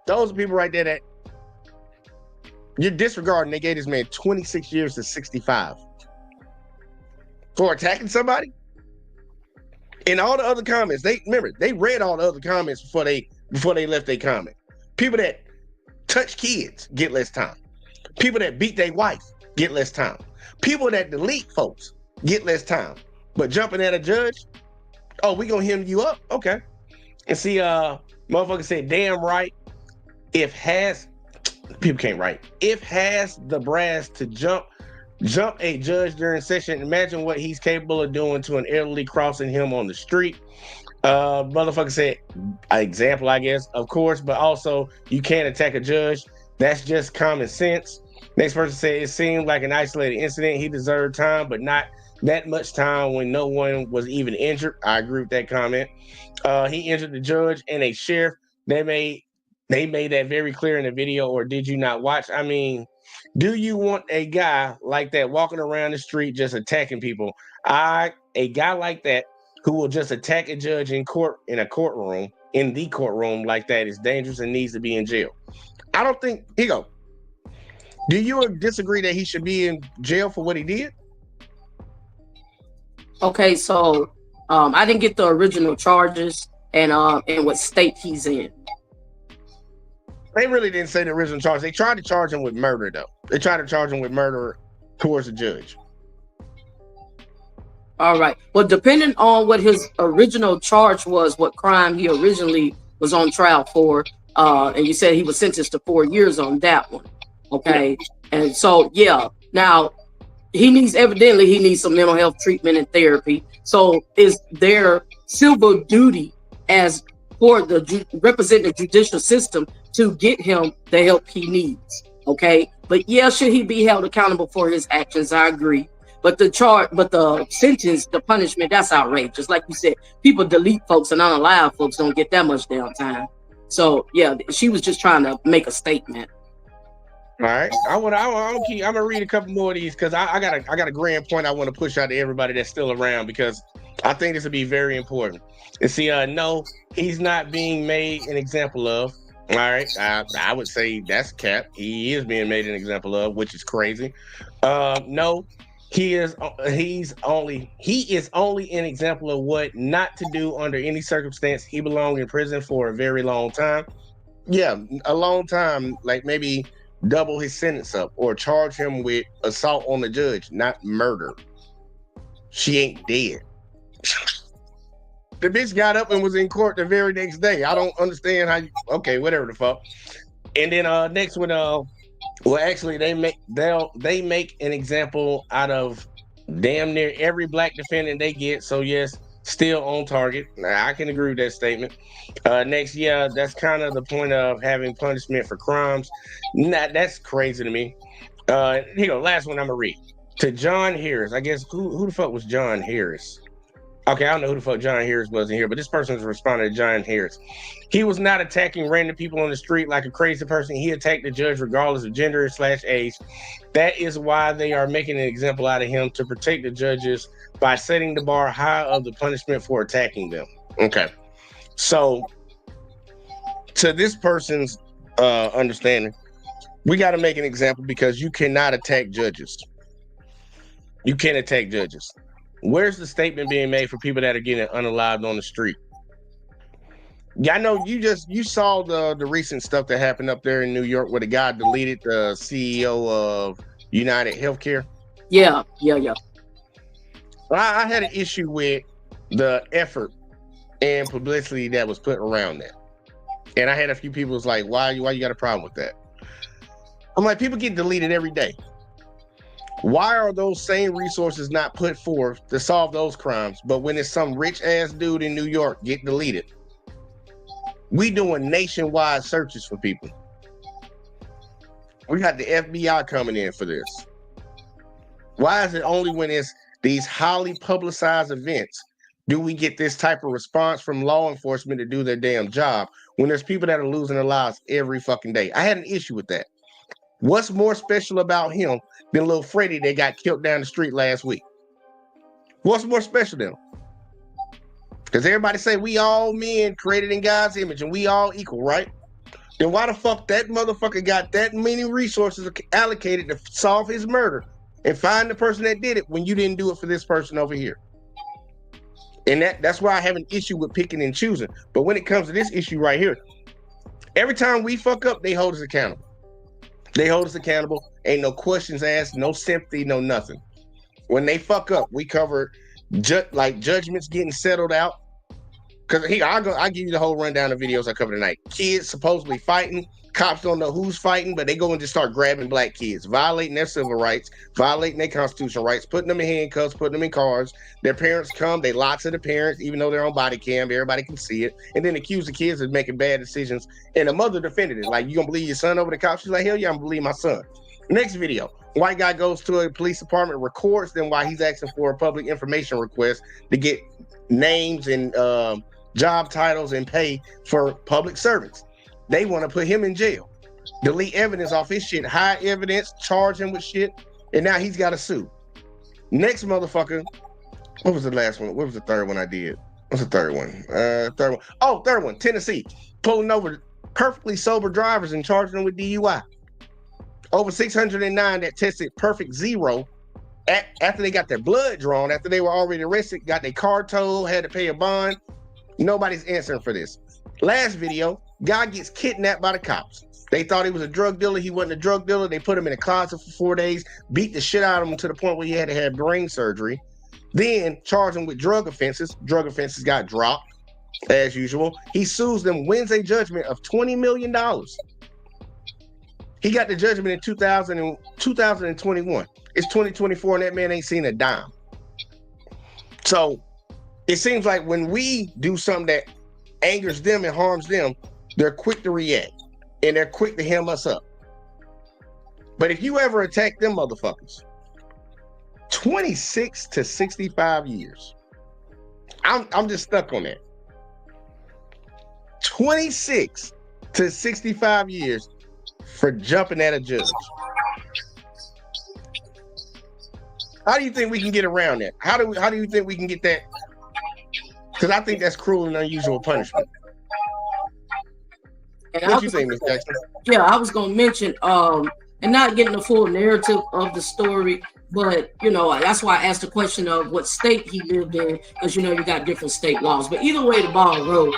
Those are people right there that you're disregarding. They gave this man 26 years to 65 for attacking somebody. And all the other comments, they read all the other comments before they left their comment. People that touch kids get less time. People that beat their wife get less time. People that delete folks get less time. But jumping at a judge, oh, we gonna hem you up, okay? And see, motherfucker said, damn right. People can't write. If has the brass to jump a judge during session, imagine what he's capable of doing to an elderly crossing him on the street. Motherfucker said, an example, I guess, of course, but also you can't attack a judge. That's just common sense. Next person said, it seemed like an isolated incident. He deserved time, but not that much time when no one was even injured. I agree with that comment. He injured the judge and a sheriff. They made that very clear in the video, or did you not watch? I mean, do you want a guy like that walking around the street just attacking people? A guy like that who will just attack a judge in the courtroom like that is dangerous and needs to be in jail. I don't think, do you disagree that he should be in jail for what he did? Okay, so I didn't get the original charges and what state he's in. They really didn't say the original charge. They tried to charge him with murder, though. They tried to charge him with murder towards the judge. All right. Well, depending on what his original charge was, what crime he originally was on trial for, and you said he was sentenced to 4 years on that one. Okay. And so, yeah. Now, he needs some mental health treatment and therapy. So is their civil duty as for the representing the judicial system to get him the help he needs. Okay. But yeah, should he be held accountable for his actions? I agree. But the sentence, the punishment, that's outrageous. Like you said, people delete folks and unalive folks don't get that much downtime. So yeah, she was just trying to make a statement. All right, I'm gonna read a couple more of these because I got a grand point I want to push out to everybody that's still around because I think this will be very important. And see, no, he's not being made an example of. All right, I would say that's cap. He is being made an example of, which is crazy. No, he is only an example of what not to do under any circumstance. He belonged in prison for a very long time. Yeah, a long time, like maybe double his sentence up or charge him with assault on the judge, not murder. She ain't dead. The bitch got up and was in court the very next day. I don't understand how you, okay, whatever the fuck. And then next one, well, actually they make an example out of damn near every black defendant they get. So yes, still on target. I can agree with that statement. Next, yeah, that's kind of the point of having punishment for crimes. Nah, that's crazy to me. Here you go, last one I'm gonna read. To John Harris. I guess who the fuck was John Harris? Okay, I don't know who the fuck John Harris was in here, but this person's responding to John Harris. He was not attacking random people on the street like a crazy person. He attacked the judge regardless of gender/age. That is why they are making an example out of him, to protect the judges by setting the bar high of the punishment for attacking them. Okay. So to this person's understanding, we got to make an example because you cannot attack judges. You can't attack judges. Where's the statement being made for people that are getting unalived on the street? Yeah, I know you saw the recent stuff that happened up there in New York where the guy deleted the CEO of United Healthcare. Yeah. I had an issue with the effort and publicity that was put around that. And I had a few people was like, why you got a problem with that? I'm like, people get deleted every day. Why are those same resources not put forth to solve those crimes? But when it's some rich ass dude in New York get deleted, we doing nationwide searches for people. We got the FBI coming in for this. Why is it only when it's these highly publicized events do we get this type of response from law enforcement to do their damn job when there's people that are losing their lives every fucking day? I had an issue with that. What's more special about him than little Freddie that got killed down the street last week? What's more special than him? Because everybody say we all men created in God's image and we all equal, right? Then why the fuck that motherfucker got that many resources allocated to solve his murder and find the person that did it when you didn't do it for this person over here? And that's why I have an issue with picking and choosing. But when it comes to this issue right here, every time we fuck up, they hold us accountable. They hold us accountable. Ain't no questions asked, no sympathy, no nothing. When they fuck up, we cover like judgments getting settled out. Because I'll give you the whole rundown of videos I covered tonight. Kids supposedly fighting. Cops don't know who's fighting, but they go and just start grabbing black kids, violating their civil rights, violating their constitutional rights, putting them in handcuffs, putting them in cars. Their parents come, they lie to the parents, even though they're on body cam, everybody can see it, and then accuse the kids of making bad decisions. And the mother defended it. Like, you gonna believe your son over the cops? She's like, hell yeah, I'm gonna believe my son. Next video, white guy goes to a police department, records them while he's asking for a public information request to get names and job titles and pay for public servants. They want to put him in jail, delete evidence off his shit, hide evidence, charge him with shit, and now he's got to sue. Next motherfucker, what was the last one? What was the third one I did? What's the third one? Third one, Tennessee, pulling over perfectly sober drivers and charging them with DUI. Over 609 that tested perfect zero after they got their blood drawn, after they were already arrested, got their car towed, had to pay a bond. Nobody's answering for this. Last video, guy gets kidnapped by the cops. They thought he was a drug dealer. He wasn't a drug dealer. They put him in a closet for 4 days, beat the shit out of him to the point where he had to have brain surgery. Then charged him with drug offenses. Drug offenses got dropped, as usual. He sues them, wins a judgment of $20 million. He got the judgment in 2021. It's 2024 and that man ain't seen a dime. So it seems like when we do something that angers them and harms them, they're quick to react and they're quick to hem us up. But if you ever attack them motherfuckers, 26 to 65 years. I'm just stuck on that. 26 to 65 years for jumping at a judge. How do you think we can get around that? How do you think we can get that? Because I think that's cruel and unusual punishment. What you think, Ms. Jackson? Yeah, I was gonna mention, and not getting the full narrative of the story, but that's why I asked the question of what state he lived in, because you got different state laws. But either way the ball rolls,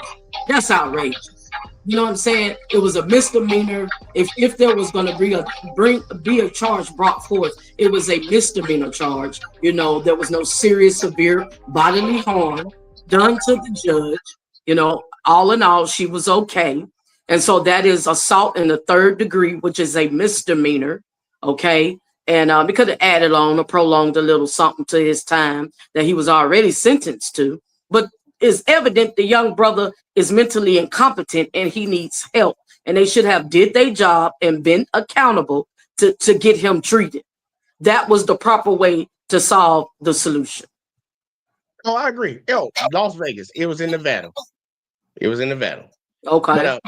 that's outrageous. You know what I'm saying? It was a misdemeanor. If there was going to be a charge brought forth, it was a misdemeanor charge. You know, there was no serious, severe bodily harm done to the judge. You know, all in all, she was okay. And so that is assault in the third degree, which is a misdemeanor. Okay. And we could have added on or prolonged a little something to his time that he was already sentenced to. But it's evident the young brother is mentally incompetent and he needs help. And they should have did their job and been accountable to get him treated. That was the proper way to solve the solution. Oh, I agree. Yo, Las Vegas. It was in Nevada. It was in Nevada. Okay. But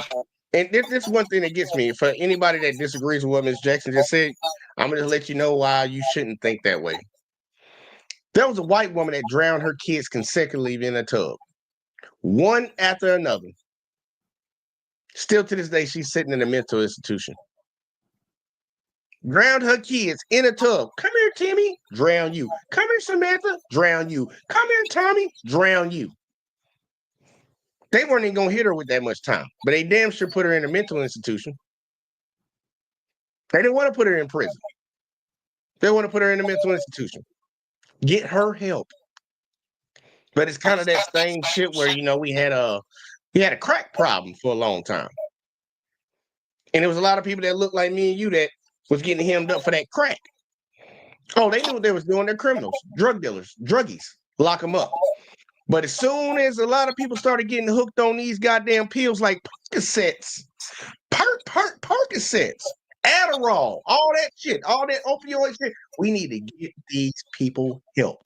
and this one thing that gets me, for anybody that disagrees with what Ms. Jackson just said, I'm gonna just let you know why you shouldn't think that way. There was a white woman that drowned her kids consecutively in a tub, one after another. Still to this day, she's sitting in a mental institution. Drowned her kids in a tub. Come here, Timmy, drown you. Come here, Samantha, drown you. Come here, Tommy, drown you. They weren't even gonna hit her with that much time, but they damn sure put her in a mental institution. They didn't want to put her in prison. They want to put her in a mental institution. Get her help. But it's kind of that same shit where, you know, we had a crack problem for a long time. And there was a lot of people that looked like me and you that was getting hemmed up for that crack. Oh, they knew what they was doing. They're criminals, drug dealers, druggies. Lock them up. But as soon as a lot of people started getting hooked on these goddamn pills like Percocets, Percocets, Adderall, all that shit, all that opioid shit, we need to get these people help.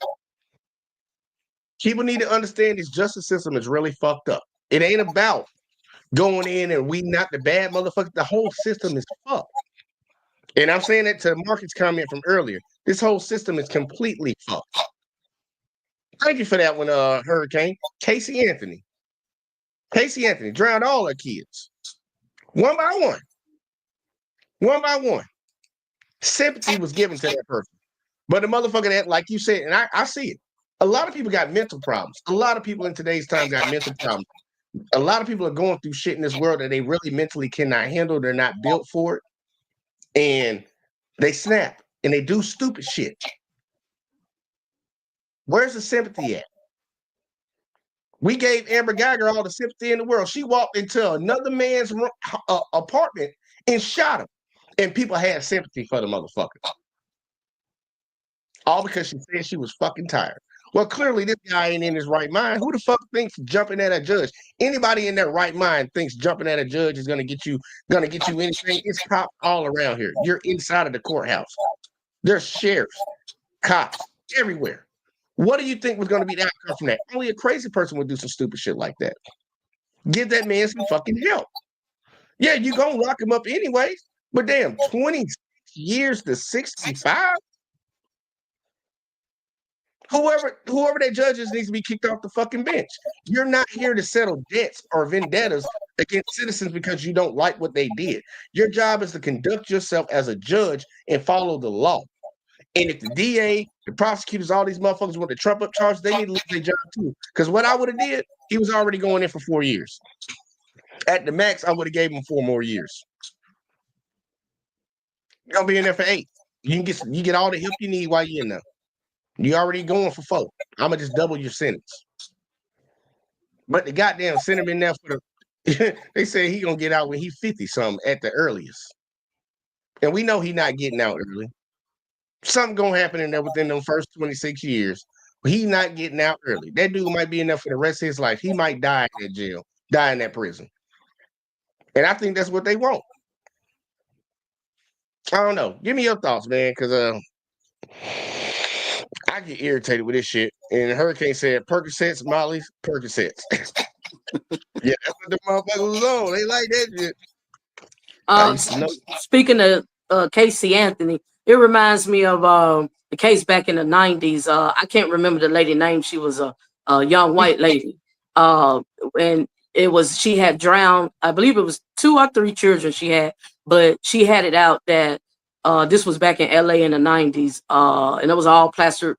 People need to understand this justice system is really fucked up. It ain't about going in and we not the bad motherfuckers. The whole system is fucked. And I'm saying that to Marcus' comment from earlier. This whole system is completely fucked. Thank you for that one, Hurricane. Casey Anthony. Casey Anthony drowned all her kids. One by one. One by one. Sympathy was given to that person. But the motherfucker that, like you said, and I see it. A lot of people got mental problems. A lot of people in today's time got mental problems. A lot of people are going through shit in this world that they really mentally cannot handle. They're not built for it. And they snap and they do stupid shit. Where's the sympathy at? We gave Amber Geiger all the sympathy in the world. She walked into another man's apartment and shot him. And people had sympathy for the motherfucker. All because she said she was fucking tired. Well, clearly this guy ain't in his right mind. Who the fuck thinks jumping at a judge? Anybody in their right mind thinks jumping at a judge is gonna get you anything. It's cops all around here. You're inside of the courthouse. There's sheriffs, cops everywhere. What do you think was gonna be the outcome from that? Only a crazy person would do some stupid shit like that. Give that man some fucking help. Yeah, you gonna lock him up anyways, but damn, 26 years to 65? Whoever that judges needs to be kicked off the fucking bench. You're not here to settle debts or vendettas against citizens because you don't like what they did. Your job is to conduct yourself as a judge and follow the law. And if the DA, the prosecutors, all these motherfuckers want to trump up charges, they need to lose their job too. Because what I would have did, he was already going in for 4 years. At the max, I would have gave him 4 more years. You're gonna be in there for 8. You get all the help you need while you're in there. You already going for 4. I'm gonna just double your sentence. But the goddamn sent him in there for the they say he gonna get out when he 50 something at the earliest. And we know he not getting out early. Something gonna happen in there within them first 26 years. But he not getting out early. That dude might be in there for the rest of his life. He might die in that jail, die in that prison. And I think that's what they want. I don't know. Give me your thoughts, man, because I get irritated with this shit. And Hurricane said Percocets, Molly's, Percocets. Yeah, that's what the motherfuckers was on. They like that shit. Speaking of Casey Anthony, it reminds me of the case back in the 90s. I can't remember the lady name. She was a young white lady. And she had drowned, I believe it was 2 or 3 children she had, but she had it out that this was back in LA in the 90s. And it was all plastered,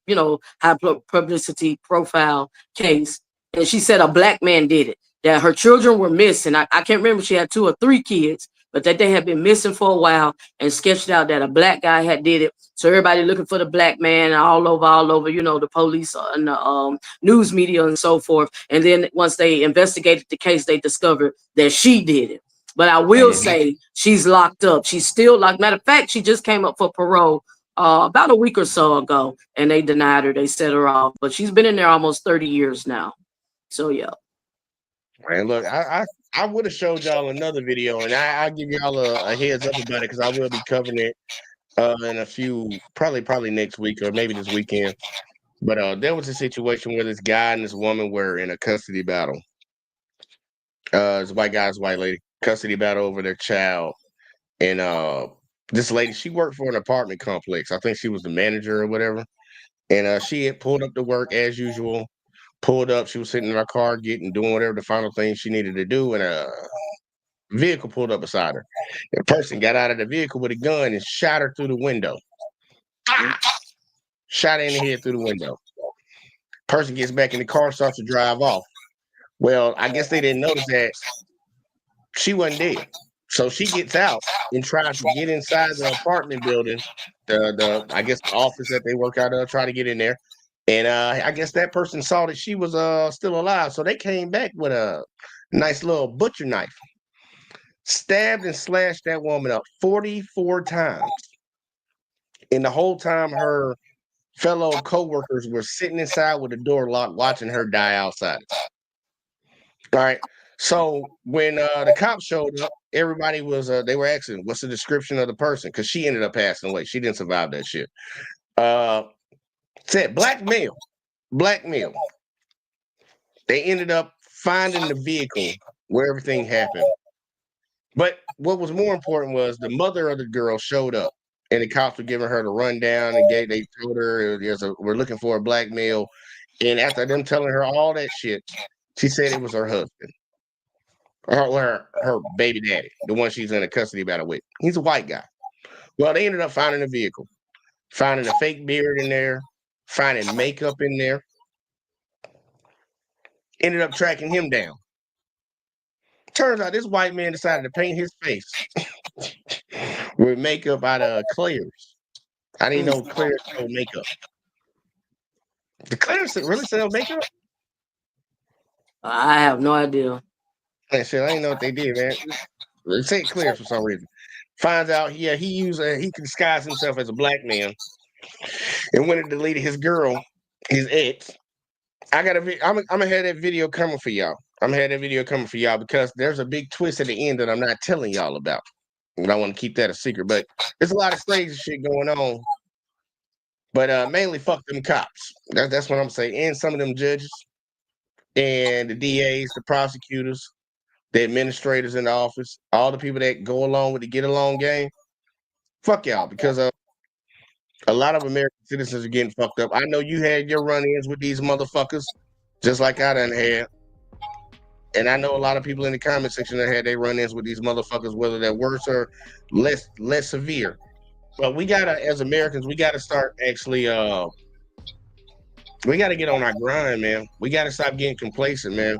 high publicity profile case. And she said a black man did it. that her children were missing. I can't remember if she had 2 or 3 kids, but that they had been missing for a while, and sketched out that a black guy had did it. So everybody looking for the black man all over, you know, the police and the news media and so forth. And then once they investigated the case, they discovered that she did it. But I will say she's locked up. She's still locked. Matter of fact, she just came up for parole about a week or so ago, and they denied her. They set her off. But she's been in there almost 30 years now. So, yeah. Man, look, I would have showed y'all another video, and I'll give y'all a heads up about it because I will be covering it in a few, probably next week or maybe this weekend. But there was a situation where this guy and this woman were in a custody battle. This white guy's white lady custody battle over their child, and this lady, she worked for an apartment complex. I think she was the manager or whatever, and she had pulled up to work as usual. Pulled up, she was sitting in her car doing whatever the final thing she needed to do, and a vehicle pulled up beside her. The person got out of the vehicle with a gun and shot her through the window. Shot her in the head through the window. Person gets back in the car, starts to drive off. Well, I guess they didn't notice that she wasn't dead. So she gets out and tries to get inside the apartment building, I guess the office that they work out of, try to get in there. And I guess that person saw that she was still alive. So they came back with a nice little butcher knife. Stabbed and slashed that woman up 44 times. And the whole time her fellow co-workers were sitting inside with the door locked, watching her die outside. All right. So when the cops showed up, everybody was, they were asking, what's the description of the person? Because she ended up passing away. She didn't survive that shit. Said black male. They ended up finding the vehicle where everything happened. But what was more important was the mother of the girl showed up, and the cops were giving her the rundown, and they told her we're looking for a black male. And after them telling her all that shit, she said it was her husband, her baby daddy, the one she's in a custody battle with. He's a white guy. Well, they ended up finding a vehicle, finding a fake beard in there, finding makeup in there. Ended up tracking him down. Turns out this white man decided to paint his face with makeup out of Claire's. I didn't know Claire's sold makeup. The Claire's really sell makeup? I have no idea. Man, shit, I didn't know what they did, man. They say Claire's for some reason. Finds out, he can disguise himself as a black man. And when it deleted his girl, his ex, I'm gonna have that video coming for y'all. Because there's a big twist at the end that I'm not telling y'all about. And I want to keep that a secret. But there's a lot of crazy shit going on. But mainly fuck them cops. That's what I'm saying. And some of them judges and the DAs, the prosecutors, the administrators in the office, all the people that go along with the get along game. Fuck y'all, because a lot of American citizens are getting fucked up. I know you had your run-ins with these motherfuckers, just like I done had. And I know a lot of people in the comment section that had their run-ins with these motherfuckers, whether they're worse or less severe. But we gotta, as Americans, we gotta start actually we gotta get on our grind, man. We gotta stop getting complacent, man.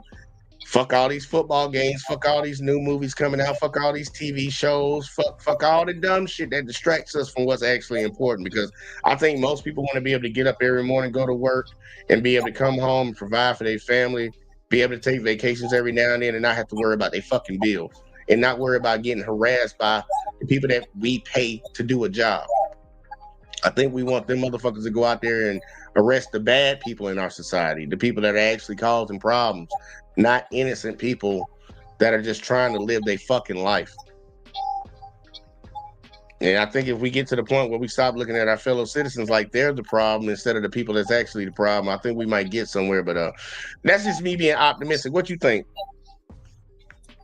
Fuck all these football games, fuck all these new movies coming out, fuck all these TV shows, fuck all the dumb shit that distracts us from what's actually important. Because I think most people want to be able to get up every morning, go to work, and be able to come home and provide for their family, be able to take vacations every now and then, and not have to worry about their fucking bills, and not worry about getting harassed by the people that we pay to do a job. I think we want them motherfuckers to go out there and arrest the bad people in our society, the people that are actually causing problems, not innocent people that are just trying to live their fucking life. And I think if we get to the point where we stop looking at our fellow citizens like they're the problem instead of the people that's actually the problem, I think we might get somewhere. But that's just me being optimistic. What you think?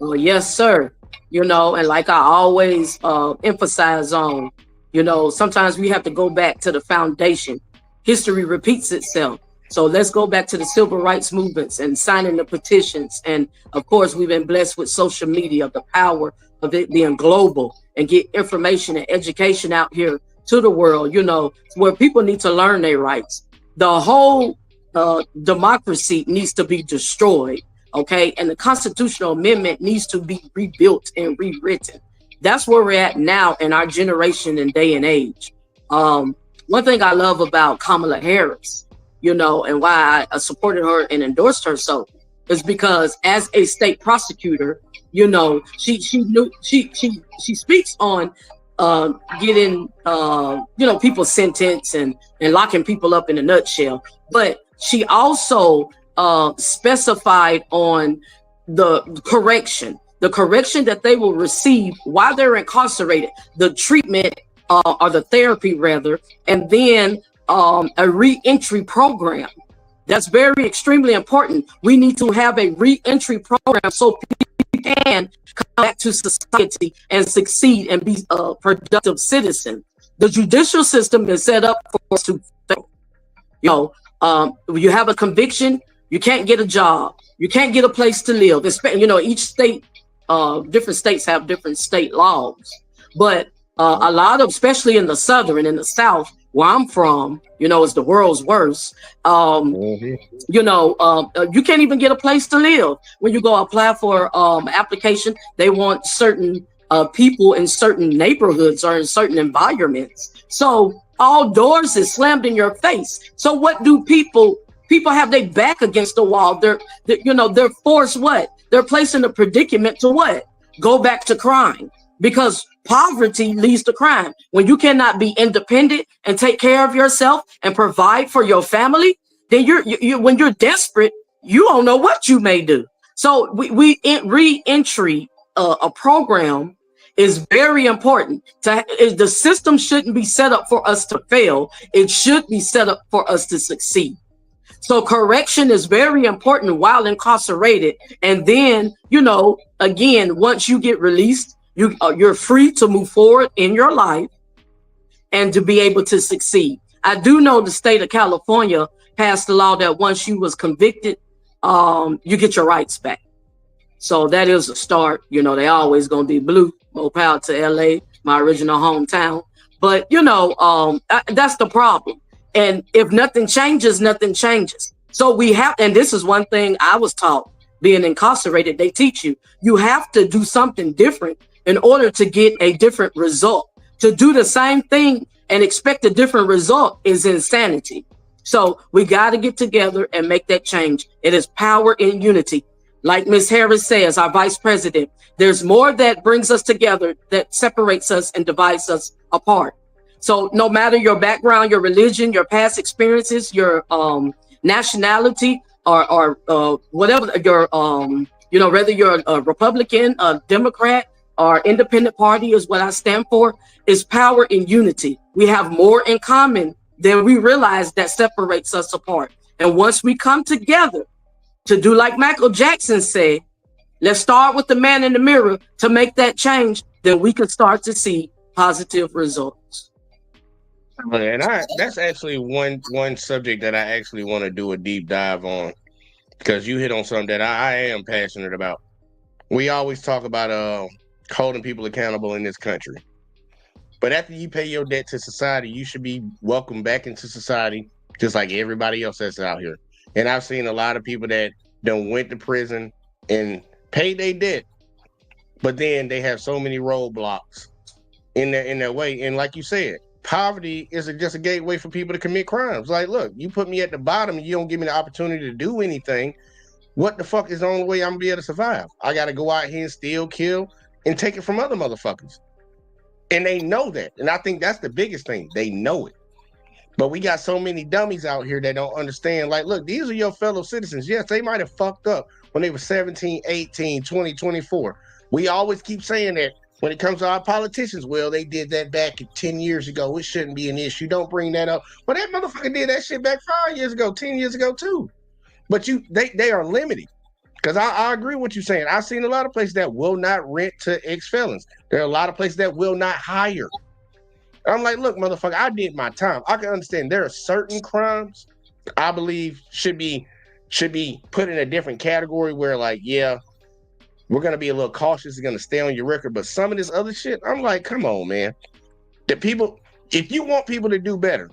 Well, yes, sir. You know, and like I always emphasize on, you know, sometimes we have to go back to the foundation. History repeats itself. So let's go back to the civil rights movements and signing the petitions. And of course, we've been blessed with social media, the power of it being global, and get information and education out here to the world, you know, where people need to learn their rights. The whole democracy needs to be destroyed. Okay. And the constitutional amendment needs to be rebuilt and rewritten. That's where we're at now in our generation and day and age. One thing I love about Kamala Harris, you know, and why I supported her and endorsed her so is because as a state prosecutor, you know, she speaks on getting you know, people sentenced and locking people up in a nutshell, but she also specified on the correction that they will receive while they're incarcerated, the treatment or the therapy rather, and then a re-entry program. That's very extremely important. We need to have a re-entry program so people can come back to society and succeed and be a productive citizen. The judicial system is set up for us to fail. You know, you have a conviction, you can't get a job, you can't get a place to live. You know, each state, different states have different state laws, but a lot of, especially in the Southern and in the South, where I'm from, you know, is the world's worst. You know, you can't even get a place to live. When you go apply for application, they want certain people in certain neighborhoods or in certain environments. So all doors is slammed in your face. So what do people have their back against the wall? They're you know, they're forced what? They're placed in a predicament to what? Go back to crime, because poverty leads to crime. When you cannot be independent and take care of yourself and provide for your family, then when you're desperate, you don't know what you may do. So re-entry, a program is very important. The system shouldn't be set up for us to fail. It should be set up for us to succeed. So correction is very important while incarcerated. And then, you know, again, once you get released, you're free to move forward in your life and to be able to succeed. I do know the state of California passed a law that once you was convicted, you get your rights back. So that is a start. You know, they always gonna be blue. More power to LA, my original hometown. But you know, that's the problem. And if nothing changes, nothing changes. So we have, and this is one thing I was taught being incarcerated, they teach you have to do something different in order to get a different result. To do the same thing and expect a different result is insanity. So we got to get together and make that change. It is power in unity. Like Ms. Harris says, our vice president, there's more that brings us together that separates us and divides us apart. So no matter your background, your religion, your past experiences, your nationality, or whatever your you know, whether you're a Republican, a Democrat, or independent party is what I stand for, is power in unity. We have more in common than we realize that separates us apart. And once we come together to do like Michael Jackson said, let's start with the man in the mirror to make that change, then we can start to see positive results. And that's actually one subject that I actually want to do a deep dive on, because you hit on something that I am passionate about. We always talk about holding people accountable in this country. But after you pay your debt to society, you should be welcomed back into society just like everybody else that's out here. And I've seen a lot of people that done went to prison and paid their debt, but then they have so many roadblocks in their way. And like you said, poverty isn't just a gateway for people to commit crimes. Like, look, you put me at the bottom and you don't give me the opportunity to do anything. What the fuck is the only way I'm gonna be able to survive? I gotta go out here and steal, kill, and take it from other motherfuckers. And they know that. And I think that's the biggest thing. They know it. But we got so many dummies out here that don't understand. Like, look, these are your fellow citizens. Yes, they might have fucked up when they were 17, 18, 20, 24. We always keep saying that when it comes to our politicians. Well, they did that back 10 years ago. It shouldn't be an issue. Don't bring that up. Well, that motherfucker did that shit back 5 years ago, 10 years ago too. But they are limited. Because I agree with what you're saying. I've seen a lot of places that will not rent to ex-felons. There are a lot of places that will not hire. I'm like, look, motherfucker, I did my time. I can understand there are certain crimes I believe should be put in a different category where, like, yeah, we're going to be a little cautious. It's going to stay on your record. But some of this other shit, I'm like, come on, man. The people, if you want people to do better,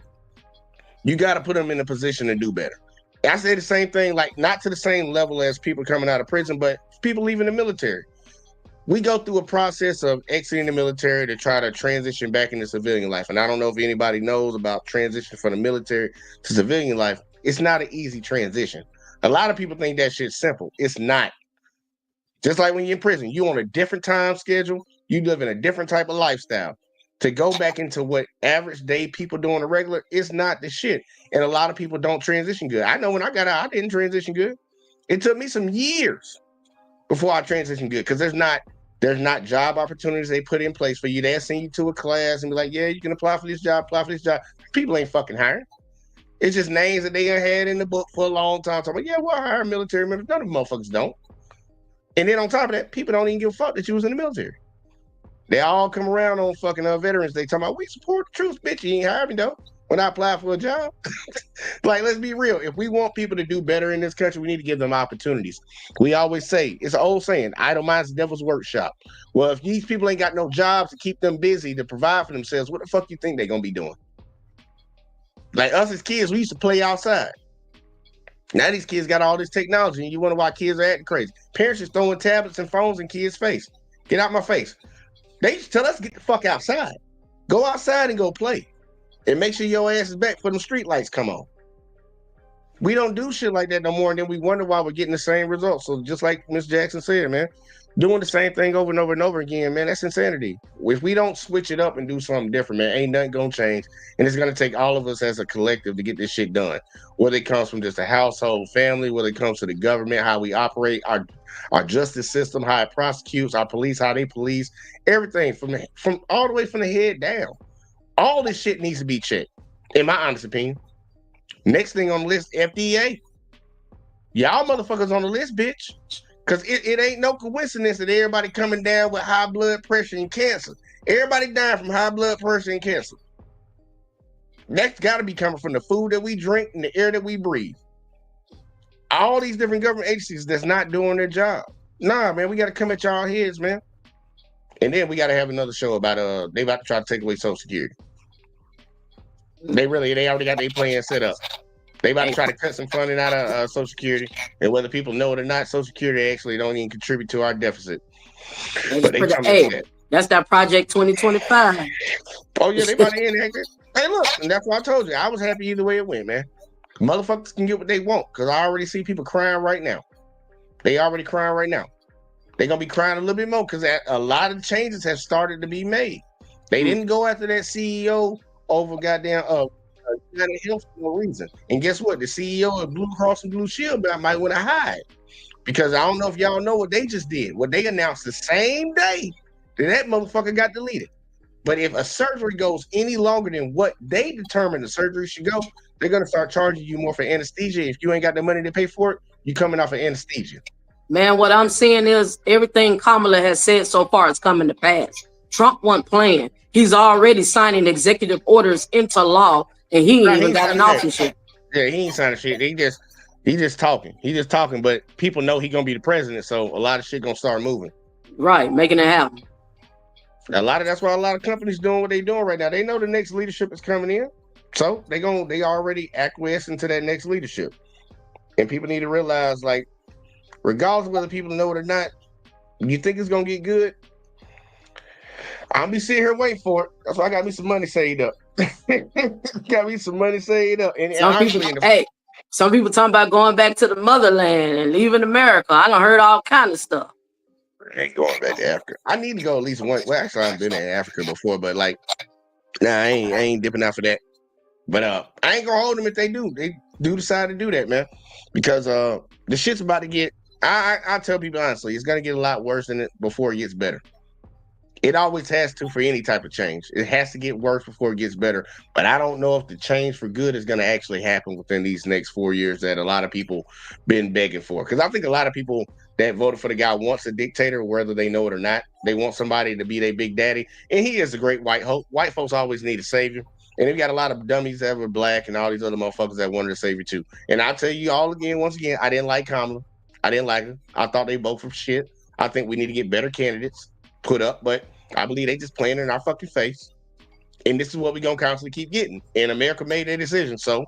you got to put them in a position to do better. I say the same thing, like not to the same level as people coming out of prison, but people leaving the military. We go through a process of exiting the military to try to transition back into civilian life. And I don't know if anybody knows about transition from the military to civilian life. It's not an easy transition. A lot of people think that shit's simple. It's not. Just like when you're in prison, you on a different time schedule, you live in a different type of lifestyle. To go back into what average day people do on a regular, it's not the shit. And a lot of people don't transition good. I know when I got out, I didn't transition good. It took me some years before I transitioned good, because there's not job opportunities they put in place for you. They'll send you to a class and be like, yeah, you can apply for this job, apply for this job. People ain't fucking hiring. It's just names that they had in the book for a long time. So I'm like, yeah, we'll hire military members. None of them motherfuckers don't. And then on top of that, people don't even give a fuck that you was in the military. They all come around on fucking veterans. They talking about, we support the troops, bitch. You ain't hired me though when I apply for a job. Like, let's be real. If we want people to do better in this country, we need to give them opportunities. We always say, it's an old saying, idle minds, the devil's workshop. Well, if these people ain't got no jobs to keep them busy, to provide for themselves, what the fuck you think they're going to be doing? Like us as kids, we used to play outside. Now these kids got all this technology, and you wonder why kids are acting crazy. Parents just throwing tablets and phones in kids' face. Get out my face. They used to tell us to get the fuck outside. Go outside and go play. And make sure your ass is back for them street lights come on. We don't do shit like that no more, and then we wonder why we're getting the same results. So just like Ms. Jackson said, man, doing the same thing over and over and over again, man, that's insanity. If we don't switch it up and do something different, man, ain't nothing gonna change. And it's gonna take all of us as a collective to get this shit done. Whether it comes from just a household, family, whether it comes to the government, how we operate, our justice system, how it prosecutes, our police, how they police, everything from all the way from the head down. All this shit needs to be checked, in my honest opinion. Next thing on the list, FDA. Y'all motherfuckers on the list, bitch. Because it ain't no coincidence that everybody coming down with high blood pressure and cancer. Everybody dying from high blood pressure and cancer. That's got to be coming from the food that we drink and the air that we breathe. All these different government agencies that's not doing their job. Nah, man, we got to come at y'all heads, man. And then we got to have another show about they about to try to take away Social Security. They already got their plan set up. They about to try to cut some funding out of Social Security, and whether people know it or not, Social Security actually don't even contribute to our deficit. But they that's that Project 2025. Oh yeah, they about to end that. Hey, look, and that's why I told you I was happy either way it went, man. Motherfuckers can get what they want, because I already see people crying right now. They already crying right now. They're gonna be crying a little bit more because a lot of changes have started to be made. They didn't go after that CEO over goddamn United Health for no reason. And guess what? The CEO of Blue Cross and Blue Shield might want to hide, because I don't know if y'all know what they just did. What they announced the same day that motherfucker got deleted. But if a surgery goes any longer than what they determined the surgery should go, they're gonna start charging you more for anesthesia. If you ain't got the money to pay for it, you coming off of anesthesia. Man, what I'm seeing is everything Kamala has said so far is coming to pass. Trump wasn't playing. He's already signing executive orders into law, and he ain't even got an office yet. Yeah, he ain't signing shit. He just talking. He just talking, but people know he gonna be the president, so a lot of shit gonna start moving. Right, making it happen. That's why a lot of companies doing what they doing right now. They know the next leadership is coming in, so they already acquiesce into that next leadership. And people need to realize, like, regardless of whether people know it or not, you think it's gonna get good, I'll be sitting here waiting for it. That's why I got me some money saved up. Got me some money saved up. And some people talking about going back to the motherland and leaving America. I done heard all kind of stuff. I ain't going back to Africa. I need to go at least one. Well, actually, I've been in Africa before, but like, nah, I ain't dipping out for that. But I ain't gonna hold them if they do. They do decide to do that, man, because the shit's about to get. I tell people honestly, it's gonna get a lot worse than it before it gets better. It always has to for any type of change. It has to get worse before it gets better. But I don't know if the change for good is going to actually happen within these next 4 years that a lot of people been begging for. Because I think a lot of people that voted for the guy wants a dictator, whether they know it or not. They want somebody to be their big daddy. And he is a great white hope. White folks always need a savior. And they've got a lot of dummies that were black and all these other motherfuckers that wanted a savior too. And I'll tell you all again, once again, I didn't like Kamala. I didn't like her. I thought they both were shit. I think we need to get better candidates put up, but I believe they just playing in our fucking face. And this is what we're going to constantly keep getting. And America made their decision. So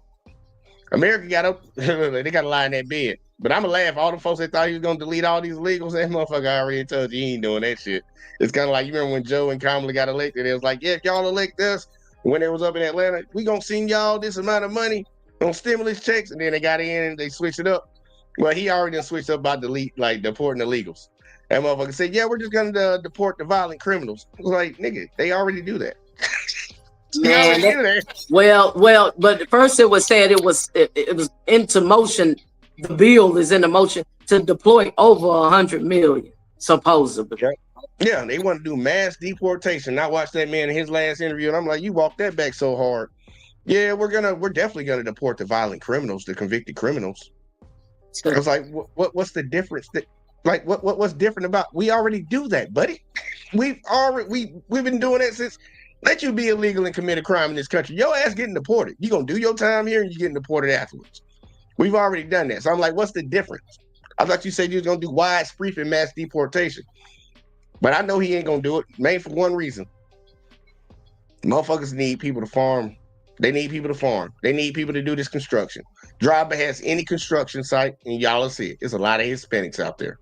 America got up. They got to lie in that bed. But I'm going to laugh. All the folks that thought he was going to delete all these illegals, that motherfucker already told you he ain't doing that shit. It's kind of like, you remember when Joe and Kamala got elected? It was like, yeah, if y'all elect us, when it was up in Atlanta, we going to send y'all this amount of money on stimulus checks. And then they got in and they switched it up. Well, he already done switched up about deporting illegals. That motherfucker said, yeah, we're just going to deport the violent criminals. I was like, nigga, they already do that. Man, but first it was said it was into motion. The bill is in the motion to deploy over 100 million, supposedly. Yeah, they want to do mass deportation. I watched that man in his last interview, and I'm like, you walked that back so hard. Yeah, we're definitely gonna deport the violent criminals, the convicted criminals. I was like, what's the difference? What's different about? We already do that, buddy. We've been doing that since. Let you be illegal and commit a crime in this country. Your ass getting deported. You gonna do your time here and you getting deported afterwards. We've already done that. So I'm like, what's the difference? I thought you said you was gonna do widespread and mass deportation. But I know he ain't gonna do it, main for one reason. Motherfuckers need people to farm. They need people to farm. They need people to do this construction. Drive has any construction site and y'all will see it. There's a lot of Hispanics out there.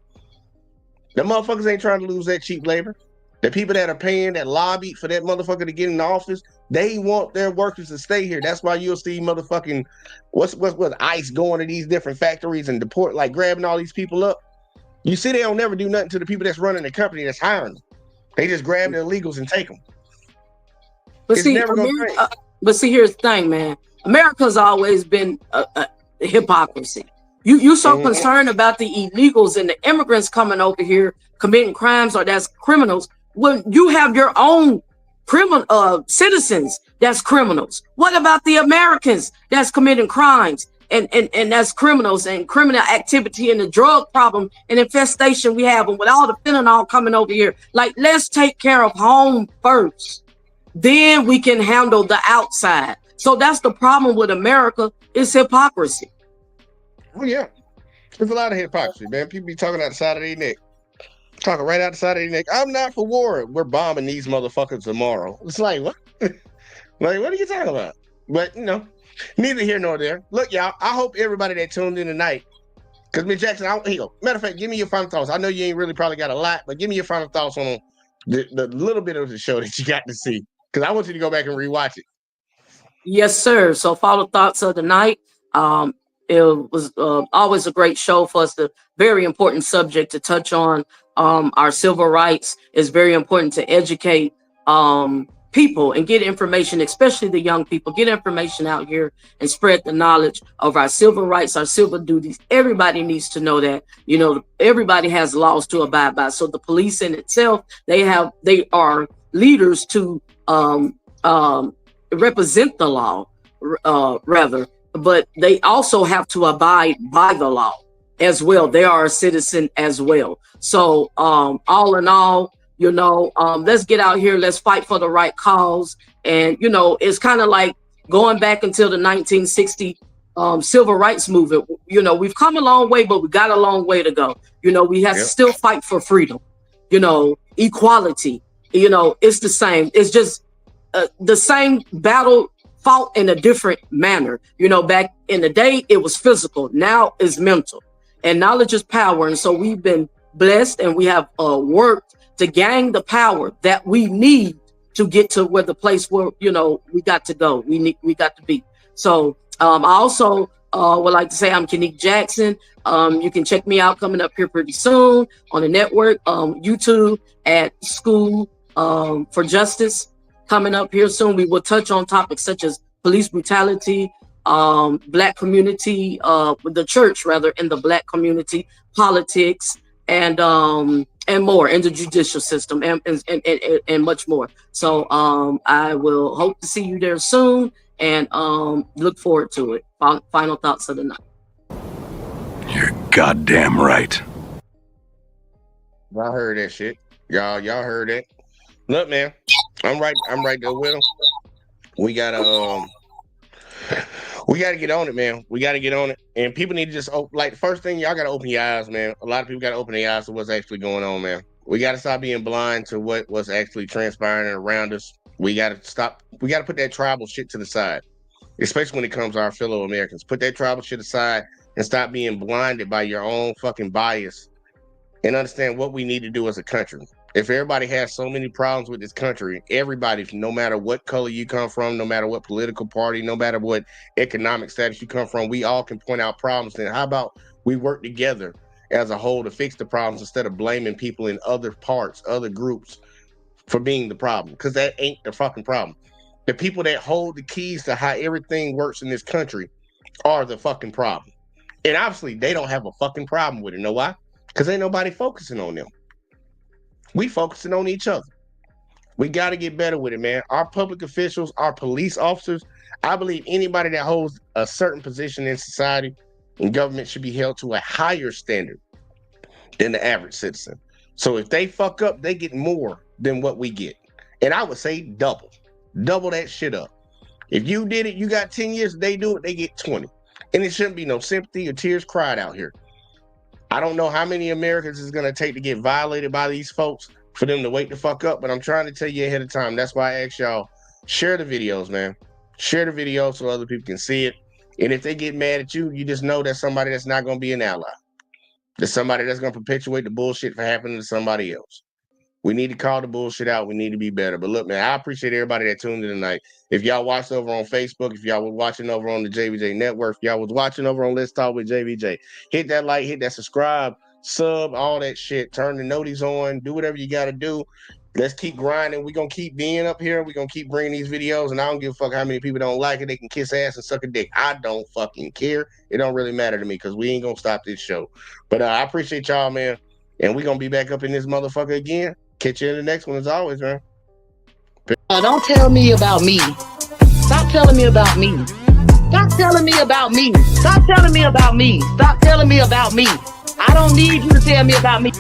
The motherfuckers ain't trying to lose that cheap labor. The people that are paying, that lobby for that motherfucker to get in the office, they want their workers to stay here. That's why you'll see motherfucking what's ICE going to these different factories and deport, like grabbing all these people up. You see, they don't never do nothing to the people that's running the company that's hiring them. They just grab the illegals and take them. But see, here's the thing, man. America's always been a hypocrisy. You so concerned about the illegals and the immigrants coming over here committing crimes or that's criminals. When you have your own criminal citizens that's criminals. What about the Americans that's committing crimes and that's criminals and criminal activity and the drug problem and infestation we have, and with all the fentanyl coming over here? Like, let's take care of home first. Then we can handle the outside. So that's the problem with America, is hypocrisy. Oh yeah, there's a lot of hypocrisy, man. People be talking out the side of their neck. Talking right out the side of their neck. I'm not for war. We're bombing these motherfuckers tomorrow. It's like, what? Like, what are you talking about? But, neither here nor there. Look, y'all, I hope everybody that tuned in tonight, because Miss Jackson, matter of fact, give me your final thoughts. I know you ain't really probably got a lot, but give me your final thoughts on the little bit of the show that you got to see, because I want you to go back and rewatch it. Yes, sir. So final thoughts of the night. It was always a great show for us. The very important subject to touch on. Our civil rights is very important to educate people and get information, especially the young people. Get information out here and spread the knowledge of our civil rights, our civil duties. Everybody needs to know that. Everybody has laws to abide by. So the police in itself, they are leaders to represent the law, rather, but they also have to abide by the law as well. They are a citizen as well. So all in all, let's get out here, let's fight for the right cause. And it's kind of like going back until the 1960 civil rights movement. We've come a long way, but we got a long way to go. We have to still fight for freedom, equality. It's the same. It's just the same battle fought in a different manner. Back in the day, it was physical. Now it's mental. And knowledge is power. And so we've been blessed, and we have worked to gain the power that we need to get to where the place where, we got to go. We got to be. So I also would like to say I'm Kenique Jackson. You can check me out coming up here pretty soon on the network, YouTube at School for Justice. Coming up here soon, we will touch on topics such as police brutality, Black community, the church rather, in the Black community, politics, and more in the judicial system, and much more. So I will hope to see you there soon, and look forward to it. Final thoughts of the night. You're goddamn right. Y'all heard that shit. Y'all heard that. Look, man, I'm right there with him. We gotta get on it, man. We gotta get on it. And people need to just the first thing, y'all gotta open your eyes, man. A lot of people gotta open their eyes to what's actually going on, man. We gotta stop being blind to what's actually transpiring around us. We gotta put that tribal shit to the side. especially when it comes to our fellow Americans. Put that tribal shit aside and stop being blinded by your own fucking bias and understand what we need to do as a country. If everybody has so many problems with this country, everybody, no matter what color you come from, no matter what political party, no matter what economic status you come from, we all can point out problems. Then how about we work together as a whole to fix the problems instead of blaming people in other parts, other groups for being the problem? Because that ain't the fucking problem. The people that hold the keys to how everything works in this country are the fucking problem. And obviously, they don't have a fucking problem with it. Know why? Because ain't nobody focusing on them. We focusing on each other. We got to get better with it, man. Our public officials, our police officers, I believe anybody that holds a certain position in society and government should be held to a higher standard than the average citizen. So if they fuck up, they get more than what we get. And I would say double that shit up. If you did it, you got 10 years, they do it, they get 20. And it shouldn't be no sympathy or tears cried out here. I don't know how many Americans it's going to take to get violated by these folks for them to wake the fuck up, but I'm trying to tell you ahead of time. That's why I ask y'all, share the videos, man. Share the videos so other people can see it. And if they get mad at you, you just know that's somebody that's not going to be an ally. There's somebody that's going to perpetuate the bullshit for happening to somebody else. We need to call the bullshit out. We need to be better. But look, man, I appreciate everybody that tuned in tonight. If y'all watched over on Facebook, if y'all were watching over on the JVJ Network, if y'all was watching over on Let's Talk with JVJ, hit that like, hit that subscribe, sub, all that shit. Turn the noties on. Do whatever you got to do. Let's keep grinding. We're going to keep being up here. We're going to keep bringing these videos. And I don't give a fuck how many people don't like it. They can kiss ass and suck a dick. I don't fucking care. It don't really matter to me because we ain't going to stop this show. But I appreciate y'all, man. And we're going to be back up in this motherfucker again. Catch you in the next one as always, man. Don't tell me about me. Stop telling me about me. Stop telling me about me. Stop telling me about me. Stop telling me about me. I don't need you to tell me about me.